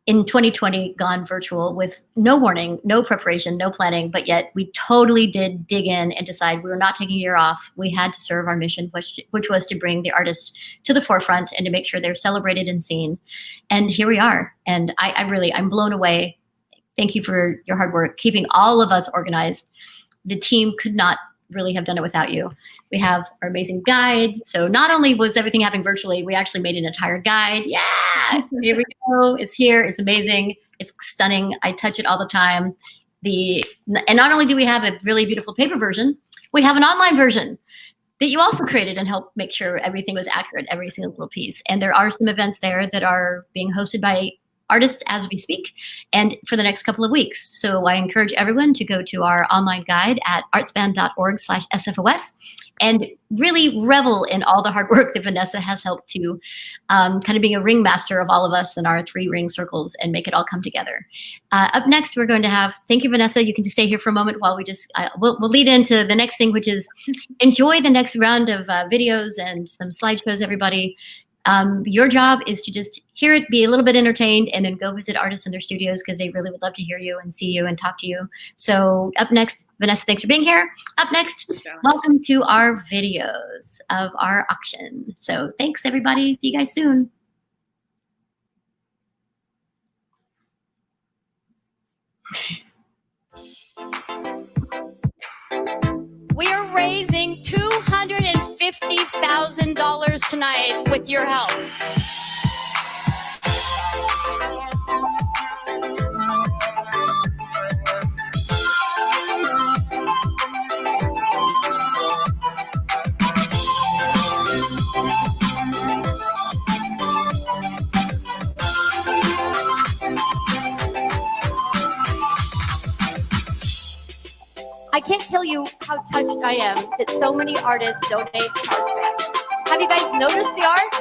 in 2020 gone virtual with no warning, no preparation, no planning, but yet we totally did dig in and decide we were not taking a year off. We had to serve our mission, which was to bring the artists to the forefront and to make sure they're celebrated and seen. And here we are. And I'm blown away. Thank you for your hard work, keeping all of us organized. The team could not really have done it without you. We have our amazing guide. So not only was everything happening virtually, we actually made an entire guide. Yeah, here we go. It's here. It's amazing. It's stunning. I touch it all the time. And not only do we have a really beautiful paper version, we have an online version that you also created and helped make sure everything was accurate, every single little piece. And there are some events there that are being hosted by artists as we speak and for the next couple of weeks. So I encourage everyone to go to our online guide at artspan.org/SFOS and really revel in all the hard work that Vanessa has helped to kind of being a ringmaster of all of us in our 3 ring circles and make it all come together. Up next, we're going to have, thank you, Vanessa. You can just stay here for a moment while we just, we'll lead into the next thing, which is enjoy the next round of videos and some slideshows, everybody. Your job is to just hear it, be a little bit entertained, and then go visit artists in their studios because they really would love to hear you and see you and talk to you. So up next, Vanessa, thanks for being here. Up next, welcome to our videos of our auction. So thanks, everybody. See you guys soon. We are raising $250,000 tonight with your help. I can't tell you how touched I am that so many artists donate to ArtSpan. Have you guys noticed the art?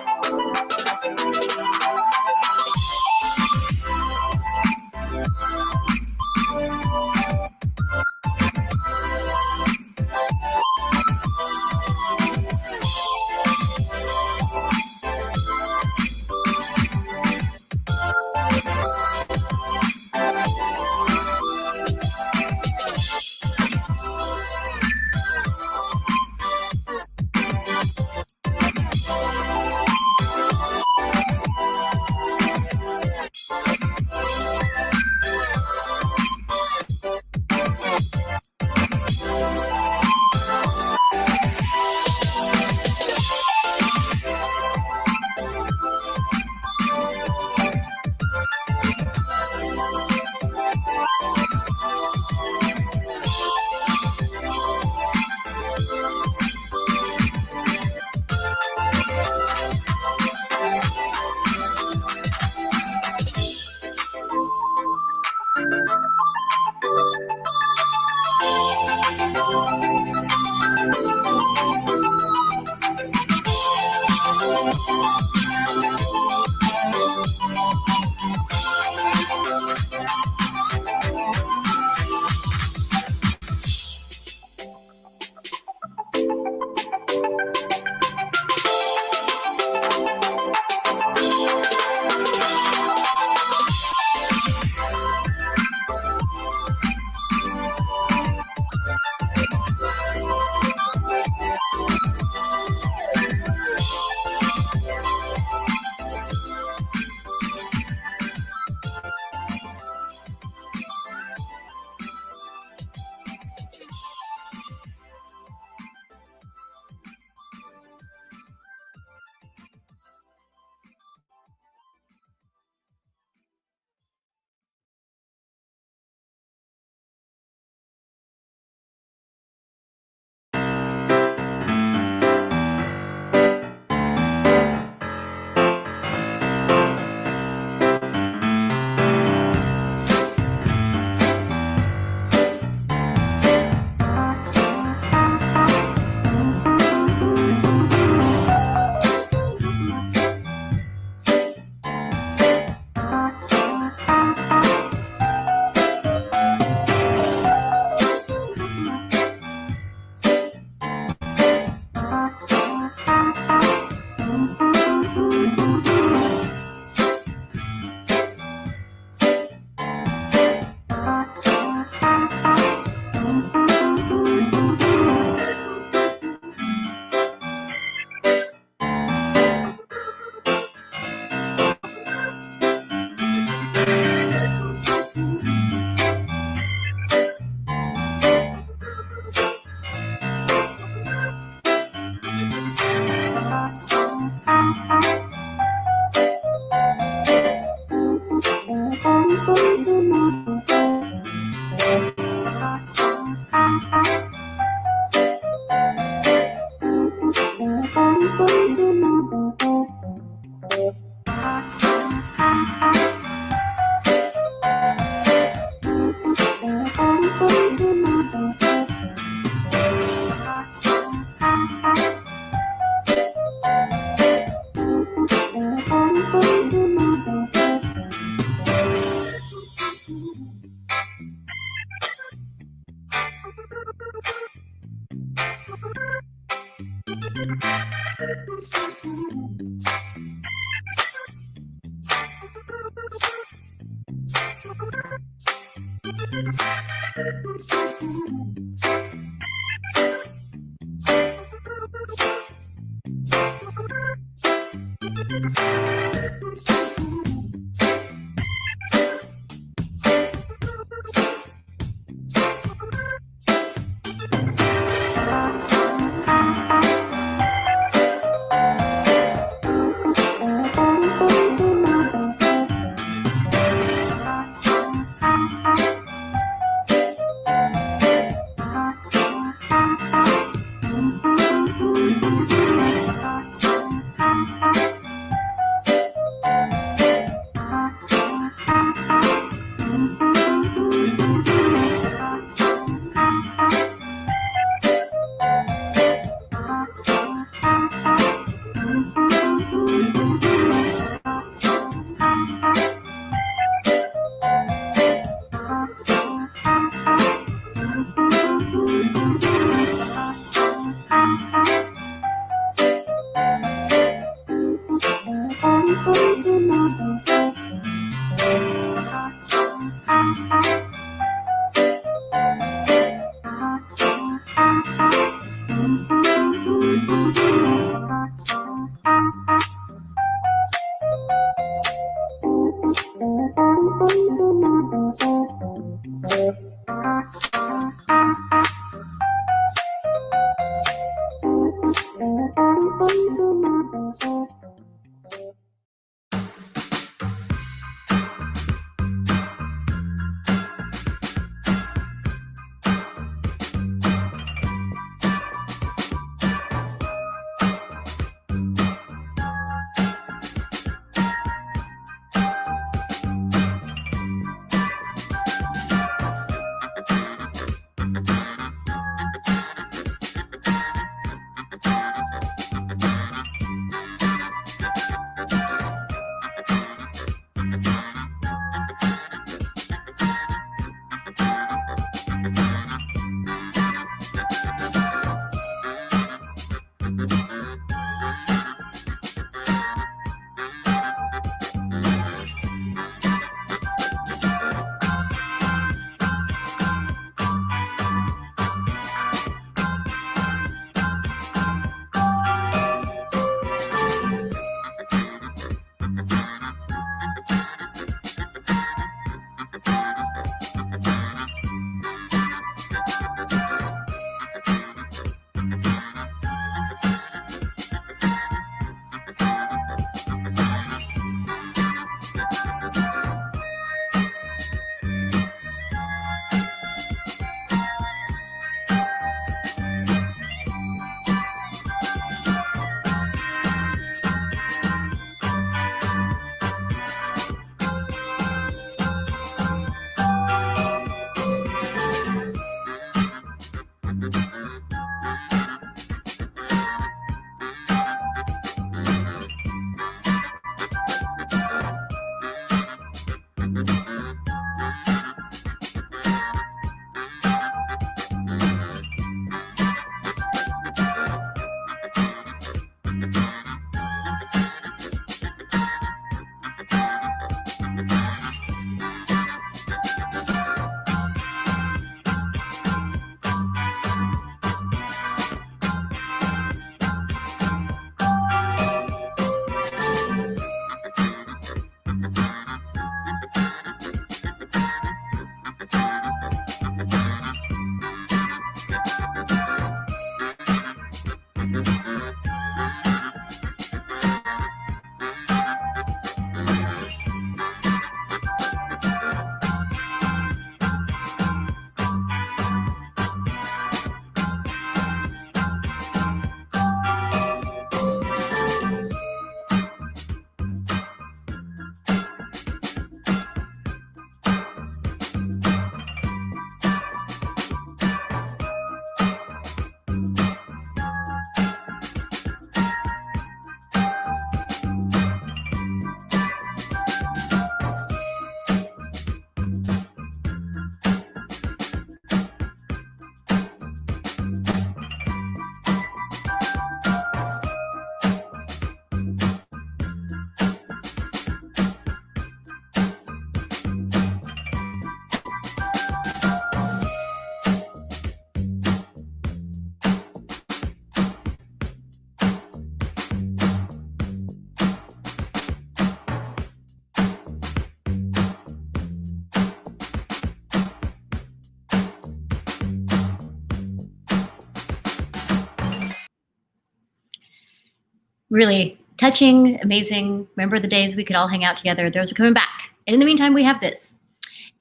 really touching, amazing. Remember the days we could all hang out together. Those are coming back. And in the meantime, we have this.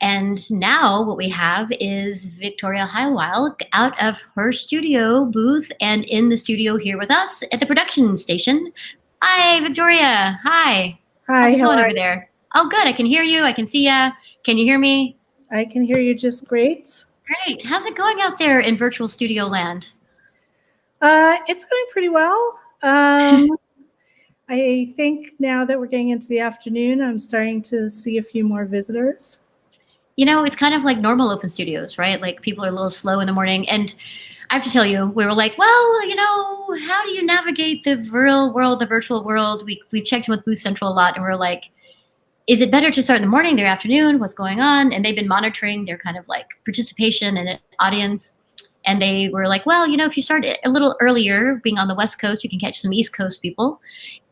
And now what we have is Victoria Heilweil out of her studio booth and in the studio here with us at the production station. Hi, Victoria. Hi. Hi, How's it how going are over you? there? Oh, good. I can hear you. I can see you. Can you hear me? I can hear you just great. Great. How's it going out there in virtual studio land? It's going pretty well. I think now that we're getting into the afternoon, I'm starting to see a few more visitors. You know, it's kind of like normal open studios, right? Like people are a little slow in the morning. And I have to tell you, we were like, well, you know, how do you navigate the real world, the virtual world? We've checked in with Booth Central a lot, and we're like, is it better to start in the morning, the afternoon? What's going on? And they've been monitoring their kind of like participation and audience. And they were like, well, you know, if you start a little earlier, being on the West Coast, you can catch some East Coast people.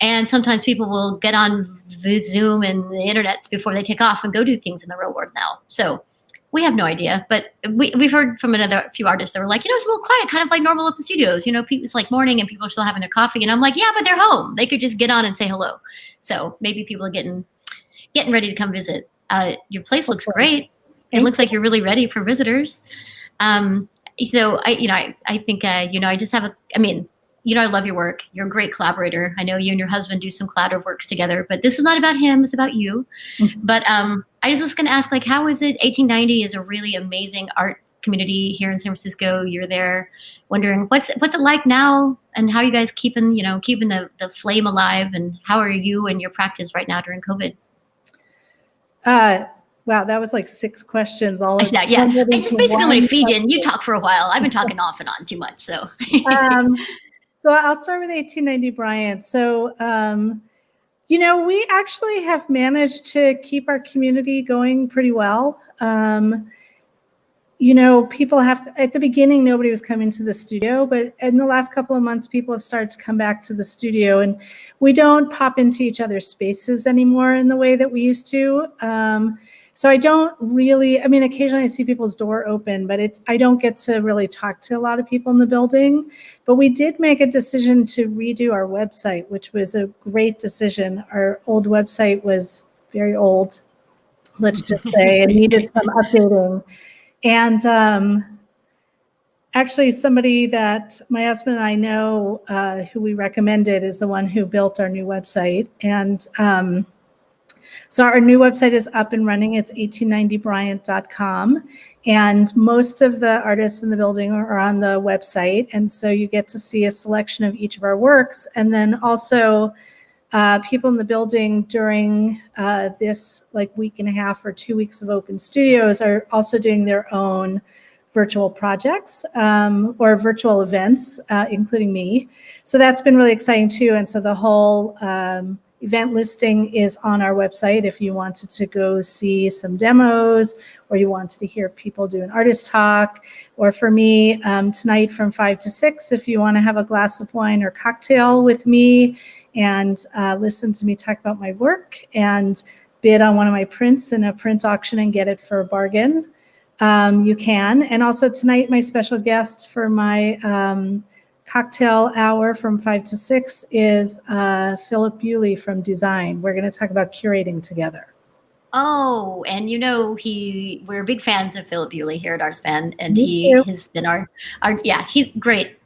And sometimes people will get on Zoom and the internets before they take off and go do things in the real world now. So we have no idea, but we've heard from a few artists that were like, you know, it's a little quiet, kind of like normal open studios. You know, it's like morning and people are still having their coffee. And I'm like, yeah, but they're home. They could just get on and say hello. So maybe people are getting ready to come visit. Your place looks great. It looks like you're really ready for visitors. So I think, I just have I love your work. You're a great collaborator. I know you and your husband do some collaborative works together, but this is not about him. It's about you. Mm-hmm. But I was just going to ask, like, how is it? 1890 is a really amazing art community here in San Francisco. You're there, wondering what's it like now, and how are you guys keeping the flame alive, and how are you and your practice right now during COVID? Wow, that was like 6 questions. All I just basically want to feed you, and you talk for a while. I've been talking off and on too much, so. So I'll start with 1890 Bryant. So, we actually have managed to keep our community going pretty well. People at the beginning, nobody was coming to the studio, but in the last couple of months, people have started to come back to the studio, and we don't pop into each other's spaces anymore in the way that we used to. So I don't really, occasionally I see people's door open, but I don't get to really talk to a lot of people in the building. But we did make a decision to redo our website, which was a great decision. Our old website was very old, let's just say, and needed some updating. And actually somebody that my husband and I know who we recommended is the one who built our new website. And so our new website is up and running. It's 1890bryant.com. And most of the artists in the building are on the website. And so you get to see a selection of each of our works. And then also people in the building during this week and a half or 2 weeks of open studios are also doing their own virtual projects or virtual events, including me. So that's been really exciting too. And so the whole event listing is on our website if you wanted to go see some demos, or you wanted to hear people do an artist talk, or for me tonight from 5 to 6 if you want to have a glass of wine or cocktail with me and listen to me talk about my work and bid on one of my prints in a print auction and get it for a bargain. You can. And also tonight, my special guest for my cocktail hour from 5 to 6 is Philip Bewley from Design. We're going to talk about curating together. Oh, and we're big fans of Philip Bewley here at ArtSpan, and he has been he's great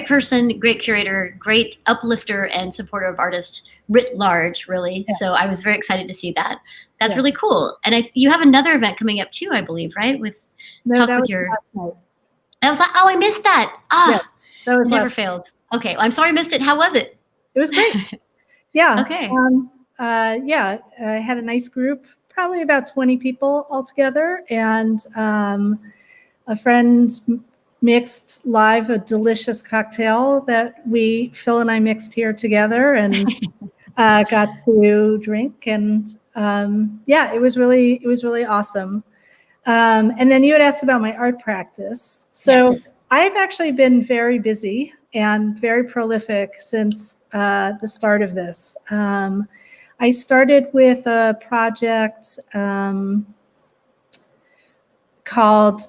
person, great curator, great uplifter and supporter of artists writ large, really. Yeah. So I was very excited to see that. That's really cool. And you have another event coming up too, I believe, right? That was like, oh, I missed that. That was never fails. Okay, well, I'm sorry I missed it. How was it? It was great. Yeah. Okay. I had a nice group, probably about 20 people altogether, and a friend mixed live a delicious cocktail that Phil and I mixed here together and got to drink, and it was really awesome. And then you had asked about my art practice. So yes. I've actually been very busy and very prolific since the start of this. I started with a project called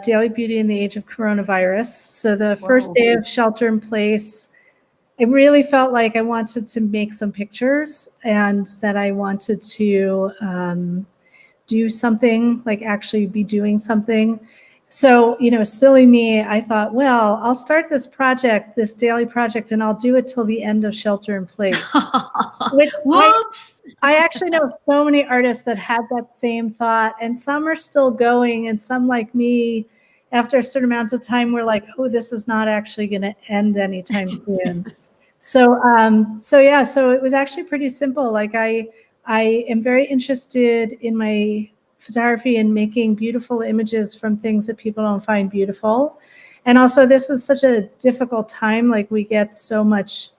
Daily Beauty in the Age of Coronavirus. So the first day of shelter in place, I really felt like I wanted to make some pictures and that I wanted to do something, like actually be doing something. So, silly me, I thought, well, I'll start this project, this daily project, and I'll do it till the end of shelter in place. Which Whoops! I actually know so many artists that had that same thought, and some are still going, and some like me, after a certain amounts of time, we're like, oh, this is not actually going to end anytime soon. So it was actually pretty simple. Like I am very interested in my photography and making beautiful images from things that people don't find beautiful. And also this is such a difficult time. Like we get so much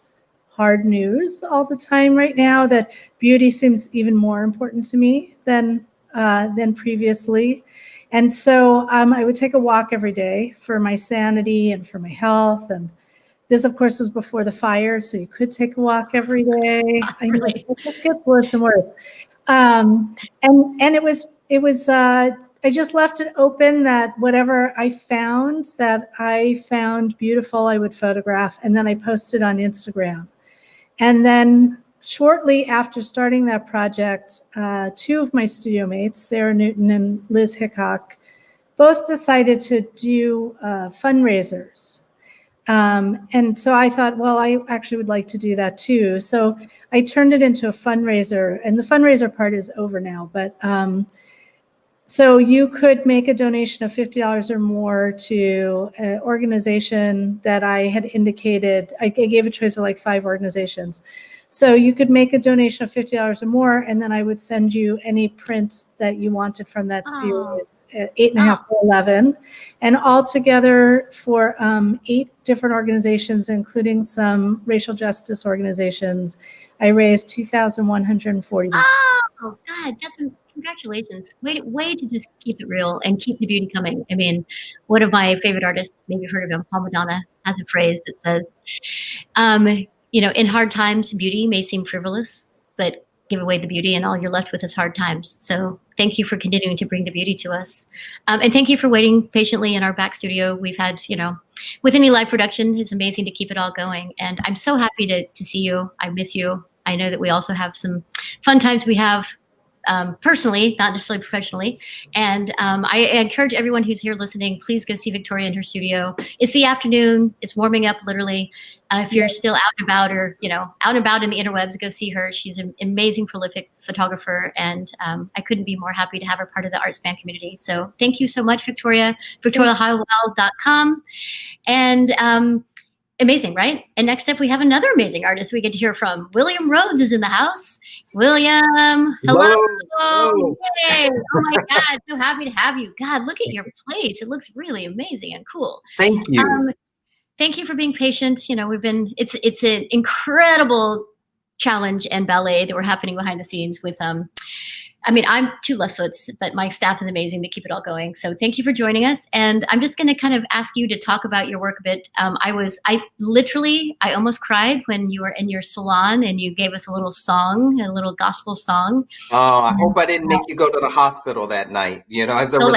hard news all the time right now that beauty seems even more important to me than previously. And so I would take a walk every day for my sanity and for my health. And this, of course, was before the fire, so you could take a walk every day. I know it just gets worse and worse. And it was I just left it open that whatever I found beautiful, I would photograph, and then I posted on Instagram. And then shortly after starting that project, two of my studio mates, Sarah Newton and Liz Hickok, both decided to do fundraisers. And so I thought, well, I actually would like to do that too. So I turned it into a fundraiser, and the fundraiser part is over now. But so you could make a donation of $50 or more to an organization that I had indicated. I gave a choice of like 5 organizations. So you could make a donation of $50 or more, and then I would send you any print that you wanted from that series, 8.5 to 11, and all together for 8 different organizations, including some racial justice organizations, I raised $2,140. Oh God, congratulations. Way to just keep it real and keep the beauty coming. I mean, one of my favorite artists, maybe you've heard of him, Paul Madonna, has a phrase that says, in hard times, beauty may seem frivolous, but give away the beauty and all you're left with is hard times. So thank you for continuing to bring the beauty to us. And thank you for waiting patiently in our back studio. We've had, with any live production, it's amazing to keep it all going. And I'm so happy to see you. I miss you. I know that we also have some fun times we have personally, not necessarily professionally. And I encourage everyone who's here listening, please go see Victoria in her studio. It's the afternoon. It's warming up literally. If you're still out and about or, out and about in the interwebs, go see her. She's an amazing, prolific photographer. And I couldn't be more happy to have her part of the ArtSpan community. So thank you so much, Victoria, victoriahowell.com. And amazing, right? And next up, we have another amazing artist we get to hear from. William Rhodes is in the house. William, hello. Yay. Oh my God, so happy to have you. God, look at your place. It looks really amazing and cool. Thank you. Thank you for being patient. It's an incredible challenge and ballet that were happening behind the scenes with I'm 2 left foots, but my staff is amazing to keep it all going. So thank you for joining us. And I'm just going to kind of ask you to talk about your work a bit. I almost cried when you were in your salon and you gave us a little song, a little gospel song. Oh, I hope I didn't make you go to the hospital that night, as a result.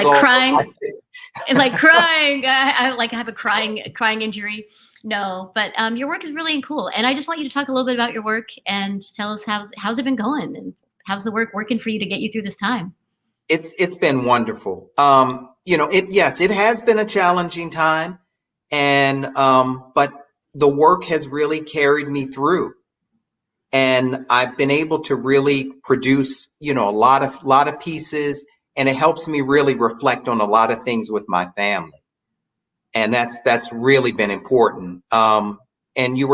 Like crying, I have a crying injury. No, but your work is really cool. And I just want you to talk a little bit about your work and tell us how's it been going and how's the work working for you to get you through this time? It's been wonderful. It has been a challenging time, and but the work has really carried me through, and I've been able to really produce, a lot of pieces, and it helps me really reflect on a lot of things with my family, and that's really been important. And you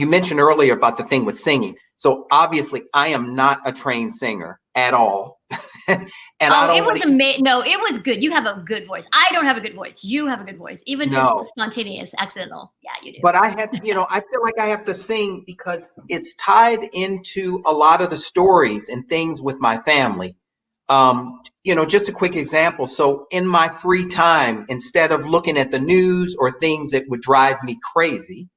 mentioned earlier about the thing with singing. So obviously I am not a trained singer at all. And it was amazing. No, it was good. You have a good voice. I don't have a good voice. You have a good voice. Even just spontaneous, accidental. Yeah, you do. But I have, I feel like I have to sing because it's tied into a lot of the stories and things with my family. Just a quick example. So in my free time, instead of looking at the news or things that would drive me crazy,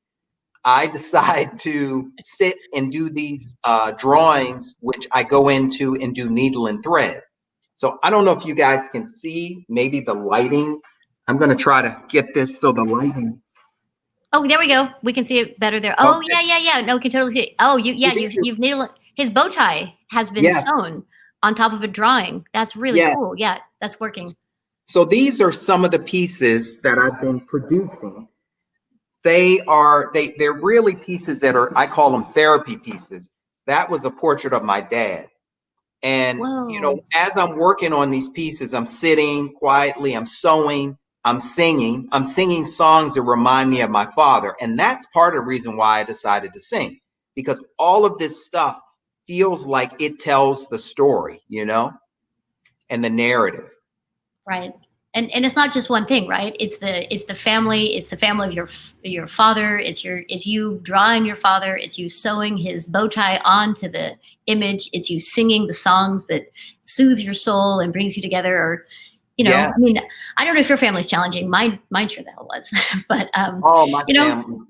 I decide to sit and do these drawings, which I go into and do needle and thread. So I don't know if you guys can see, maybe the lighting. I'm going to try to get this so the lighting. Oh, there we go. We can see it better there. Oh, Okay. yeah. No, we can totally see it. Oh, you've nailed it. His bow tie has been Yes. sewn on top of a drawing. That's really Yes. cool. Yeah, that's working. So these are some of the pieces that I've been producing. They're really pieces that I call them therapy pieces. That was a portrait of my dad. And, you know, as I'm working on these pieces, I'm sitting quietly, I'm sewing, I'm singing songs that remind me of my father. And that's part of the reason why I decided to sing, because all of this stuff feels like it tells the story, you know, and the narrative. Right. And it's not just one thing, right? It's the family of your father. It's you drawing your father. It's you sewing his bow tie onto the image. It's you singing the songs that soothe your soul and brings you together. Or, you know, Yes. I mean, I don't know if your family's challenging. Mine sure the hell was. But my you know, family.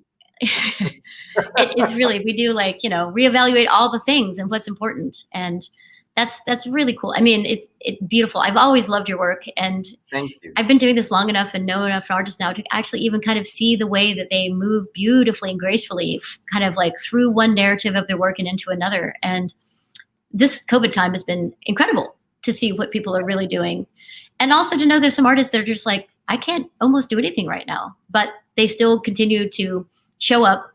it's really, we do, like, you know, reevaluate all the things and what's important, and that's really cool. I mean, it's beautiful. I've always loved your work, and Thank you. I've been doing this long enough and know enough artists now to actually even kind of see the way that they move beautifully and gracefully, kind of like through one narrative of their work and into another. And this COVID time has been incredible to see what people are really doing, and also to know there's some artists that are just like, I can't almost do anything right now, but they still continue to show up.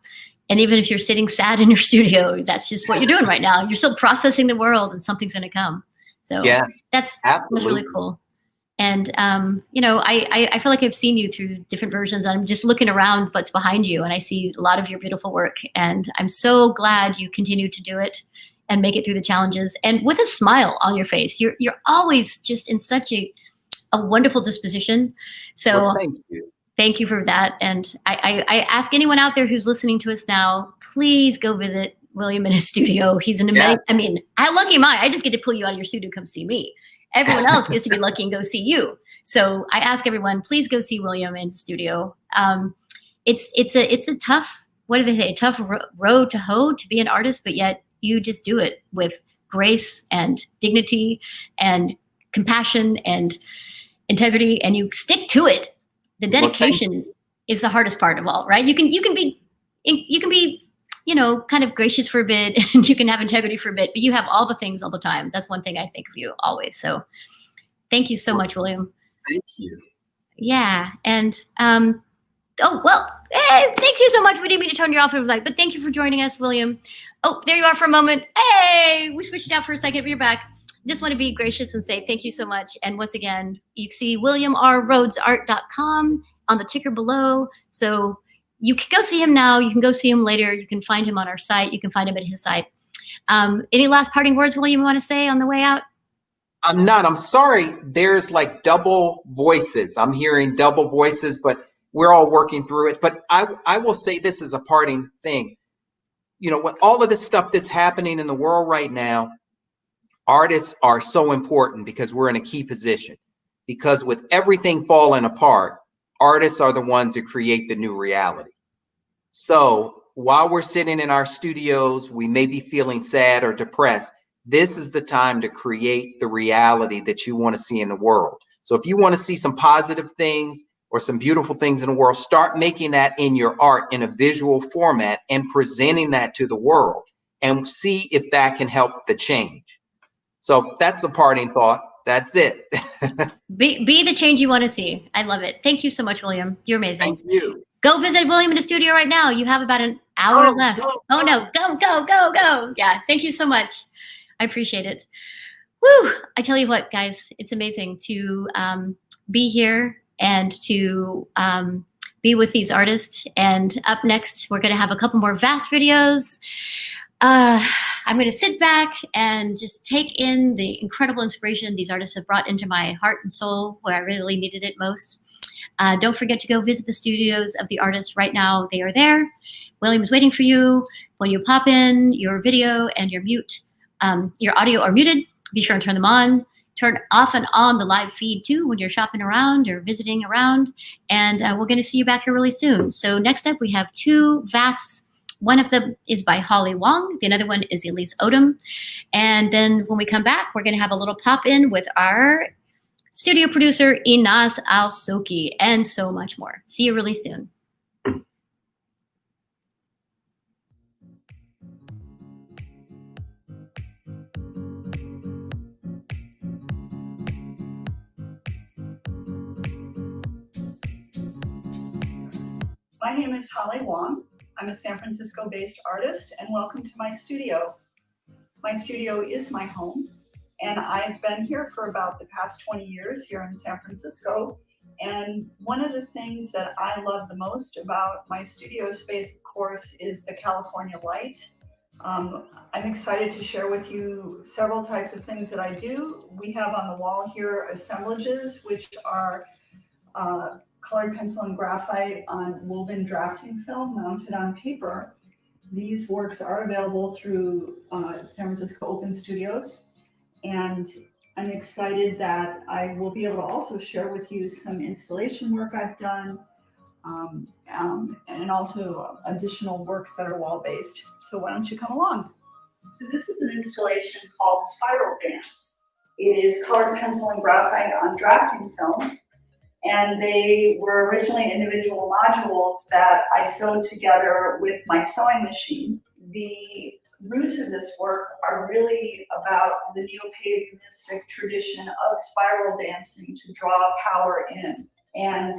And even if you're sitting sad in your studio, that's just what you're doing right now. You're still processing the world, and something's going to come. So yes, that's really cool. And you know, I feel like I've seen you through different versions. I'm just looking around what's behind you, and I see a lot of your beautiful work. And I'm so glad you continue to do it and make it through the challenges, and with a smile on your face. You're always just in such a wonderful disposition. So well, thank you. Thank you for that. And I ask anyone out there who's listening to us now, please go visit William in his studio. He's an amazing, I mean, how lucky am I? I just get to pull you out of your studio, come see me. Everyone else gets to be lucky and go see you. So I ask everyone, please go see William in his studio. It's a tough, what do they say? Tough road to hoe to be an artist, but yet you just do it with grace and dignity and compassion and integrity, and you stick to it. The dedication is the hardest part of all, right? You can be, you know, kind of gracious for a bit, and you can have integrity for a bit, but you have all the things all the time. That's one thing I think of you always. So thank you so much, William. Thank you. Yeah. And, oh, well, thank you so much. We didn't mean to turn you off, but thank you for joining us, William. Oh, there you are for a moment. Hey, we switched out for a second, but you're back. Just want to be gracious and say thank you so much. And once again, you can see WilliamRRhodesArt.com on the ticker below. So you can go see him now. You can go see him later. You can find him on our site. You can find him at his site. Any last parting words, William, you want to say on the way out? I'm sorry. There's like double voices. I'm hearing double voices, but we're all working through it. But I will say this as a parting thing. You know, with all of this stuff that's happening in the world right now, artists are so important because we're in a key position. Because with everything falling apart, artists are the ones that create the new reality. So while we're sitting in our studios, we may be feeling sad or depressed. This is the time to create the reality that you want to see in the world. So if you want to see some positive things or some beautiful things in the world, start making that in your art in a visual format and presenting that to the world, and see if that can help the change. So that's the parting thought. That's it. Be the change you want to see. I love it. Thank you so much, William. You're amazing. Thank you. Go visit William in the studio right now. You have about an hour left. Oh no, go. Yeah, thank you so much. I appreciate it. Woo! I tell you what, guys, it's amazing to be here and to be with these artists. And up next, we're going to have a couple more vast videos. I'm going to sit back and just take in the incredible inspiration these artists have brought into my heart and soul where I really needed it most. Don't forget to go visit the studios of the artists right now. They are there. William is waiting for you. When you pop in, your video and your audio are muted. Be sure and turn them on. Turn off and on the live feed too when you're shopping around or visiting around. And we're going to see you back here really soon. So next up, we have two vast. One of them is by Holly Wong. The other one is Elise Odom. And then when we come back, we're going to have a little pop in with our studio producer, Inas Al-Soki, and so much more. See you really soon. My name is Holly Wong. I'm a San Francisco-based artist, and welcome to my studio. My studio is my home, and I've been here for about the past 20 years here in San Francisco. And one of the things that I love the most about my studio space, of course, is the California light. I'm excited to share with you several types of things that I do. We have on the wall here assemblages, which are colored pencil and graphite on woven drafting film mounted on paper. These works are available through San Francisco Open Studios, and I'm excited that I will be able to also share with you some installation work I've done, and also additional works that are wall-based. So why don't you come along? So this is an installation called Spiral Dance. It is colored pencil and graphite on drafting film. And they were originally individual modules that I sewed together with my sewing machine. The roots of this work are really about the neo-paganistic tradition of spiral dancing to draw power in. And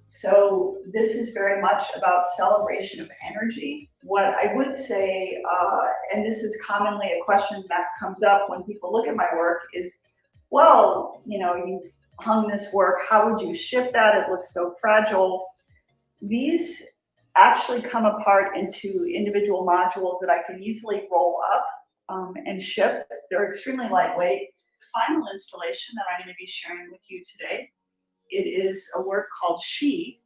so this is very much about celebration of energy. What I would say, and this is commonly a question that comes up when people look at my work, is, well, you know, you've hung this work, how would you ship that? It looks so fragile. These actually come apart into individual modules that I can easily roll up and ship. They're extremely lightweight. The final installation that I'm going to be sharing with you today, it is a work called She.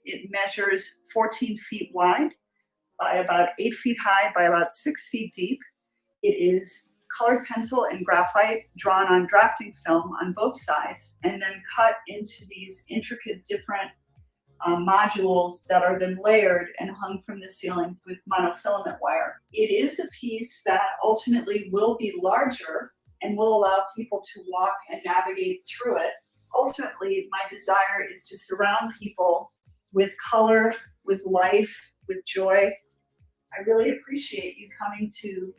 It measures 14 feet wide by about 8 feet high by about 6 feet deep. It is colored pencil and graphite drawn on drafting film on both sides and then cut into these intricate different modules that are then layered and hung from the ceiling with monofilament wire. It is a piece that ultimately will be larger and will allow people to walk and navigate through it. Ultimately, my desire is to surround people with color, with life, with joy. I really appreciate you coming to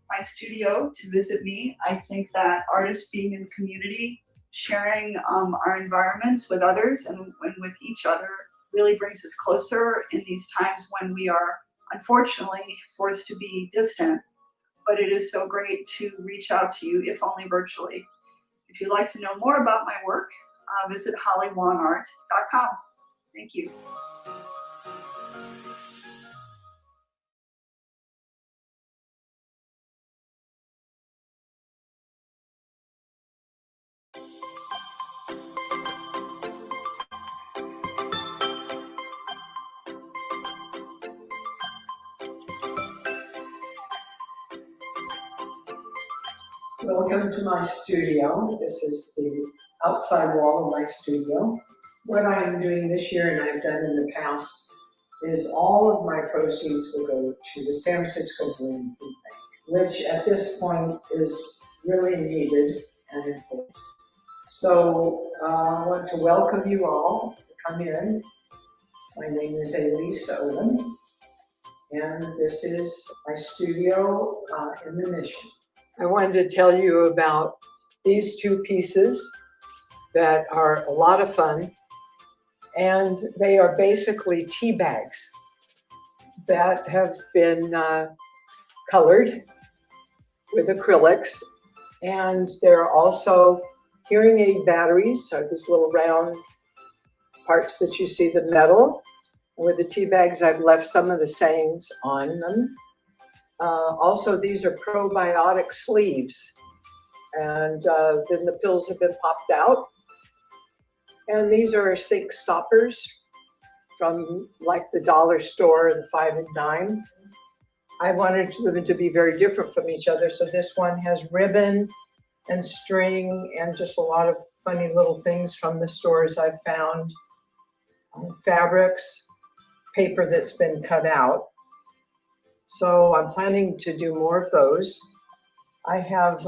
my studio to visit me. I think that artists being in community, sharing our environments with others and with each other really brings us closer in these times when we are unfortunately forced to be distant. But it is so great to reach out to you, if only virtually. If you'd like to know more about my work, visit hollywongart.com. Thank you. Welcome to my studio. This is the outside wall of my studio. What I am doing this year, and I've done in the past, is all of my proceeds will go to the San Francisco Balloon Food Bank, which at this point is really needed and important. So I want to welcome you all to come in. My name is Elise Owen, and this is my studio in the Mission. I wanted to tell you about these two pieces that are a lot of fun, and they are basically tea bags that have been colored with acrylics, and they're also hearing aid batteries, so these little round parts that you see, the metal. With the tea bags, I've left some of the sayings on them. Also, these are probiotic sleeves, and then the pills have been popped out. And these are sink stoppers from like the dollar store, the 5 and dime. I wanted them to be very different from each other. So this one has ribbon and string and just a lot of funny little things from the stores I've found. Fabrics, paper that's been cut out. So I'm planning to do more of those. I have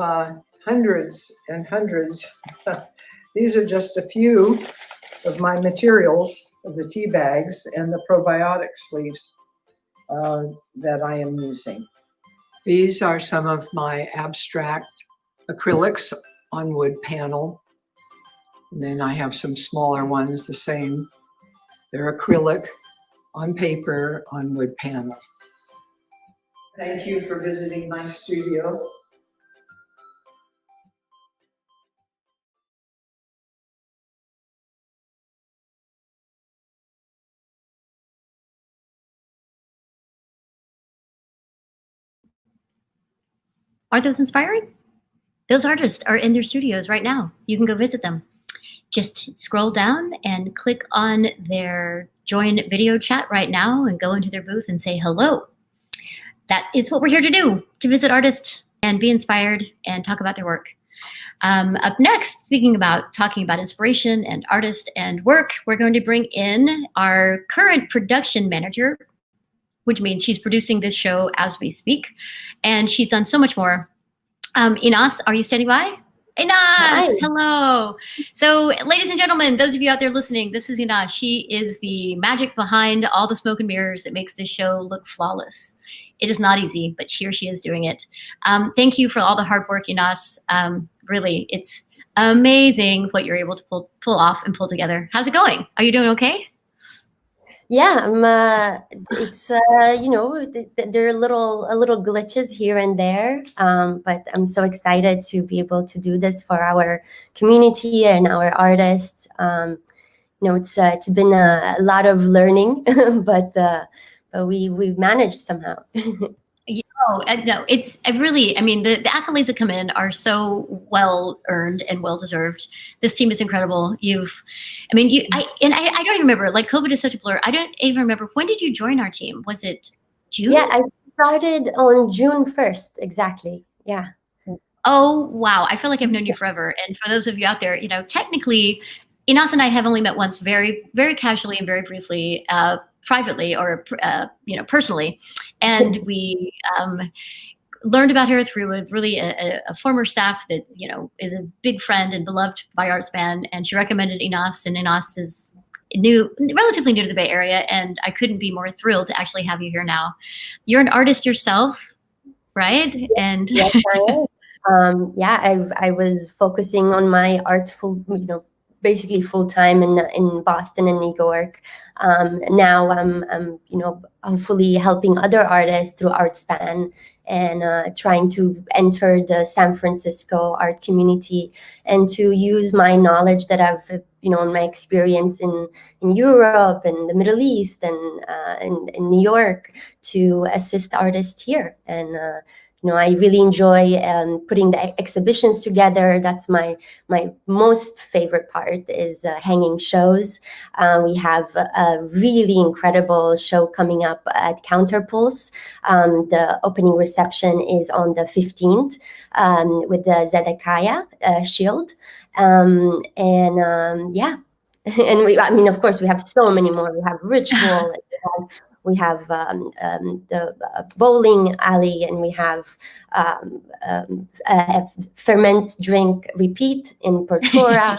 hundreds and hundreds. These are just a few of my materials of the tea bags and the probiotic sleeves that I am using. These are some of my abstract acrylics on wood panel. And then I have some smaller ones, the same. They're acrylic on paper, on wood panel. Thank you for visiting my studio. Aren't those inspiring? Those artists are in their studios right now. You can go visit them. Just scroll down and click on their join video chat right now and go into their booth and say hello. That is what we're here to do, to visit artists and be inspired and talk about their work. Up next, talking about inspiration and artist and work, we're going to bring in our current production manager, which means she's producing this show as we speak. And she's done so much more. Inas, are you standing by? Inas, Hi. hello. So, ladies and gentlemen, those of you out there listening, this is Inas. She is the magic behind all the smoke and mirrors that makes this show look flawless. It is not easy, but here she is doing it. Thank you for all the hard work, Inas. Really, it's amazing what you're able to pull off and pull together. How's it going? Are you doing okay? Yeah, it's you know, there are little glitches here and there, but I'm so excited to be able to do this for our community and our artists. You know, it's been a lot of learning, but we've managed somehow. No, it's really, I mean, the accolades that come in are so well earned and well deserved. This team is incredible. I don't even remember, like COVID is such a blur. I don't even remember, when did you join our team? Was it June? Yeah, I started on June 1st, exactly. Yeah. Oh, wow. I feel like I've known you forever. And for those of you out there, you know, technically, Inas and I have only met once very, very casually and very briefly, privately or, you know, personally. And we learned about her through a former staff that, you know, is a big friend and beloved by ArtSpan. And she recommended Inas, and Inas is relatively new to the Bay Area. And I couldn't be more thrilled to actually have you here now. You're an artist yourself, right? Yes, And yes, I am. Yeah, I was focusing on my art basically full time in Boston and New York. Now I'm you know, hopefully helping other artists through ArtSpan and trying to enter the San Francisco art community and to use my knowledge that I've, you know, in my experience in Europe and the Middle East and in New York to assist artists here. And you know, I really enjoy putting the exhibitions together. That's my most favorite part is hanging shows. We have a really incredible show coming up at Counterpulse. The opening reception is on the 15th with the Zedekiah Shield. Yeah. And I mean, of course, we have so many more. We have Ritual. We have the bowling alley, and we have Ferment, Drink, Repeat in Portora,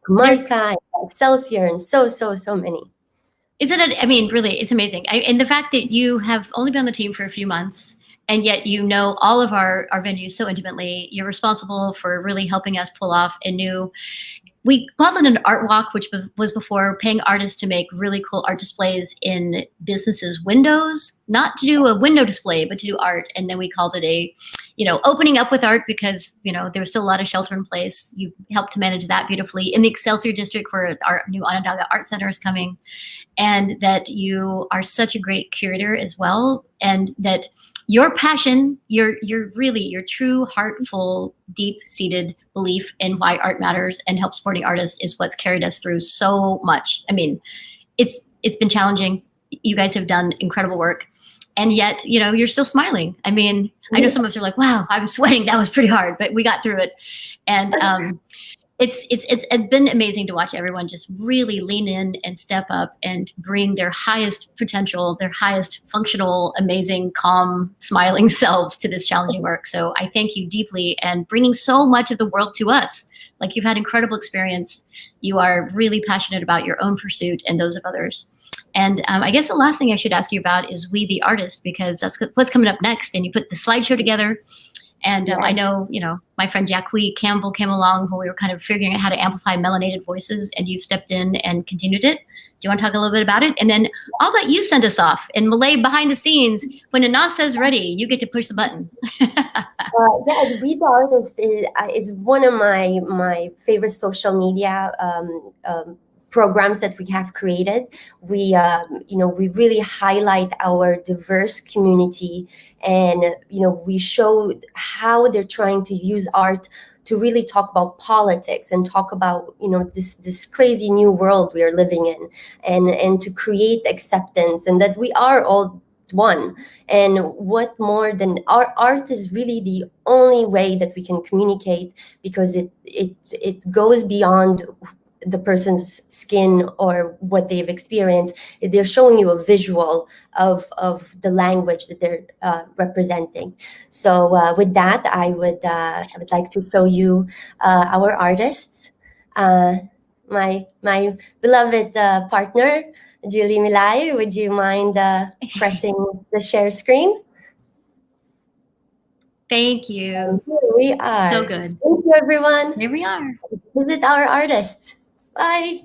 Marca, Excelsior, and so many. Isn't it? I mean, really, it's amazing. And the fact that you have only been on the team for a few months, and yet you know all of our venues so intimately. You're responsible for really helping us pull off a new, we called it an art walk, which was before paying artists to make really cool art displays in businesses' windows, not to do a window display, but to do art. And then we called it a, you know, opening up with art because, you know, there's still a lot of shelter in place. You helped to manage that beautifully in the Excelsior district where our new Onondaga Art Center is coming, and that you are such a great curator as well. And that your passion, your true, heartful, deep-seated belief in why art matters and help supporting artists is what's carried us through so much. I mean, it's been challenging. You guys have done incredible work, and yet, you know, you're still smiling. I mean, I know some of us are like, "Wow, I'm sweating. That was pretty hard," but we got through it, and it's been amazing to watch everyone just really lean in and step up and bring their highest potential, their highest functional, amazing, calm, smiling selves to this challenging work. So I thank you deeply, and bringing so much of the world to us. Like, you've had incredible experience. You are really passionate about your own pursuit and those of others. And I guess the last thing I should ask you about is We the Artist, because that's what's coming up next. And you put the slideshow together, And I know, my friend Jacqueline Campbell came along when we were kind of figuring out how to amplify melanated voices, and you stepped in and continued it. Do you want to talk a little bit about it? And then I'll let you send us off. And Malay, behind the scenes, when Anas says ready, you get to push the button. Yeah, Read the Artist is one of my favorite social media programs that we have created. We we really highlight our diverse community, and we show how they're trying to use art to really talk about politics and talk about this crazy new world we are living in, and to create acceptance, and that we are all one. And what more than our art is really the only way that we can communicate, because it goes beyond the person's skin or what they've experienced. They're showing you a visual of the language that they're representing. So with that, I would like to show you our artists. My beloved partner, Julie Milay, would you mind pressing the share screen? Thank you. And here we are. So good. Thank you, everyone. Here we are. Visit our artists. Bye.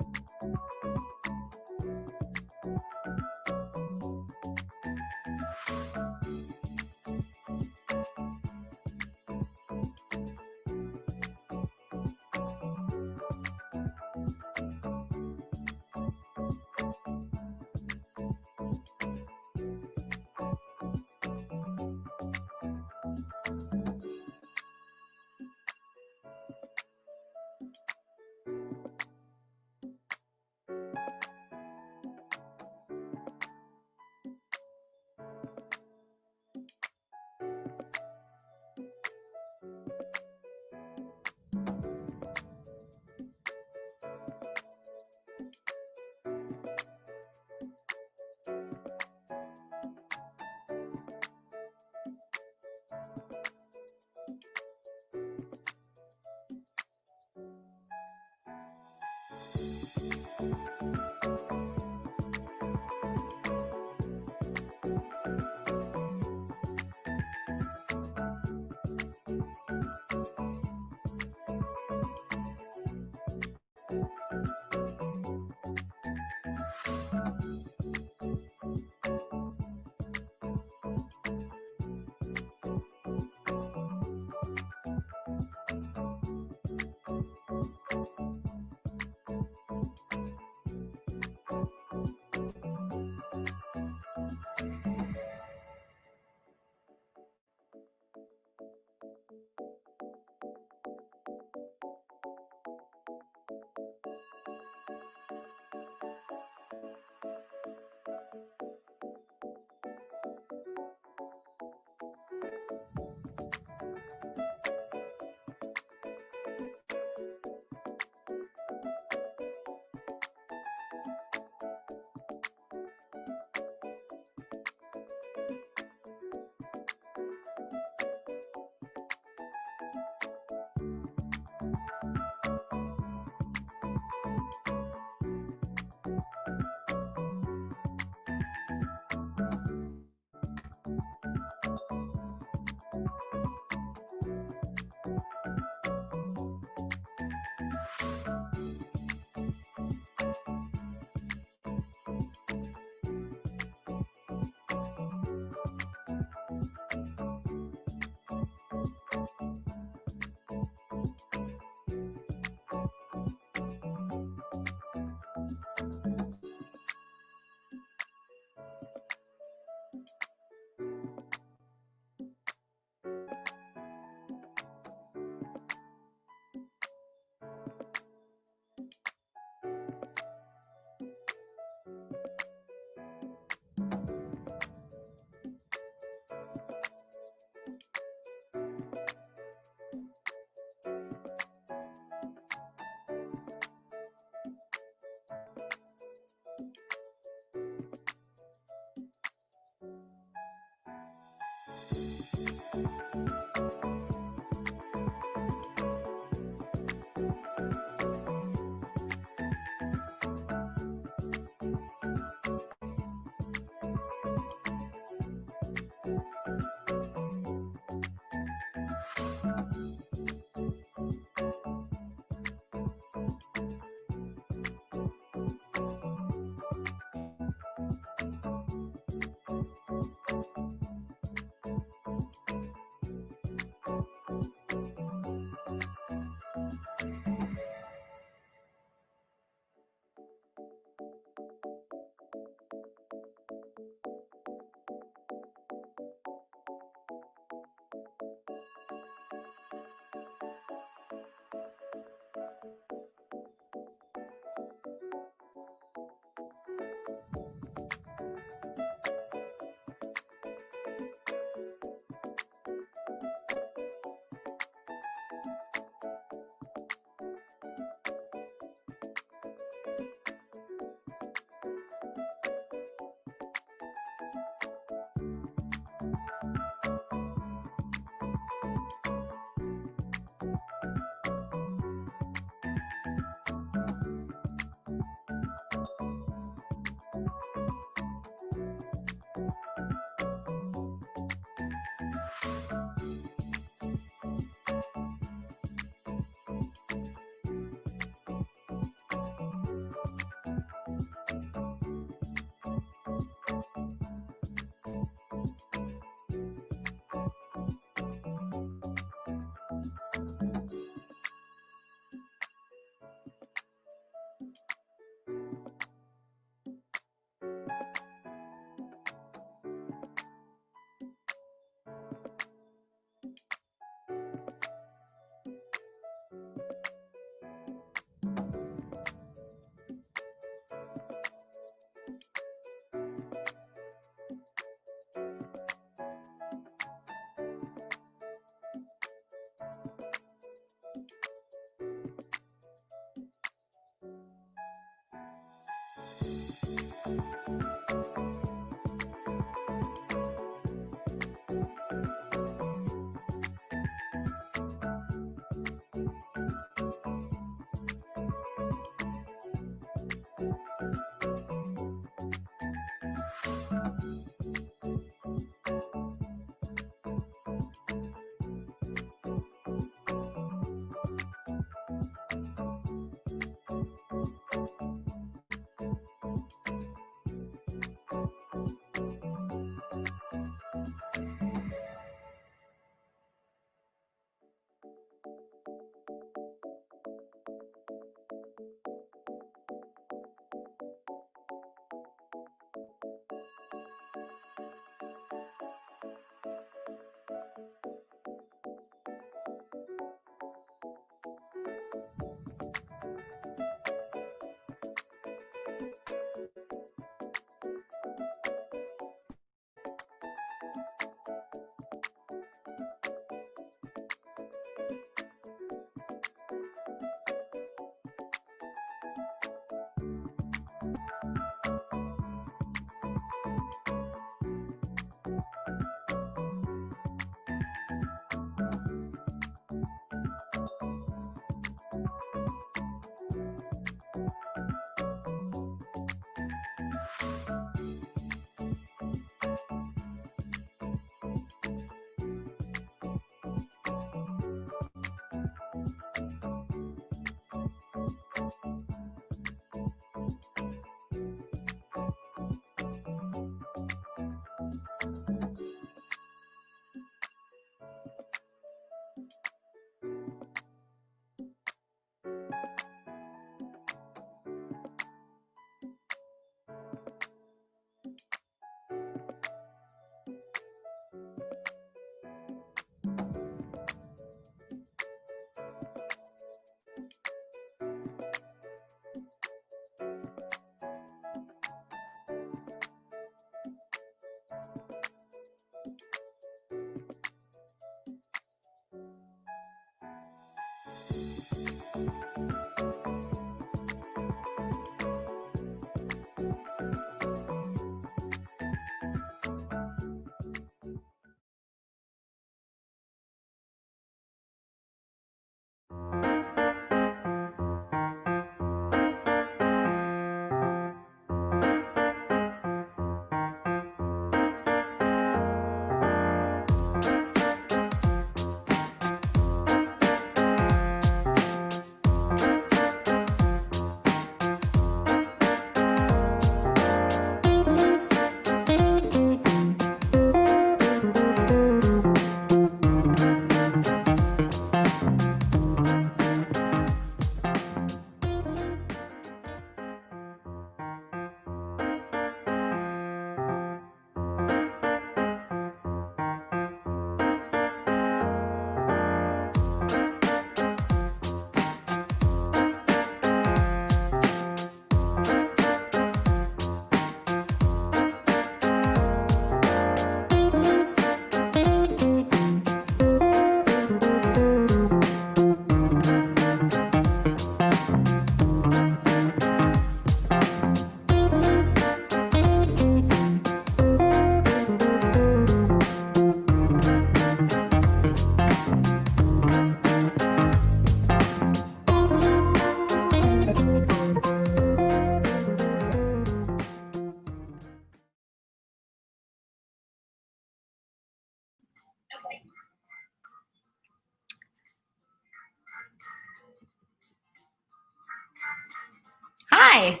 Hi.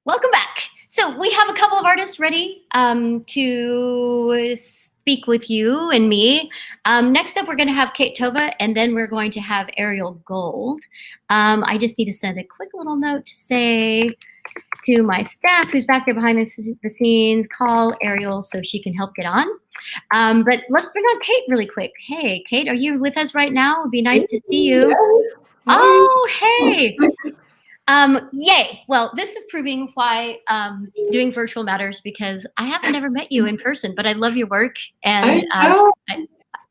Welcome back. So we have a couple of artists ready to speak with you and me. Next up, we're going to have Kate Tova, and then we're going to have Ariel Gold. I just need to send a quick little note to say to my staff who's back there behind the scenes, call Ariel so she can help get on. But let's bring on Kate really quick. Hey, Kate, are you with us right now? It'd be nice to see you. Yes. Oh, hey. Yay. Well, this is proving why doing virtual matters, because I haven't never met you in person, but I love your work. And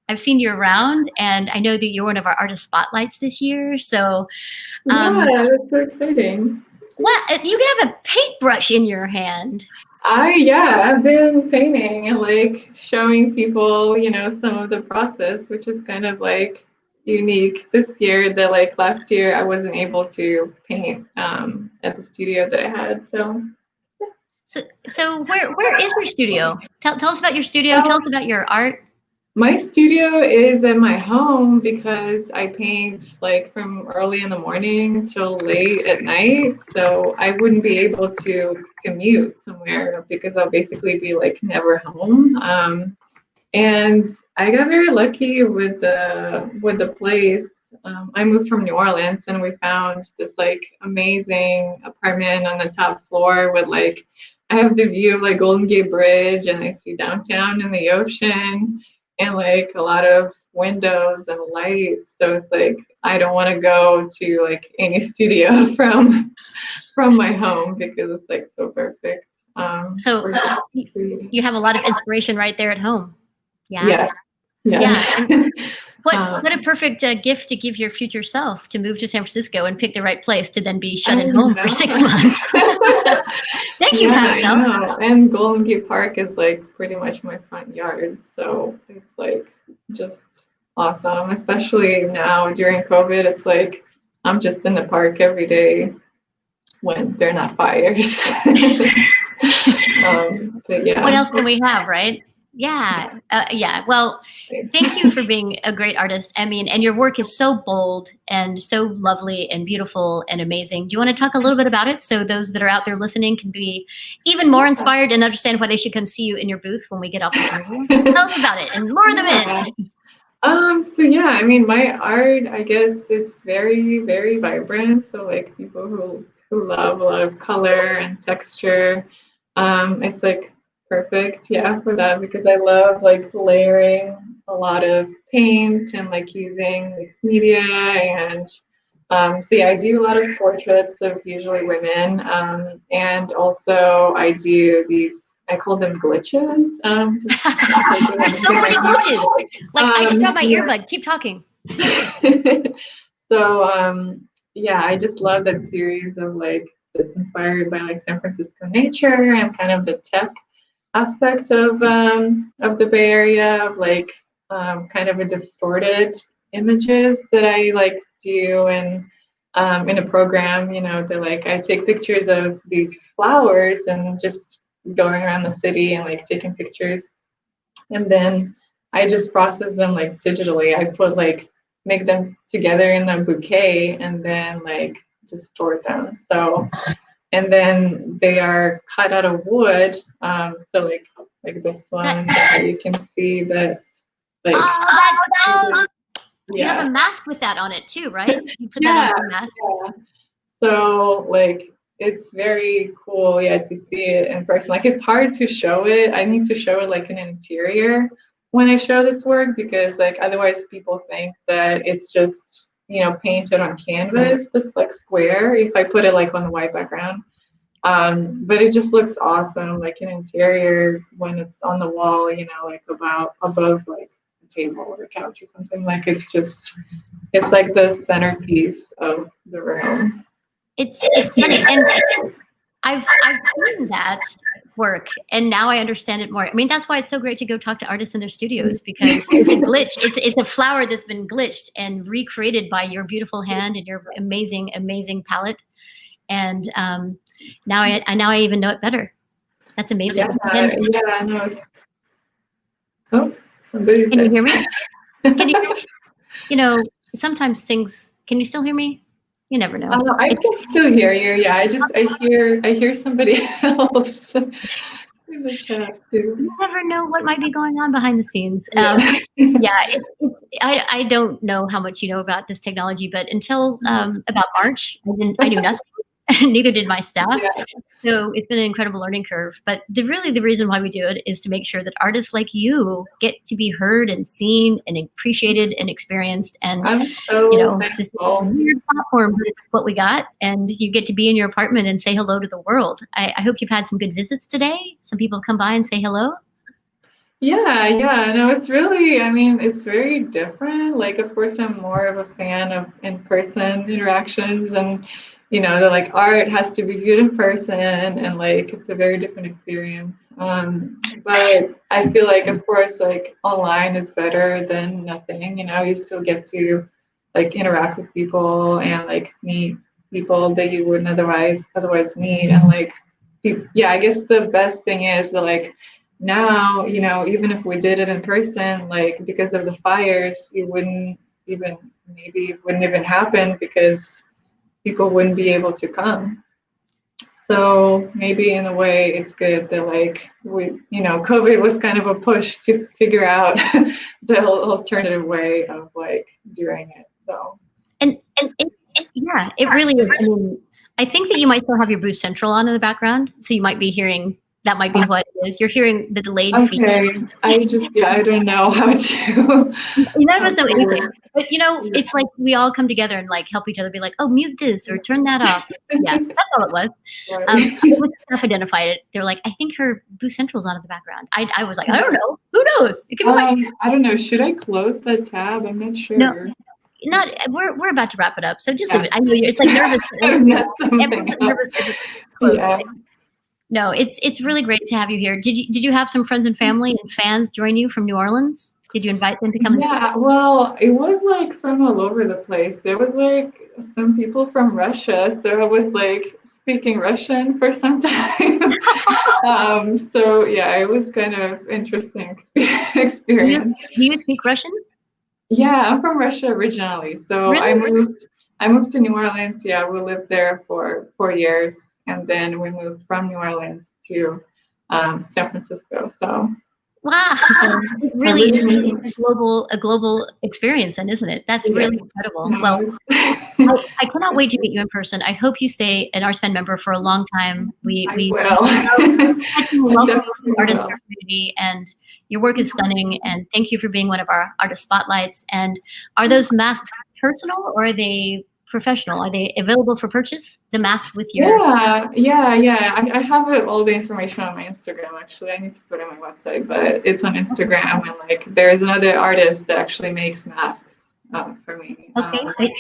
I've seen you around, and I know that you're one of our artist spotlights this year. So Yeah, that's so exciting. What? You have a paintbrush in your hand. I've been painting and like showing people, you know, some of the process, which is kind of like unique this year. That like last year I wasn't able to paint at the studio that I had. So where is your studio? Tell us about your studio. Tell us about your art. My studio is at my home because I paint like from early in the morning till late at night. So I wouldn't be able to commute somewhere because I'll basically be like never home. And I got very lucky with the place. I moved from New Orleans and we found this like amazing apartment on the top floor with like, I have the view of like Golden Gate Bridge and I see downtown and the ocean and like a lot of windows and lights. So it's like, I don't want to go to like any studio from my home because it's like so perfect. So you have a lot of inspiration right there at home. Yeah. Yes. Yeah. And what a perfect gift to give your future self, to move to San Francisco and pick the right place to then be shut at home for 6 months. Thank you, Pascal. I know. And Golden Gate Park is like pretty much my front yard. So it's like just awesome, especially now during COVID. It's like I'm just in the park every day when they're not fires. But yeah. What else can we have, right? Yeah. Well, thank you for being a great artist. I mean, and your work is so bold and so lovely and beautiful and amazing. Do you want to talk a little bit about it so those that are out there listening can be even more inspired and understand why they should come see you in your booth when we get off this interview? Tell us about it and lure them in. So yeah, I mean, my art, I guess it's very, very vibrant. So like people who love a lot of color and texture, it's like perfect, for that, because I love like layering a lot of paint and like using mixed media. And so yeah, I do a lot of portraits of usually women, and also I do these, I call them glitches. There's so many glitches. Like I just got my earbud. Keep talking. So yeah, I just love that series of like that's inspired by like San Francisco nature and kind of the tech aspect of the Bay Area, of like kind of a distorted images that I like do in a program, you know, that like I take pictures of these flowers and just going around the city and like taking pictures, and then I just process them like digitally. I put like make them together in a bouquet and then like distort them. So and then they are cut out of wood. So like this one, you can see that like you have a mask with that on it too, right? You put that on the mask. Yeah. So like it's very cool, to see it in person. Like it's hard to show it. I need to show it like in an interior when I show this work, because like otherwise people think that it's just, you know, painted on canvas that's like square if I put it like on the white background. But it just looks awesome like an interior when it's on the wall, you know, like above like a table or a couch or something. Like it's like the centerpiece of the room. It's funny, and I've seen that work, and now I understand it more. I mean, that's why it's so great to go talk to artists in their studios, because it's a glitch. It's a flower that's been glitched and recreated by your beautiful hand and your amazing palette. And now I even know it better. That's amazing. I know. Oh, somebody's Can you hear me? Can you hear me? You know, sometimes things. Can you still hear me? You never know. I can still hear you. Yeah, I hear somebody else in the chat too. You never know what might be going on behind the scenes. Yeah. I don't know how much you know about this technology, but until about March, I knew nothing. Neither did my staff. Yeah. So it's been an incredible learning curve. But really the reason why we do it is to make sure that artists like you get to be heard and seen and appreciated and experienced. And I'm so this is a thankful. weird platform, but it's what we got. And you get to be in your apartment and say hello to the world. I hope you've had some good visits today. Some people come by and say hello. Yeah, no, it's really, I mean, it's very different. Like, of course, I'm more of a fan of in-person interactions, and they're like, art has to be viewed in person, and like, it's a very different experience. But I feel like, of course, like online is better than nothing. You still get to like interact with people and like meet people that you wouldn't otherwise meet, and like, I guess the best thing is that like, now, even if we did it in person, like because of the fires, it wouldn't even happen because people wouldn't be able to come. So maybe in a way it's good that like COVID was kind of a push to figure out the alternative way of like doing it. So And it really is. I mean, I think that you might still have your Boost Central on in the background, so you might be hearing. That might be what it is. You're hearing the delayed feedback. I don't know how to. None of us know anything. But it's like we all come together and like help each other be like, oh, mute this or turn that off. Yeah, that's all it was. Staff identified it. They're like, I think her Boost Central's on in the background. I was like, I don't know. Who knows? It could be my I don't know. Should I close that tab? I'm not sure. No. We're about to wrap it up, so just leave it. I know it's like nervous. Close. No, it's really great to have you here. Did you have some friends and family and fans join you from New Orleans? Did you invite them to come and see? Yeah, well, it was like from all over the place. There was like some people from Russia, so I was like speaking Russian for some time. So yeah, it was kind of interesting experience. Do you speak Russian? Yeah, I'm from Russia originally. So Really? I moved to New Orleans. Yeah, we lived there for 4 years, and then we moved from New Orleans to San Francisco. So wow, it really is a global experience, then, isn't it? That's really incredible. Well, I cannot wait to meet you in person. I hope you stay an ArtSpan member for a long time. We welcome you artists in our community, and your work is stunning. And thank you for being one of our artist spotlights. And are those masks personal or are they professional? Are they available for purchase? The mask with your I have all the information on my Instagram. Actually, I need to put it on my website, but it's on Instagram, and like there's another artist that actually makes masks for me. Okay.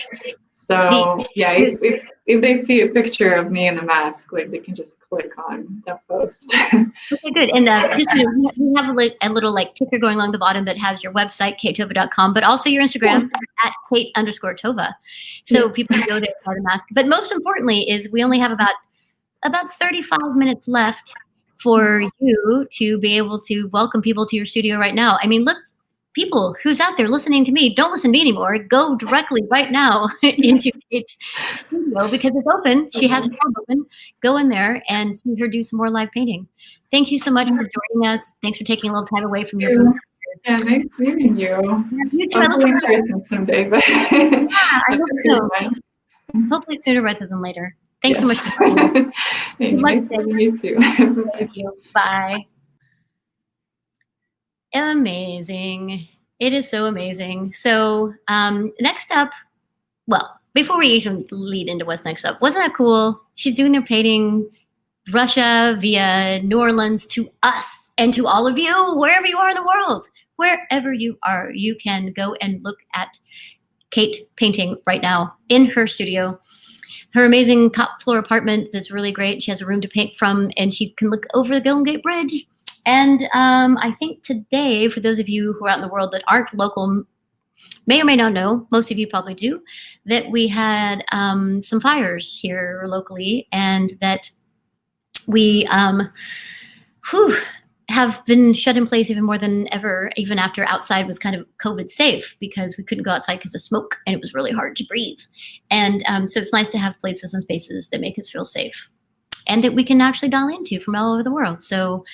So yeah, if they see a picture of me in the mask, like they can just click on that post. Okay, good. And just we have a little like ticker going along the bottom that has your website, katetova.com, but also your Instagram at Kate_Tova. So people can go there and try the mask. But most importantly is we only have about 35 minutes left for you to be able to welcome people to your studio right now. I mean, look, people who's out there listening to me, don't listen to me anymore. Go directly right now into Kate's studio because it's open. She has her tab open. Go in there and see her do some more live painting. Thank you so much for joining us. Thanks for taking a little time away from your Yeah, nice meeting you. You too. Hopefully in person someday, but yeah, I hope so. Hopefully sooner rather than later. Thanks so much for joining. Nice meeting you too. Thank you. Bye. Amazing. It is so amazing. So next up, well, before we even lead into what's next up, wasn't that cool? She's doing their painting Russia via New Orleans to us and to all of you, wherever you are in the world. Wherever you are, you can go and look at Kate painting right now in her studio. Her amazing top floor apartment that's really great. She has a room to paint from, and she can look over the Golden Gate Bridge. And I think today, for those of you who are out in the world that aren't local, may or may not know, most of you probably do, that we had some fires here locally, and that we have been shut in place even more than ever, even after outside was kind of COVID safe, because we couldn't go outside because of smoke and it was really hard to breathe. And so it's nice to have places and spaces that make us feel safe and that we can actually dial into from all over the world. So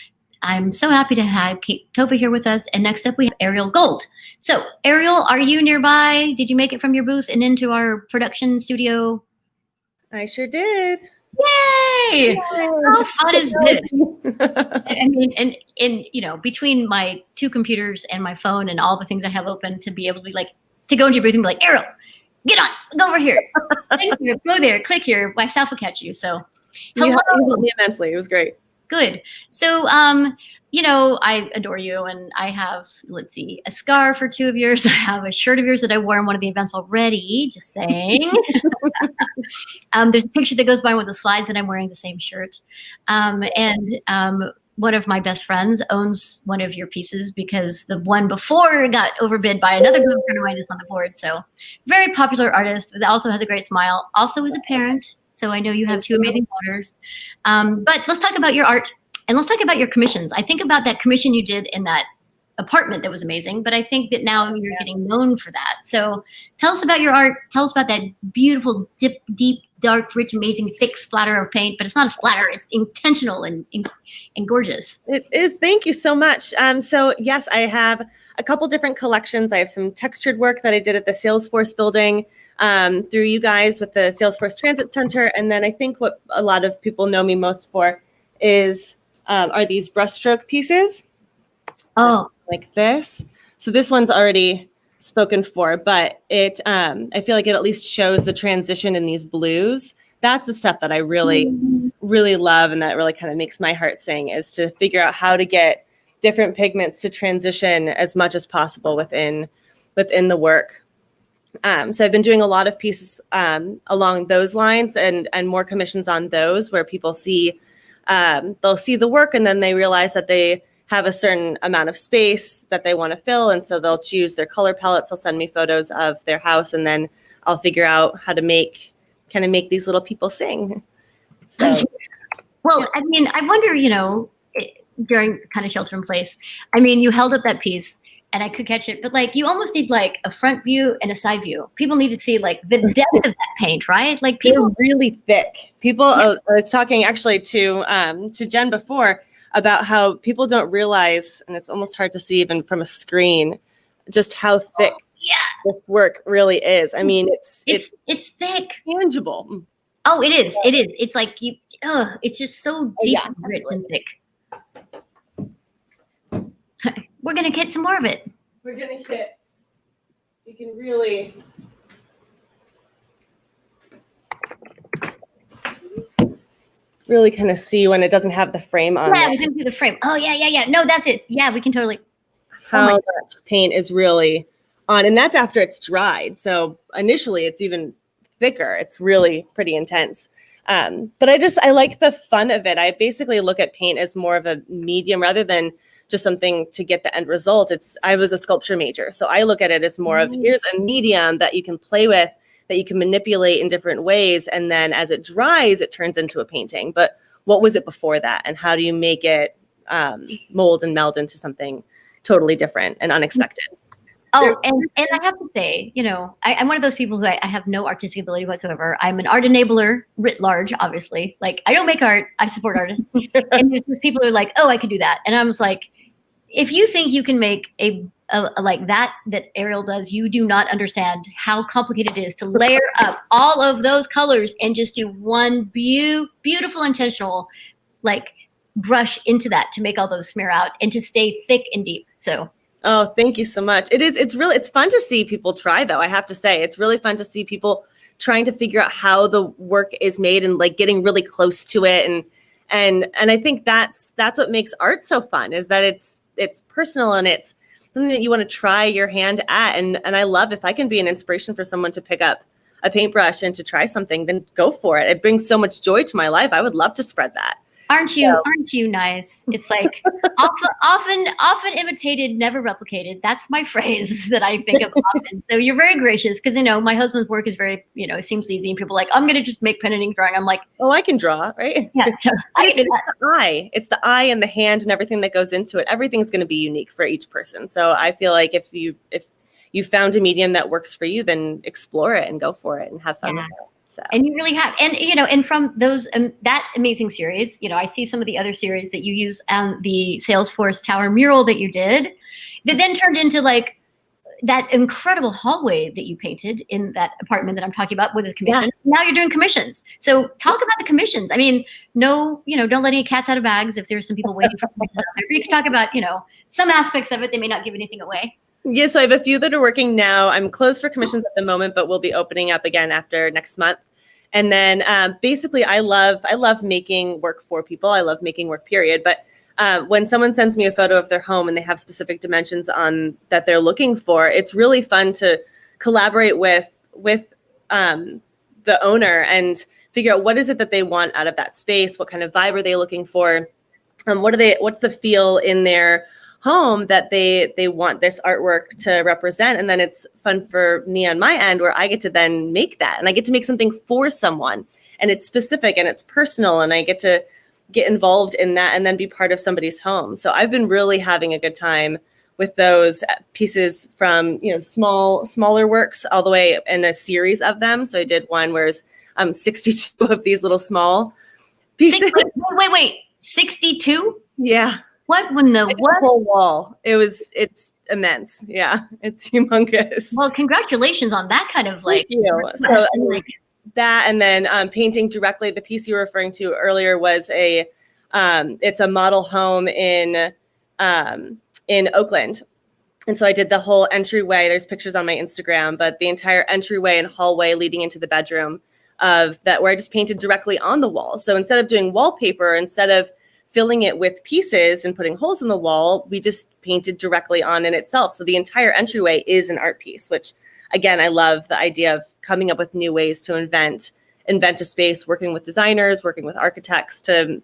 I'm so happy to have Kate Tova here with us. And next up, we have Ariel Gold. So Ariel, are you nearby? Did you make it from your booth and into our production studio? I sure did. Yay! How fun is this? I mean, and you know, between my 2 computers and my phone and all the things I have open, to be able to be like, to go into your booth and be like, Ariel, get on, go over here, go there, click here, myself will catch you. So hello. You helped me immensely. It was great. Good. So, you know, I adore you, and I have, let's see, a scarf for 2 of yours. I have a shirt of yours that I wore in one of the events already, just saying. There's a picture that goes by with the slides that I'm wearing the same shirt. One of my best friends owns one of your pieces because the one before got overbid by another good friend of mine that's on the board. So very popular artist that also has a great smile, also is a parent. So I know you have 2 amazing daughters. But let's talk about your art and let's talk about your commissions. I think about that commission you did in that apartment that was amazing, but I think that now you're getting known for that. So tell us about your art. Tell us about that beautiful, deep, dark, rich, amazing, thick splatter of paint, but it's not a splatter. It's intentional and gorgeous. It is. Thank you so much. So yes, I have a couple different collections. I have some textured work that I did at the Salesforce building through you guys with the Salesforce Transit Center. And then I think what a lot of people know me most for is are these brushstroke pieces. Oh, like this. So this one's already spoken for, but it I feel like it at least shows the transition in these blues. That's the stuff that I really, really love, and that really kind of makes my heart sing, is to figure out how to get different pigments to transition as much as possible within the work. So I've been doing a lot of pieces along those lines, and more commissions on those, where people see they'll see the work and then they realize that they have a certain amount of space that they want to fill. And so they'll choose their color palettes. They'll send me photos of their house, and then I'll figure out how to make these little people sing. So, well, I mean, I wonder, you know, during kind of shelter in place, I mean, you held up that piece and I could catch it, but like, you almost need like a front view and a side view. People need to see like the depth of that paint, right? Like people they're really thick. People, I was talking actually to Jen before about how people don't realize, and it's almost hard to see even from a screen, just how thick this work really is. I mean, it's thick, tangible. Oh, it is. It is. It's like it's just so deep and rich and thick. We're gonna get some more of it. We're gonna get, so you can really. Really kind of see when it doesn't have the frame on. Yeah, it was into the frame. Oh, yeah. No, that's it. Yeah, we can totally. How much paint is really on, and that's after it's dried. So initially it's even thicker. It's really pretty intense. But I like the fun of it. I basically look at paint as more of a medium rather than just something to get the end result. I was a sculpture major, so I look at it as more of, here's a medium that you can play with, that you can manipulate in different ways. And then as it dries, it turns into a painting. But what was it before that? And how do you make it mold and meld into something totally different and unexpected? Oh, and I have to say, you know, I'm one of those people who I have no artistic ability whatsoever. I'm an art enabler writ large, obviously. Like, I don't make art, I support artists. And there's people who are like, oh, I could do that. And I was like, if you think you can make a like that Ariel does, you do not understand how complicated it is to layer up all of those colors and just do one beautiful intentional like brush into that to make all those smear out and to stay thick and deep. So oh, thank you so much. It's fun to see people try, though. I have to say, it's really fun to see people trying to figure out how the work is made and like getting really close to it. And I think that's what makes art so fun, is that it's personal and it's something that you want to try your hand at. And I love, if I can be an inspiration for someone to pick up a paintbrush and to try something, then go for it. It brings so much joy to my life. I would love to spread that. Aren't you nice? It's like often imitated, never replicated. That's my phrase that I think of often. So you're very gracious because, my husband's work is very, it seems easy. And people are like, I'm going to just make pen and ink drawing. I'm like, oh, I can draw, right? Yeah, so I can do that. It's the eye and the hand and everything that goes into it. Everything's going to be unique for each person. So I feel like if you found a medium that works for you, then explore it and go for it and have fun with it. So. And you really have, and from those that amazing series, I see some of the other series that you use, the Salesforce Tower mural that you did, that then turned into like that incredible hallway that you painted in that apartment that I'm talking about with the commissions. Yeah. Now you're doing commissions. So talk about the commissions. I mean, don't let any cats out of bags if there's some people waiting for commissions out there. You can talk about, some aspects of it. They may not give anything away. Yeah, so I have a few that are working now. I'm closed for commissions at the moment, but we'll be opening up again after next month. And then basically, I love making work for people. I love making work, period. But when someone sends me a photo of their home and they have specific dimensions on that they're looking for, it's really fun to collaborate with the owner and figure out what is it that they want out of that space. What kind of vibe are they looking for? What's the feel in their home that they want this artwork to represent? And then it's fun for me on my end where I get to then make that, and I get to make something for someone, and it's specific and it's personal, and I get to get involved in that and then be part of somebody's home. So I've been really having a good time with those pieces from, smaller works all the way in a series of them. So I did one where it's 62 of these little small pieces. Wait, 62? Yeah. What when the what? Whole wall. It's immense. Yeah, it's humongous. Well, congratulations on that kind of like. Thank you. So that, and then painting directly. The piece you were referring to earlier was it's a model home in Oakland, and so I did the whole entryway. There's pictures on my Instagram, but the entire entryway and hallway leading into the bedroom of that, where I just painted directly on the wall. So instead of doing wallpaper, instead of filling it with pieces and putting holes in the wall, we just painted directly on in itself. So the entire entryway is an art piece, which again, I love the idea of coming up with new ways to invent a space, working with designers, working with architects to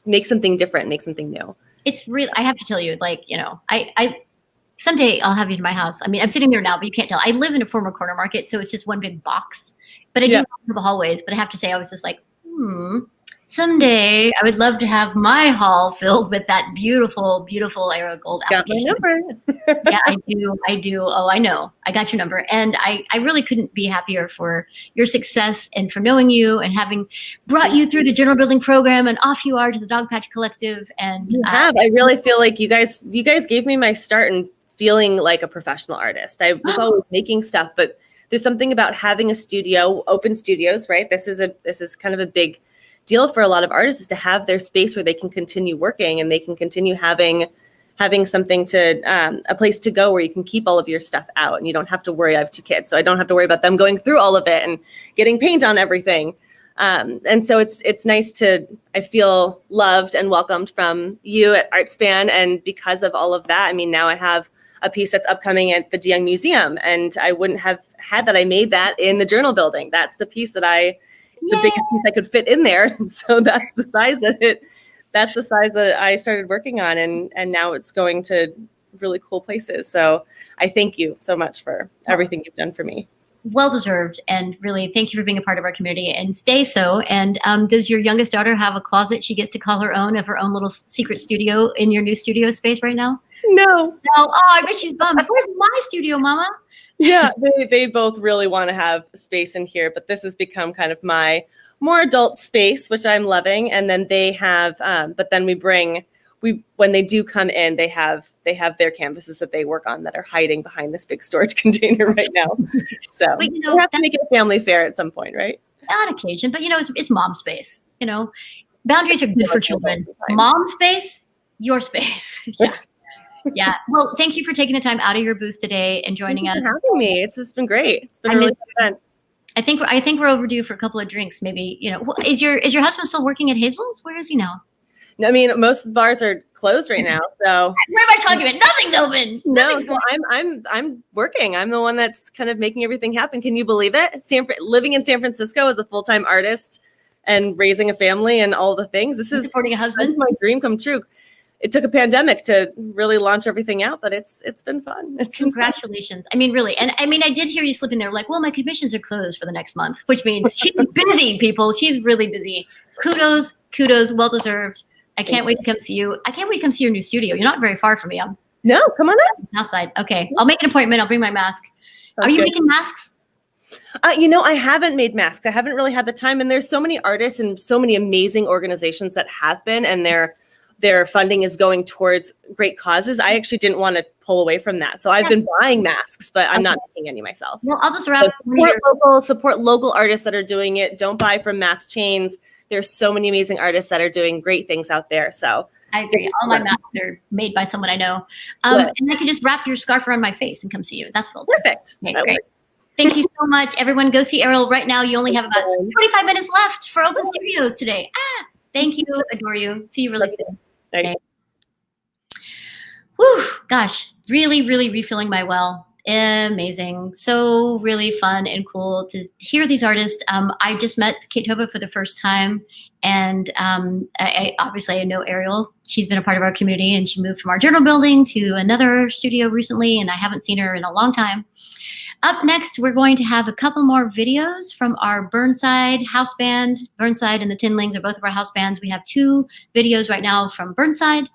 make something different, make something new. It's really, I have to tell you, like, I someday I'll have you to my house. I mean, I'm sitting there now, but you can't tell. I live in a former corner market, so it's just one big box, but I do have the hallways. But I have to say, I was just like, someday I would love to have my hall filled with that beautiful, beautiful Aero Gold application. Got my number. Yeah, I do. Oh, I know. I got your number. And I really couldn't be happier for your success and for knowing you and having brought you through the general building program, and off you are to the Dog Patch Collective. And you have. I really feel like you guys gave me my start in feeling like a professional artist. I was always making stuff, but there's something about having a studio, open studios, right? This is kind of a big deal for a lot of artists, is to have their space where they can continue working and they can continue having something to a place to go where you can keep all of your stuff out, and you don't have to worry. I have 2 kids, so I don't have to worry about them going through all of it and getting paint on everything. And so it's nice I feel loved and welcomed from you at ArtSpan. And because of all of that, I mean, now I have a piece that's upcoming at the DeYoung Museum, and I wouldn't have had that. I made that in the journal building. That's the piece that the biggest piece I could fit in there. And so that's the size that I started working on. And now it's going to really cool places. So I thank you so much for everything you've done for me. Well deserved. And really, thank you for being a part of our community, and stay so. And does your youngest daughter have a closet she gets to call her own, of her own little secret studio in your new studio space right now? No. Oh, I bet she's bummed. Where's my studio, Mama? Yeah, they both really want to have space in here, but this has become kind of my more adult space, which I'm loving. And then they have, but then when they do come in, they have their canvases that they work on that are hiding behind this big storage container right now. So we have to make it a family fair at some point, right? On occasion, but it's mom space. Boundaries are good for children. Mom space, your space. Yeah. Yeah. Well, thank you for taking the time out of your booth today and joining us. Thank you for having me. It's been great. It's been really fun. I think we're overdue for a couple of drinks. Maybe, is your husband still working at Hazel's? Where is he now? I mean, most of the bars are closed right now. So where am I talking about? Nothing's open. No, I'm working. I'm the one that's kind of making everything happen. Can you believe it? Living in San Francisco as a full-time artist and raising a family and all the things. This is supporting a husband. My dream come true. It took a pandemic to really launch everything out, but it's been fun. Congratulations. I mean, really. And I mean, I did hear you slip in there like, well, my commissions are closed for the next month, which means she's busy, people. She's really busy. Kudos, well-deserved. I can't wait to come see you. I can't wait to come see your new studio. You're not very far from me. No, come on up. Outside. Okay. I'll make an appointment. I'll bring my mask. Are you making masks? I haven't made masks. I haven't really had the time. And there's so many artists and so many amazing organizations that have been, and their funding is going towards great causes. I actually didn't want to pull away from that. So I've been buying masks, but I'm not making any myself. Well, I'll just wrap support local artists that are doing it. Don't buy from mass chains. There's so many amazing artists that are doing great things out there. So I agree. All my masks are made by someone I know. And I can just wrap your scarf around my face and come see you. That's what I'll do. Perfect. Okay, great. Thank you so much. Everyone go see Errol right now. You only have about 45 minutes left for Open Studios today. Thank you. Adore you. See you really soon. Okay. Whew, gosh, really, really refilling my well. Amazing. So really fun and cool to hear these artists. I just met Kate Tova for the first time, and I obviously know Ariel. She's been a part of our community, and she moved from our journal building to another studio recently, and I haven't seen her in a long time. Up next, we're going to have a couple more videos from our Burnside house band. Burnside and the Tinlings are both of our house bands. We have 2 videos right now from Burnside.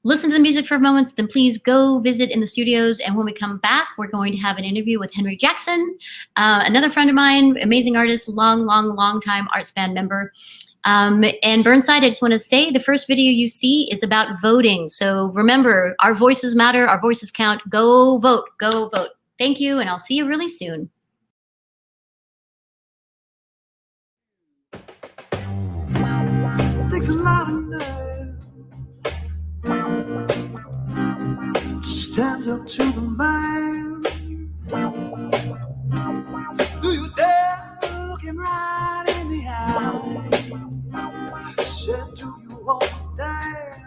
Listen to the music for a moment, then please go visit in the studios. And when we come back, we're going to have an interview with Henry Jackson, another friend of mine, amazing artist, long time ArtSpan member. And Burnside, I just want to say the first video you see is about voting. So remember, our voices matter, our voices count. Go vote, go vote. Thank you, and I'll see you really soon. Takes a lot of nerve. Stand up to the man. Do you dare look him right in the eye? Said, do you want to dare?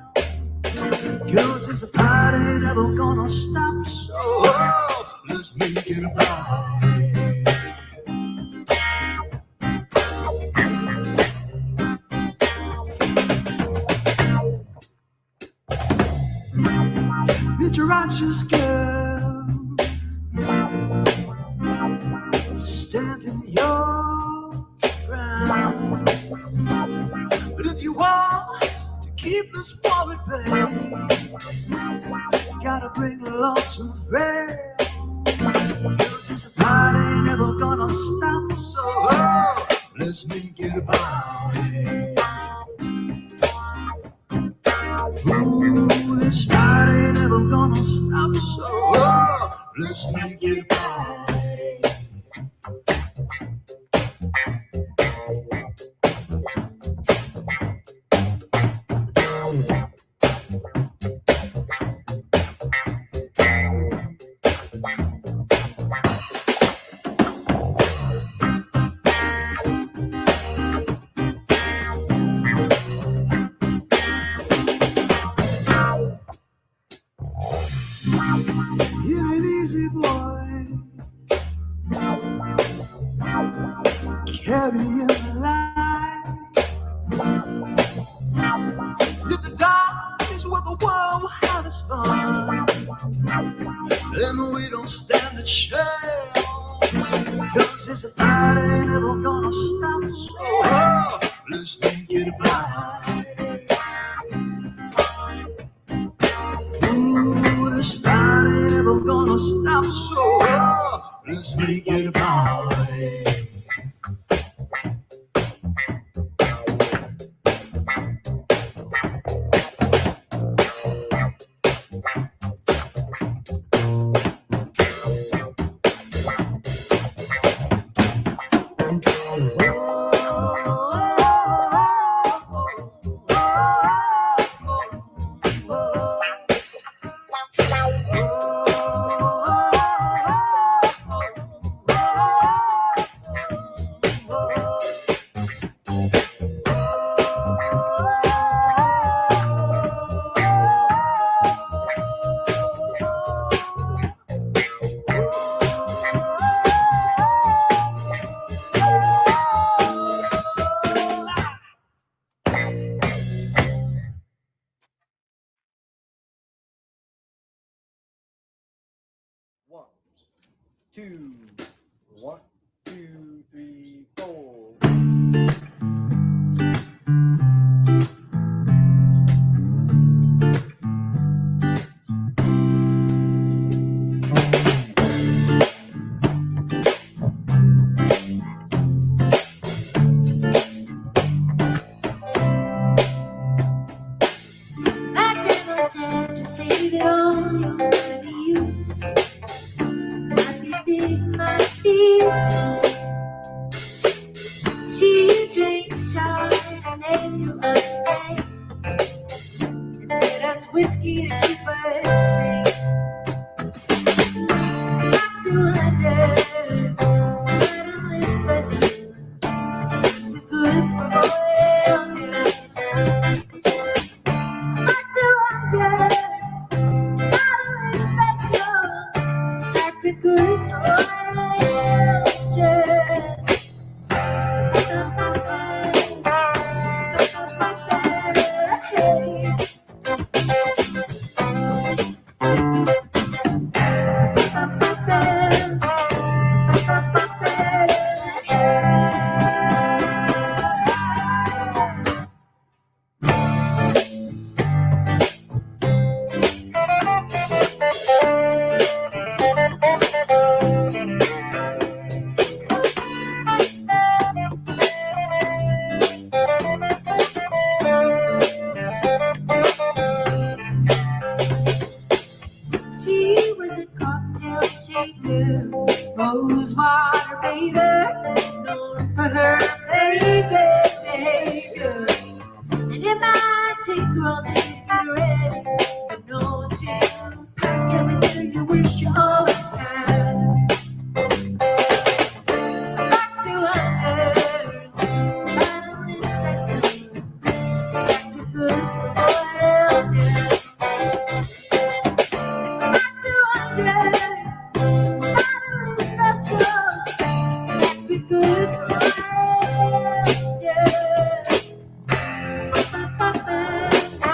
'Cause it's a party never gonna stop, so let's make it a party. Picture righteous girl standing your ground. But if you want to keep this war at bay, you gotta bring along some friends. 'Cause it's a party never gonna stop, so let's make it a party. Ooh, this party never gonna stop, so let's make it a party. It ain't easy, boy, carrying the light. If the dark is where the world had its fun, then we don't stand a chance. 'Cause it's a party never gonna stop, so let's make it a party. Ooh, this party never gonna stop, so let's make it a party. 2. 1, 2, 3, 4. My grandma said to save it all, you'll never use. Might be big, might be small. She drank Chardonnay throughout the day and fed us whiskey to keep us sane. Lots of wonders, bottomless vessel with goods for oils, yeah. Lots of wonders, bottomless vessel packed with goods for oils, yeah. She was a cocktail shaker, rose water bather, known for her behavior. And it might take her all day to get ready, but no, she'll pack everything you wish you always had. Lots of wonders, bottomless vessel, packed with goods for oils, yeah. Wonders, bottomless vessel, packed with goods for oils, yeah. Lots of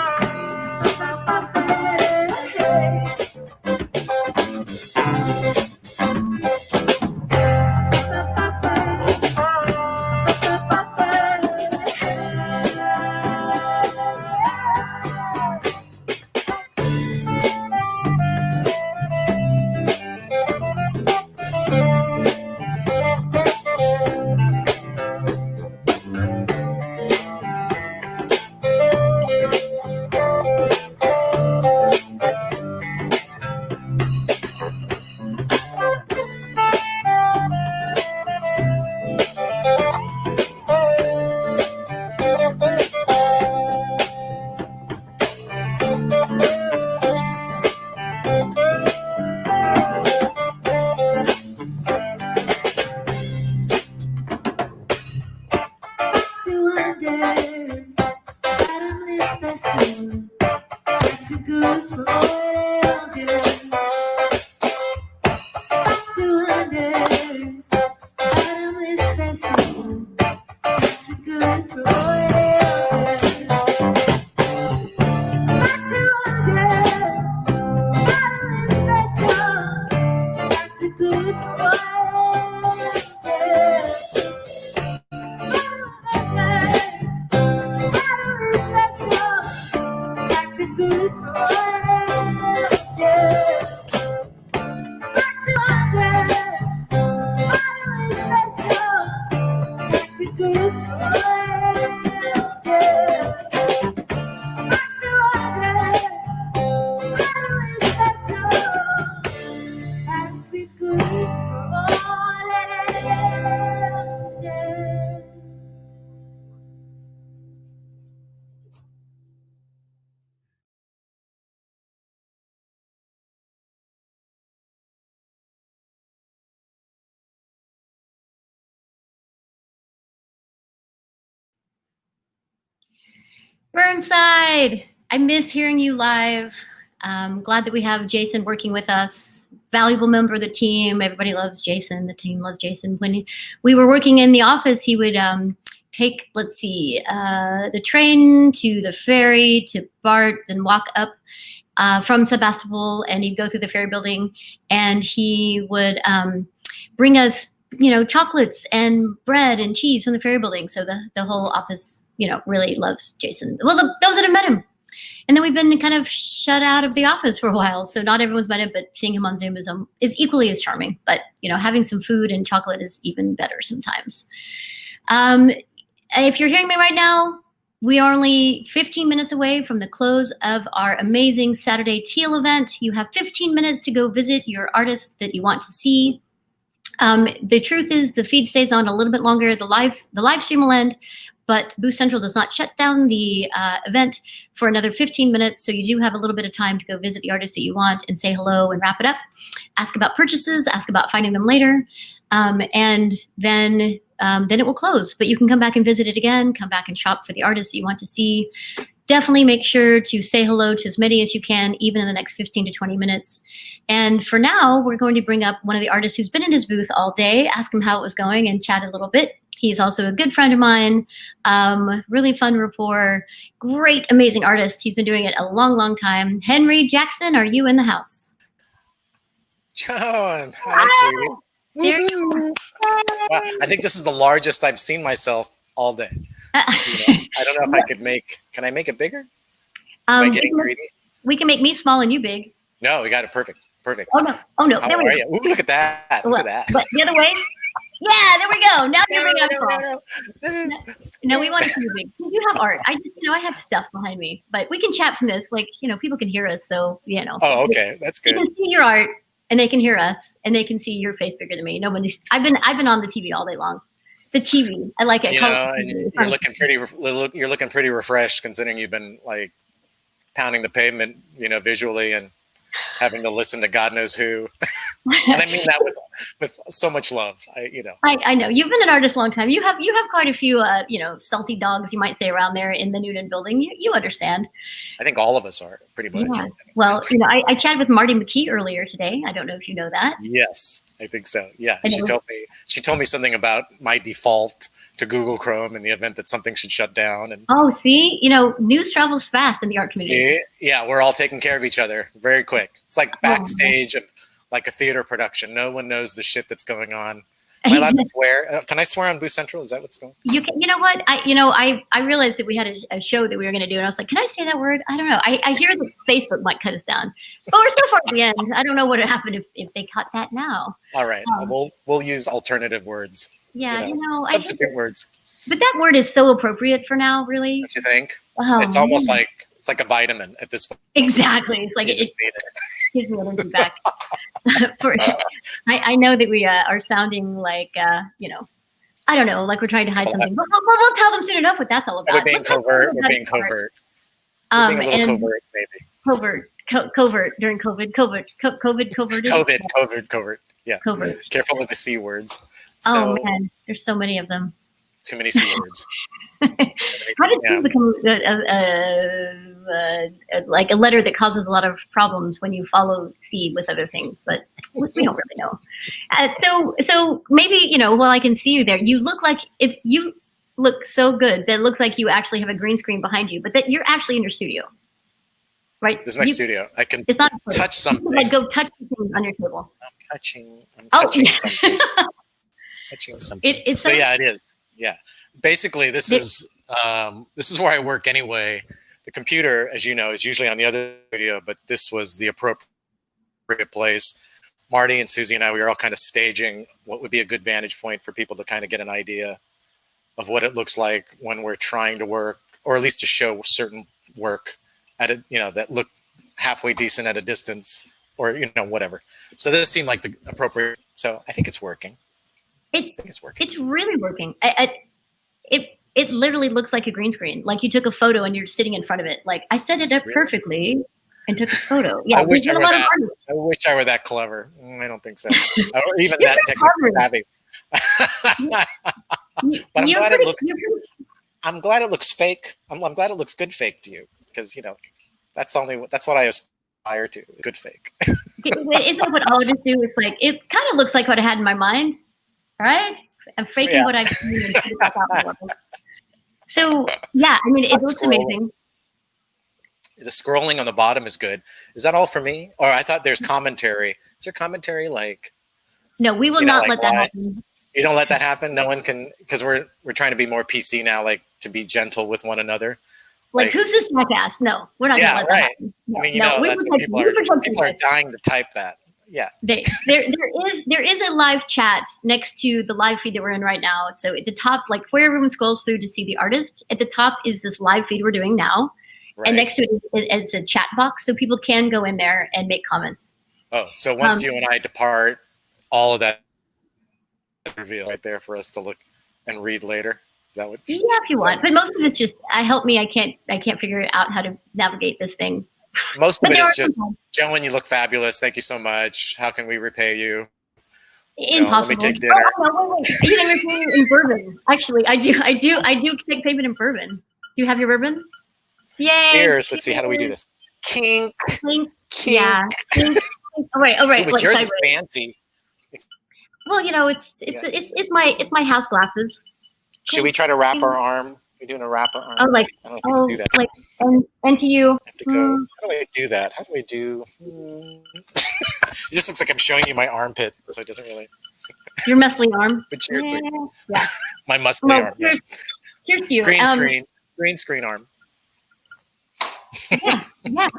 wonders, bottomless vessel, packed with goods for oils, yeah. Lots of wonders, bottomless vessel, packed with goods for oils, yeah. Goods for oils, yeah. Bottomless vessel, packed with goods for oils, yeah. Bottomless vessel, packed with goods for oils, yeah. Burnside, I miss hearing you live. Glad that we have Jason working with us. Valuable member of the team. Everybody loves Jason. The team loves Jason. When we were working in the office, he would take, let's see, the train to the ferry to BART, then walk up from Sebastopol, and he'd go through the ferry building, and he would bring us, chocolates and bread and cheese from the ferry building. So the whole office, really loves Jason. Well, those that have met him. And then we've been kind of shut out of the office for a while. So not everyone's met him, but seeing him on Zoom is equally as charming. But, having some food and chocolate is even better sometimes. If you're hearing me right now, we are only 15 minutes away from the close of our amazing Saturday Teal event. You have 15 minutes to go visit your artist that you want to see. The truth is the feed stays on a little bit longer. The live stream will end, but Booth Central does not shut down the event for another 15 minutes. So you do have a little bit of time to go visit the artist that you want and say hello and wrap it up. Ask about purchases, ask about finding them later. And then it will close, but you can come back and visit it again, come back and shop for the artists that you want to see. Definitely make sure to say hello to as many as you can, even in the next 15 to 20 minutes. And for now, we're going to bring up one of the artists who's been in his booth all day, ask him how it was going and chat a little bit. He's also a good friend of mine, really fun rapport, great, amazing artist. He's been doing it a long, long time. Henry Jackson, are you in the house? Joan, hi, sweetie. Wow, I think this is the largest I've seen myself all day. I don't know if I could can I make it bigger? Am I getting greedy? We can make me small and you big. No, we got it perfect. Perfect. Oh no. How are you? Ooh, look at that. Look at that. But the other way? Yeah, there we go. Now you're bringing up small. No, we want to see you big. You have art. I have stuff behind me, but we can chat from this. People can hear us. So, Oh, okay. That's good. They can see your art and they can hear us and they can see your face bigger than me. I've been on the TV all day long. The TV. I like it. And you're looking pretty refreshed considering you've been pounding the pavement, visually and having to listen to God knows who. And I mean that with so much love. I know you've been an artist a long time. You have quite a few salty dogs, you might say, around there in the Noonan building. You understand. I think all of us are pretty much. Yeah. Well, I chatted with Marty McKee earlier today. I don't know if you know that. Yes, I think so. Yeah, she told me something about my default to Google Chrome in the event that something should shut down. And see, news travels fast in the art community. See? Yeah, we're all taking care of each other very quick. It's like backstage of a theater production. No one knows the shit that's going on. Am I allowed to swear? Can I swear on Booth Central? Is that what's going on? You can. You know what? I realized that we had a show that we were going to do, and I was like, can I say that word? I don't know. I hear that Facebook might cut us down, but we're so far at the end. I don't know what would happen if they cut that now. All right, we'll use alternative words. Yeah, substitute words. But that word is so appropriate for now, really. Don't you think? It's almost like a vitamin at this point. Exactly. It's like it gives me energy back. I know that we are sounding like I don't know, like we're trying to hide something. But we'll tell them soon enough what that's all about. We're being covert. We're being covert. We're being a little covert, maybe. Covert during COVID. Covert. Yeah. Covert. Careful with the C words. Oh man, there's so many of them. Too many C words. How did C become like a letter that causes a lot of problems when you follow C with other things? But we don't really know. So maybe while I can see you there, you look like you look so good that it looks like you actually have a green screen behind you, but that you're actually in your studio, right? This is my studio. I can touch something. Like go touch things on your table. I'm touching something. Touching something. So yeah, it is. Yeah. Basically, this is where I work anyway. The computer, as you know, is usually on the other studio, but this was the appropriate place. Marty and Susie and I, we were all kind of staging what would be a good vantage point for people to kind of get an idea of what it looks like when we're trying to work, or at least to show certain work at that look halfway decent at a distance, or whatever. So this seemed like the appropriate. So I think it's working. I think it's working. It's really working. It literally looks like a green screen. Like you took a photo and you're sitting in front of it. Like I set it up perfectly and took a photo. Yeah, I wish I were that clever. I don't think so. Or even that technically savvy. But I'm glad it looks fake. I'm glad it looks good fake to you, because that's what I aspire to. Good fake. Isn't what all of us do? It's like it kind of looks like what I had in my mind, right? I'm faking what I've seen. So yeah, I mean, it looks amazing. the scrolling on the bottom is good. Is that all for me? Or I thought there's commentary. Is there commentary like? No, we will not let that happen. You don't let that happen. No one can, because we're trying to be more PC now, like to be gentle with one another. Like who's this jackass? No, we're not going to let that happen. No, I mean, that's what people are dying to type that. Yeah. There is a live chat next to the live feed that we're in right now. So at the top, like where everyone scrolls through to see the artist, at the top is this live feed we're doing now. Right. And next to it is a chat box, so people can go in there and make comments. Oh, so once you and I depart, all of that reveal right there for us to look and read later. Is that what? Yeah, if you want, but most of it's just help me. I can't figure out how to navigate this thing. Most of it is just, Joan, you look fabulous. Thank you so much. How can we repay you? Impossible. Let me take dinner. Wait. You can repay me in bourbon. Actually, I do take payment in bourbon. Do you have your bourbon? Yay! Cheers. Let's see. How do we do this? Kink. Yeah. Kink. All right. Ooh, but yours is fancy. Well, it's my house glasses. Should we try to wrap our arm? We're doing a wrap our arm. Oh, like, I don't know if we can do that. Like, and to you. I have to go. How do I do that? How do I do? It just looks like I'm showing you my armpit, so it doesn't really. Your muscly arm. But cheers. Yeah. My muscly arm. Cheers to you. Green screen arm. Yeah,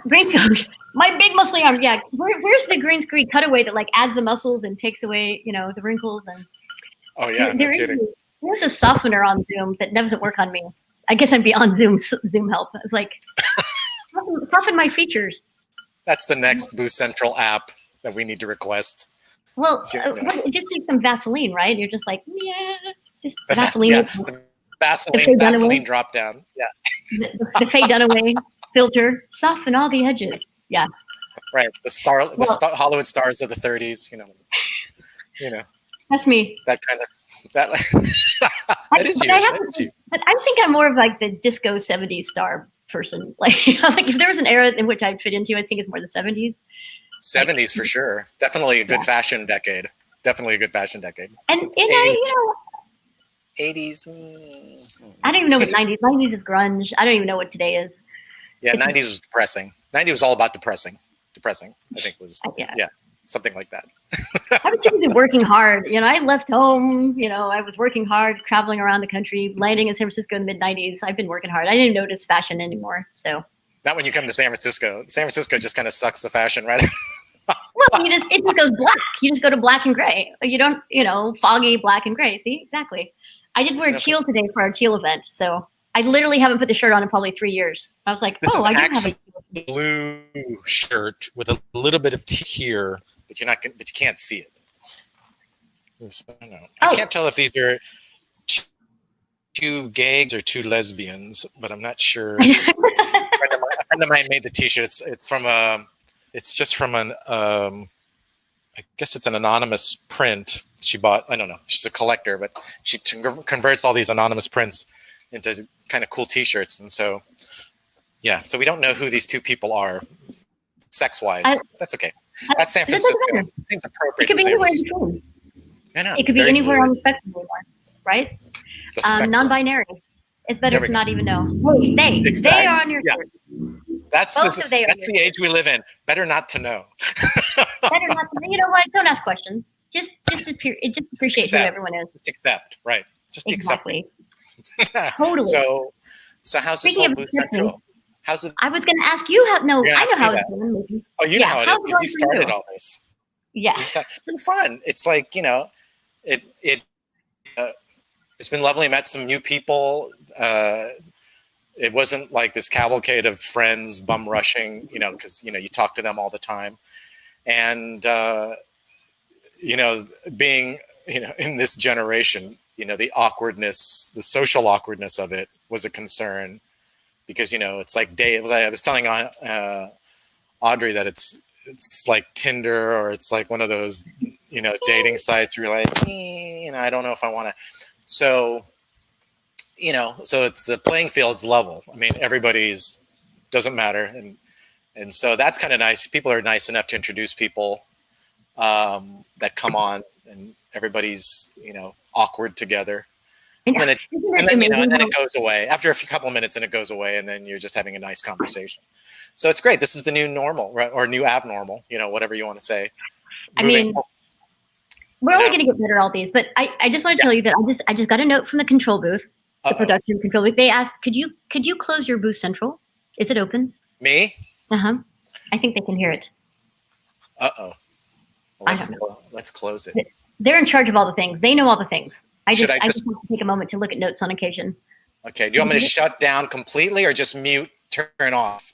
green screen. My big muscly arm. Yeah, where's the green screen cutaway that like adds the muscles and takes away, the wrinkles and. Oh yeah, no kidding. There's a softener on Zoom that doesn't work on me. I guess I'm beyond Zoom help. It's like soften my features. That's the next Boost Central app that we need to request. Well, it just takes some Vaseline, right? You're just like, just Vaseline. Vaseline drop down. Yeah. The Faye Dunaway filter, soften all the edges. Yeah. Right. Hollywood stars of the 30s. You know. That's me. That kind of. That is you. But I think I'm more of like the disco 70s star person. Like if there was an era in which I'd fit into, I think it's more the 70s. 70s for sure. Definitely a good fashion decade. And 80s. 80s. I don't even know what 90s. 90s is grunge. I don't even know what today is. Yeah, 90s was depressing. 90s was all about depressing. I think was something like that. I was busy working hard. I left home. I was working hard, traveling around the country, landing in San Francisco in the mid-90s. I've been working hard. I didn't notice fashion anymore. So not when you come to San Francisco. San Francisco just kind of sucks the fashion, right? Well, it just goes black. You just go to black and gray. You don't, foggy black and gray. See, exactly. I did wear teal today for our Teal event. So I literally haven't put the shirt on in probably 3 years. I was like, this is I do actually have a blue shirt with a little bit of teal here, but you can't see it. I can't tell if these are two gays or two lesbians, but I'm not sure. a friend of mine made the T-shirt. It's just from an I guess it's an anonymous print she bought. I don't know. She's a collector, but she converts all these anonymous prints into kind of cool T-shirts, and so so we don't know who these two people are, sex-wise. That's okay. That's San Francisco. It seems appropriate. It could be anywhere in between. I know. It could be anywhere on the spectrum anymore, right? Non-binary. It's better to not even know. They are on your shirt. That's the age we live in. Better not to know. Better not to know. You know what? Don't ask questions. Just appreciate who everyone is. Just accept, right? Just be accepting. Totally. So how's this whole Boost Central? How's it? I was going to ask you how. No, I know how it's going. Maybe. Oh, you know how it is because you started all this. Yeah, it's been fun. It's like it's been lovely. I met some new people. It wasn't like this cavalcade of friends bum rushing, because you talk to them all the time, and being in this generation, the awkwardness, the social awkwardness of it was a concern, because it's like I was telling Audrey that it's like Tinder, or it's like one of those dating sites where you're like, I don't know if I want to. So so it's the playing field's level. I mean, everybody's doesn't matter, and so that's kind of nice. People are nice enough to introduce people that come on, and everybody's awkward together. And then it goes away after a couple of minutes, and it goes away, and then you're just having a nice conversation. So it's great. This is the new normal, right? Or new abnormal, whatever you want to say. I mean, we're only going to get better at all these, but I just want to tell you that I just got a note from the control booth, the production control booth. They asked, could you close your booth central? Is it open? Me? Uh-huh. I think they can hear it. Uh-oh. Let's close it. They're in charge of all the things. They know all the things. I just I have to take a moment to look at notes on occasion. Okay. Do you want me to shut down completely or just mute, turn off?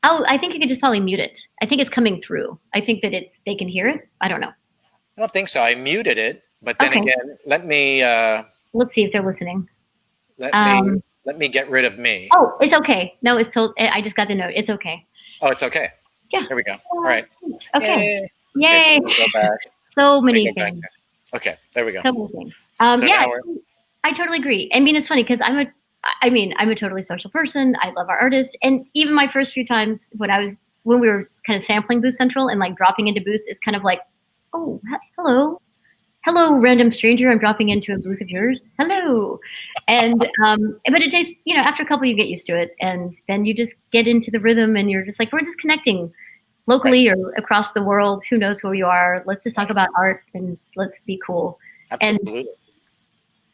Oh, I think you could just probably mute it. I think it's coming through. I think that they can hear it. I don't know. I don't think so. I muted it, but then again, let me. Let's see if they're listening. Let me get rid of me. Oh, it's okay. No, it's told. I just got the note. It's okay. Oh, it's okay. Yeah. There we go. All right. Okay. Yay. Okay, so we'll go back. So many things. Okay, there we go. So many things. So yeah, I totally agree. I mean, it's funny because I'm a totally social person. I love our artists, and even my first few times when we were kind of sampling Booth Central and like dropping into booths, it's kind of like, oh, hello, random stranger. I'm dropping into a booth of yours. Hello, and but it takes after a couple you get used to it, and then you just get into the rhythm, and you're just like we're just connecting locally or across the world. Who knows who you are? Let's just talk about art and let's be cool. Absolutely. And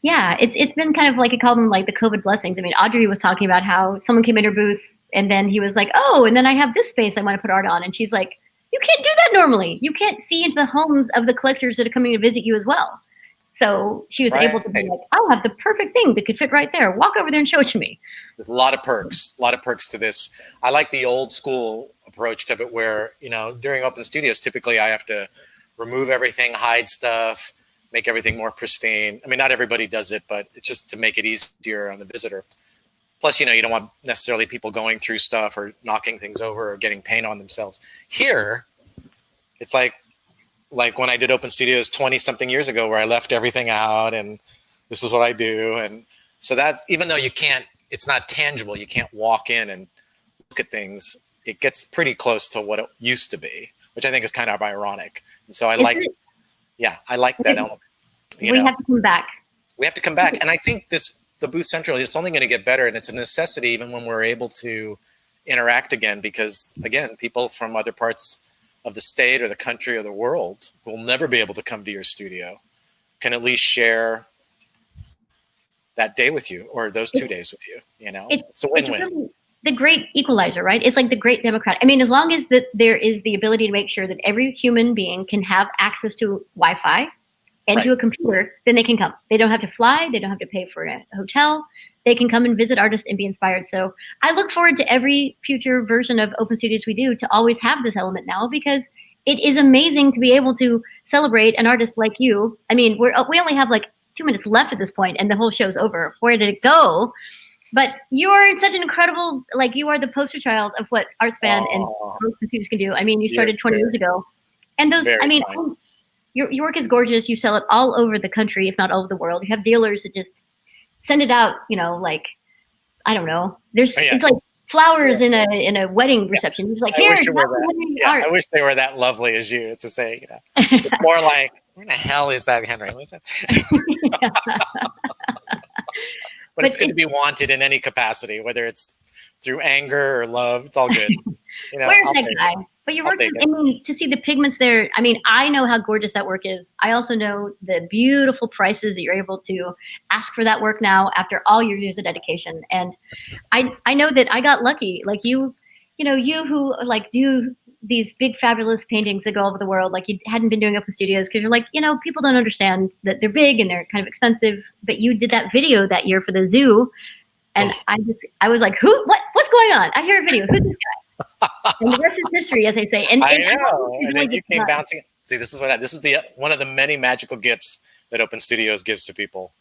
yeah, it's been kind of like I call them like the COVID blessings. I mean, Audrey was talking about how someone came in her booth and then he was like, oh, and then I have this space I want to put art on. And she's like, you can't do that normally. You can't see into the homes of the collectors that are coming to visit you as well. So she was able to be like, I'll have the perfect thing that could fit right there. Walk over there and show it to me. There's a lot of perks to this. I like the old school approach to it where, during open studios, typically I have to remove everything, hide stuff, make everything more pristine. I mean, not everybody does it, but it's just to make it easier on the visitor. Plus, you don't want necessarily people going through stuff or knocking things over or getting paint on themselves. Here, it's like when I did open studios 20 something years ago where I left everything out and this is what I do. And so that's, even though it's not tangible, you can't walk in and look at things. It gets pretty close to what it used to be, which I think is kind of ironic. And so I like that element. We have to come back. We have to come back. And I think the Booth Central, it's only going to get better. And it's a necessity even when we're able to interact again, because again, people from other parts of the state or the country or the world who will never be able to come to your studio can at least share that day with you or those 2 days with you. It's a win-win. It's really the great equalizer, right? It's like the great democrat. I mean, as long as there is the ability to make sure that every human being can have access to Wi-Fi and to a computer, then they can come. They don't have to fly. They don't have to pay for a hotel. They can come and visit artists and be inspired. So I look forward to every future version of Open Studios we do to always have this element now, because it is amazing to be able to celebrate an artist like you. I mean, we only have like 2 minutes left at this point and the whole show's over. Where did it go? But you're such an incredible, you are the poster child of what ArtSpan and Open Studios can do. I mean, you started 20 years ago. And your work is gorgeous. You sell it all over the country, if not all over the world. You have dealers that just send it out, I don't know. It's like flowers in a wedding reception. It's like, I wish they were that lovely as you to say, It's more like, where the hell is that Henry? What is it? But it's good to be wanted in any capacity, whether it's through anger or love. It's all good. Where's that guy? But your work, to see the pigments there, I mean, I know how gorgeous that work is. I also know the beautiful prices that you're able to ask for that work now after all your years of dedication. And I know that I got lucky. Like you who do these big, fabulous paintings that go all over the world, like you hadn't been doing open studios because you're like, people don't understand that they're big and they're kind of expensive. But you did that video that year for the zoo. And I was like, what's going on? I hear a video. Who's this guy? And the rest is history, as they say. And I know. And then you came bouncing. See, this is one of the many magical gifts that Open Studios gives to people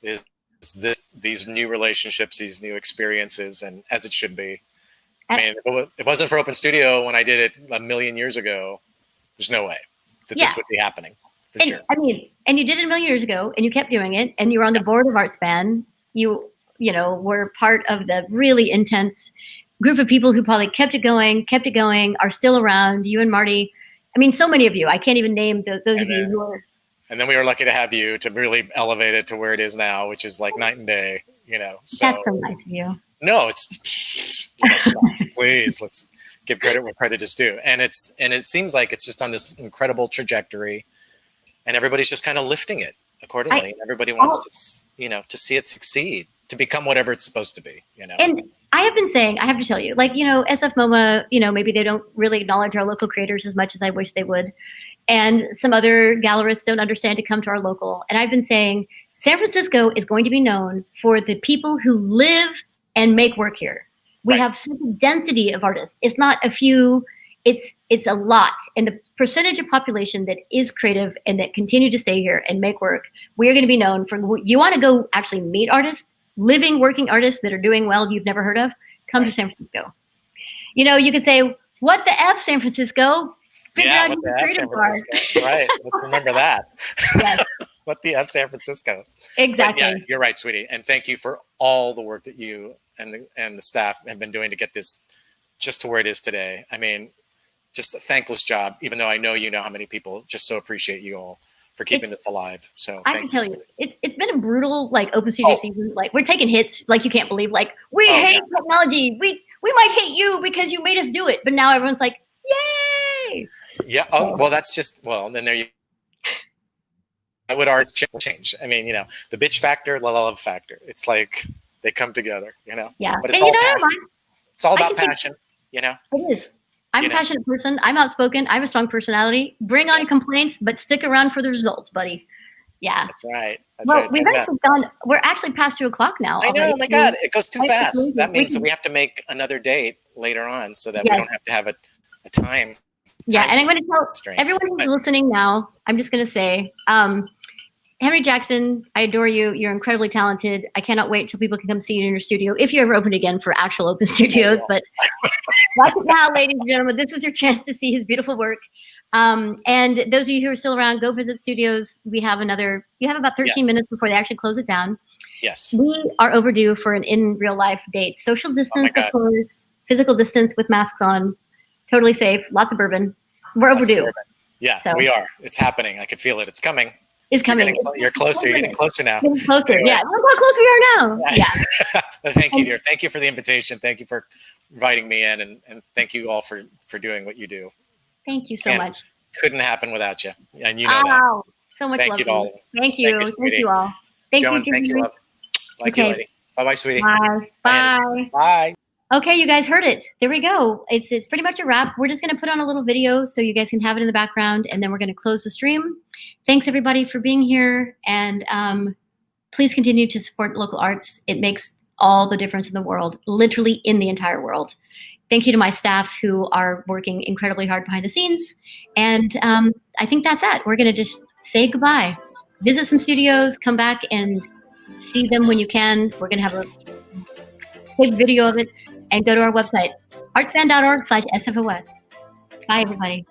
is these new relationships, these new experiences, and as it should be. I mean, if it wasn't for Open Studio when I did it a million years ago, there's no way that this would be happening. For sure. I mean, and you did it a million years ago, and you kept doing it, and you were on the board of ArtSpan. You were part of the really intense group of people who probably kept it going, are still around. You and Marty. I mean, so many of you. I can't even name those of you who are. And then we were lucky to have you to really elevate it to where it is now, which is like night and day. So that's so nice of you. No, it's please give credit where credit is due. And it seems like it's just on this incredible trajectory, and everybody's just kind of lifting it accordingly. Everybody wants to see it succeed, to become whatever it's supposed to be. And I have been saying, I have to tell you, like, SF MoMA, maybe they don't really acknowledge our local creators as much as I wish they would. And some other gallerists don't understand to come to our local. And I've been saying, San Francisco is going to be known for the people who live and make work here. We have such a density of artists. It's not a few, it's a lot. And the percentage of population that is creative and that continue to stay here and make work, we are going to be known for, you want to go actually meet artists, living, working artists that are doing well you've never heard of, come to San Francisco. You could say, what the F, San Francisco? Figure out what who the F, San creative Francisco. Right, let's remember that. Yes. What the F, San Francisco. Exactly. But yeah, you're right, sweetie. And thank you for all the work that you and the staff have been doing to get this just to where it is today. I mean, just a thankless job, even though I know how many people just so appreciate you all for keeping this alive. So I can tell you, it's been a brutal open studio season. Like, we're taking hits like you can't believe. Like, we hate technology. We might hate you because you made us do it, but now everyone's like, yay! Yeah. Oh, well, that's just then there you. I would argue change. I mean, the bitch factor, the love factor. It's like they come together. Yeah. But it's all passion. It's all about passion. It is. I'm a passionate person. I'm outspoken. I have a strong personality. Bring on complaints, but stick around for the results, buddy. Yeah. That's right. We've actually gone. We're actually past 2:00 now. I know. Oh my God, it goes too fast. That means we have to make another date later on so that we don't have to have a time. Yeah, and I'm going to tell everyone who's listening now, I'm just going to say, Henry Jackson, I adore you. You're incredibly talented. I cannot wait till people can come see you in your studio, if you ever open again for actual open studios. But watch it now, ladies and gentlemen. This is your chance to see his beautiful work. And those of you who are still around, go visit studios. You have about 13 minutes before they actually close it down. Yes. We are overdue for an in real life date. Social distance, of course, physical distance with masks on. Totally safe. Lots of bourbon. We're overdue. Yeah, we are. It's happening. I can feel it. It's coming. It's coming. You're closer. You're getting closer now. Getting closer. Yeah. Look how close we are now. Yeah. Thank you, dear. Thank you for the invitation. Thank you for inviting me in, and thank you all for doing what you do. Thank you so much. Couldn't happen without you, and that. So much thank love. You to all. Thank you. Thank you all. Thank Joan, you, thank you, love. Like you, lady. Bye-bye, sweetie. Bye. Bye. Bye. Okay, you guys heard it. There we go. It's pretty much a wrap. We're just going to put on a little video so you guys can have it in the background, and then we're going to close the stream. Thanks, everybody, for being here, and please continue to support local arts. It makes all the difference in the world, literally in the entire world. Thank you to my staff who are working incredibly hard behind the scenes, and I think that's it. We're going to just say goodbye. Visit some studios, come back and see them when you can. We're going to have a big video of it. And go to our website, artspan.org/SFOS. Bye, everybody.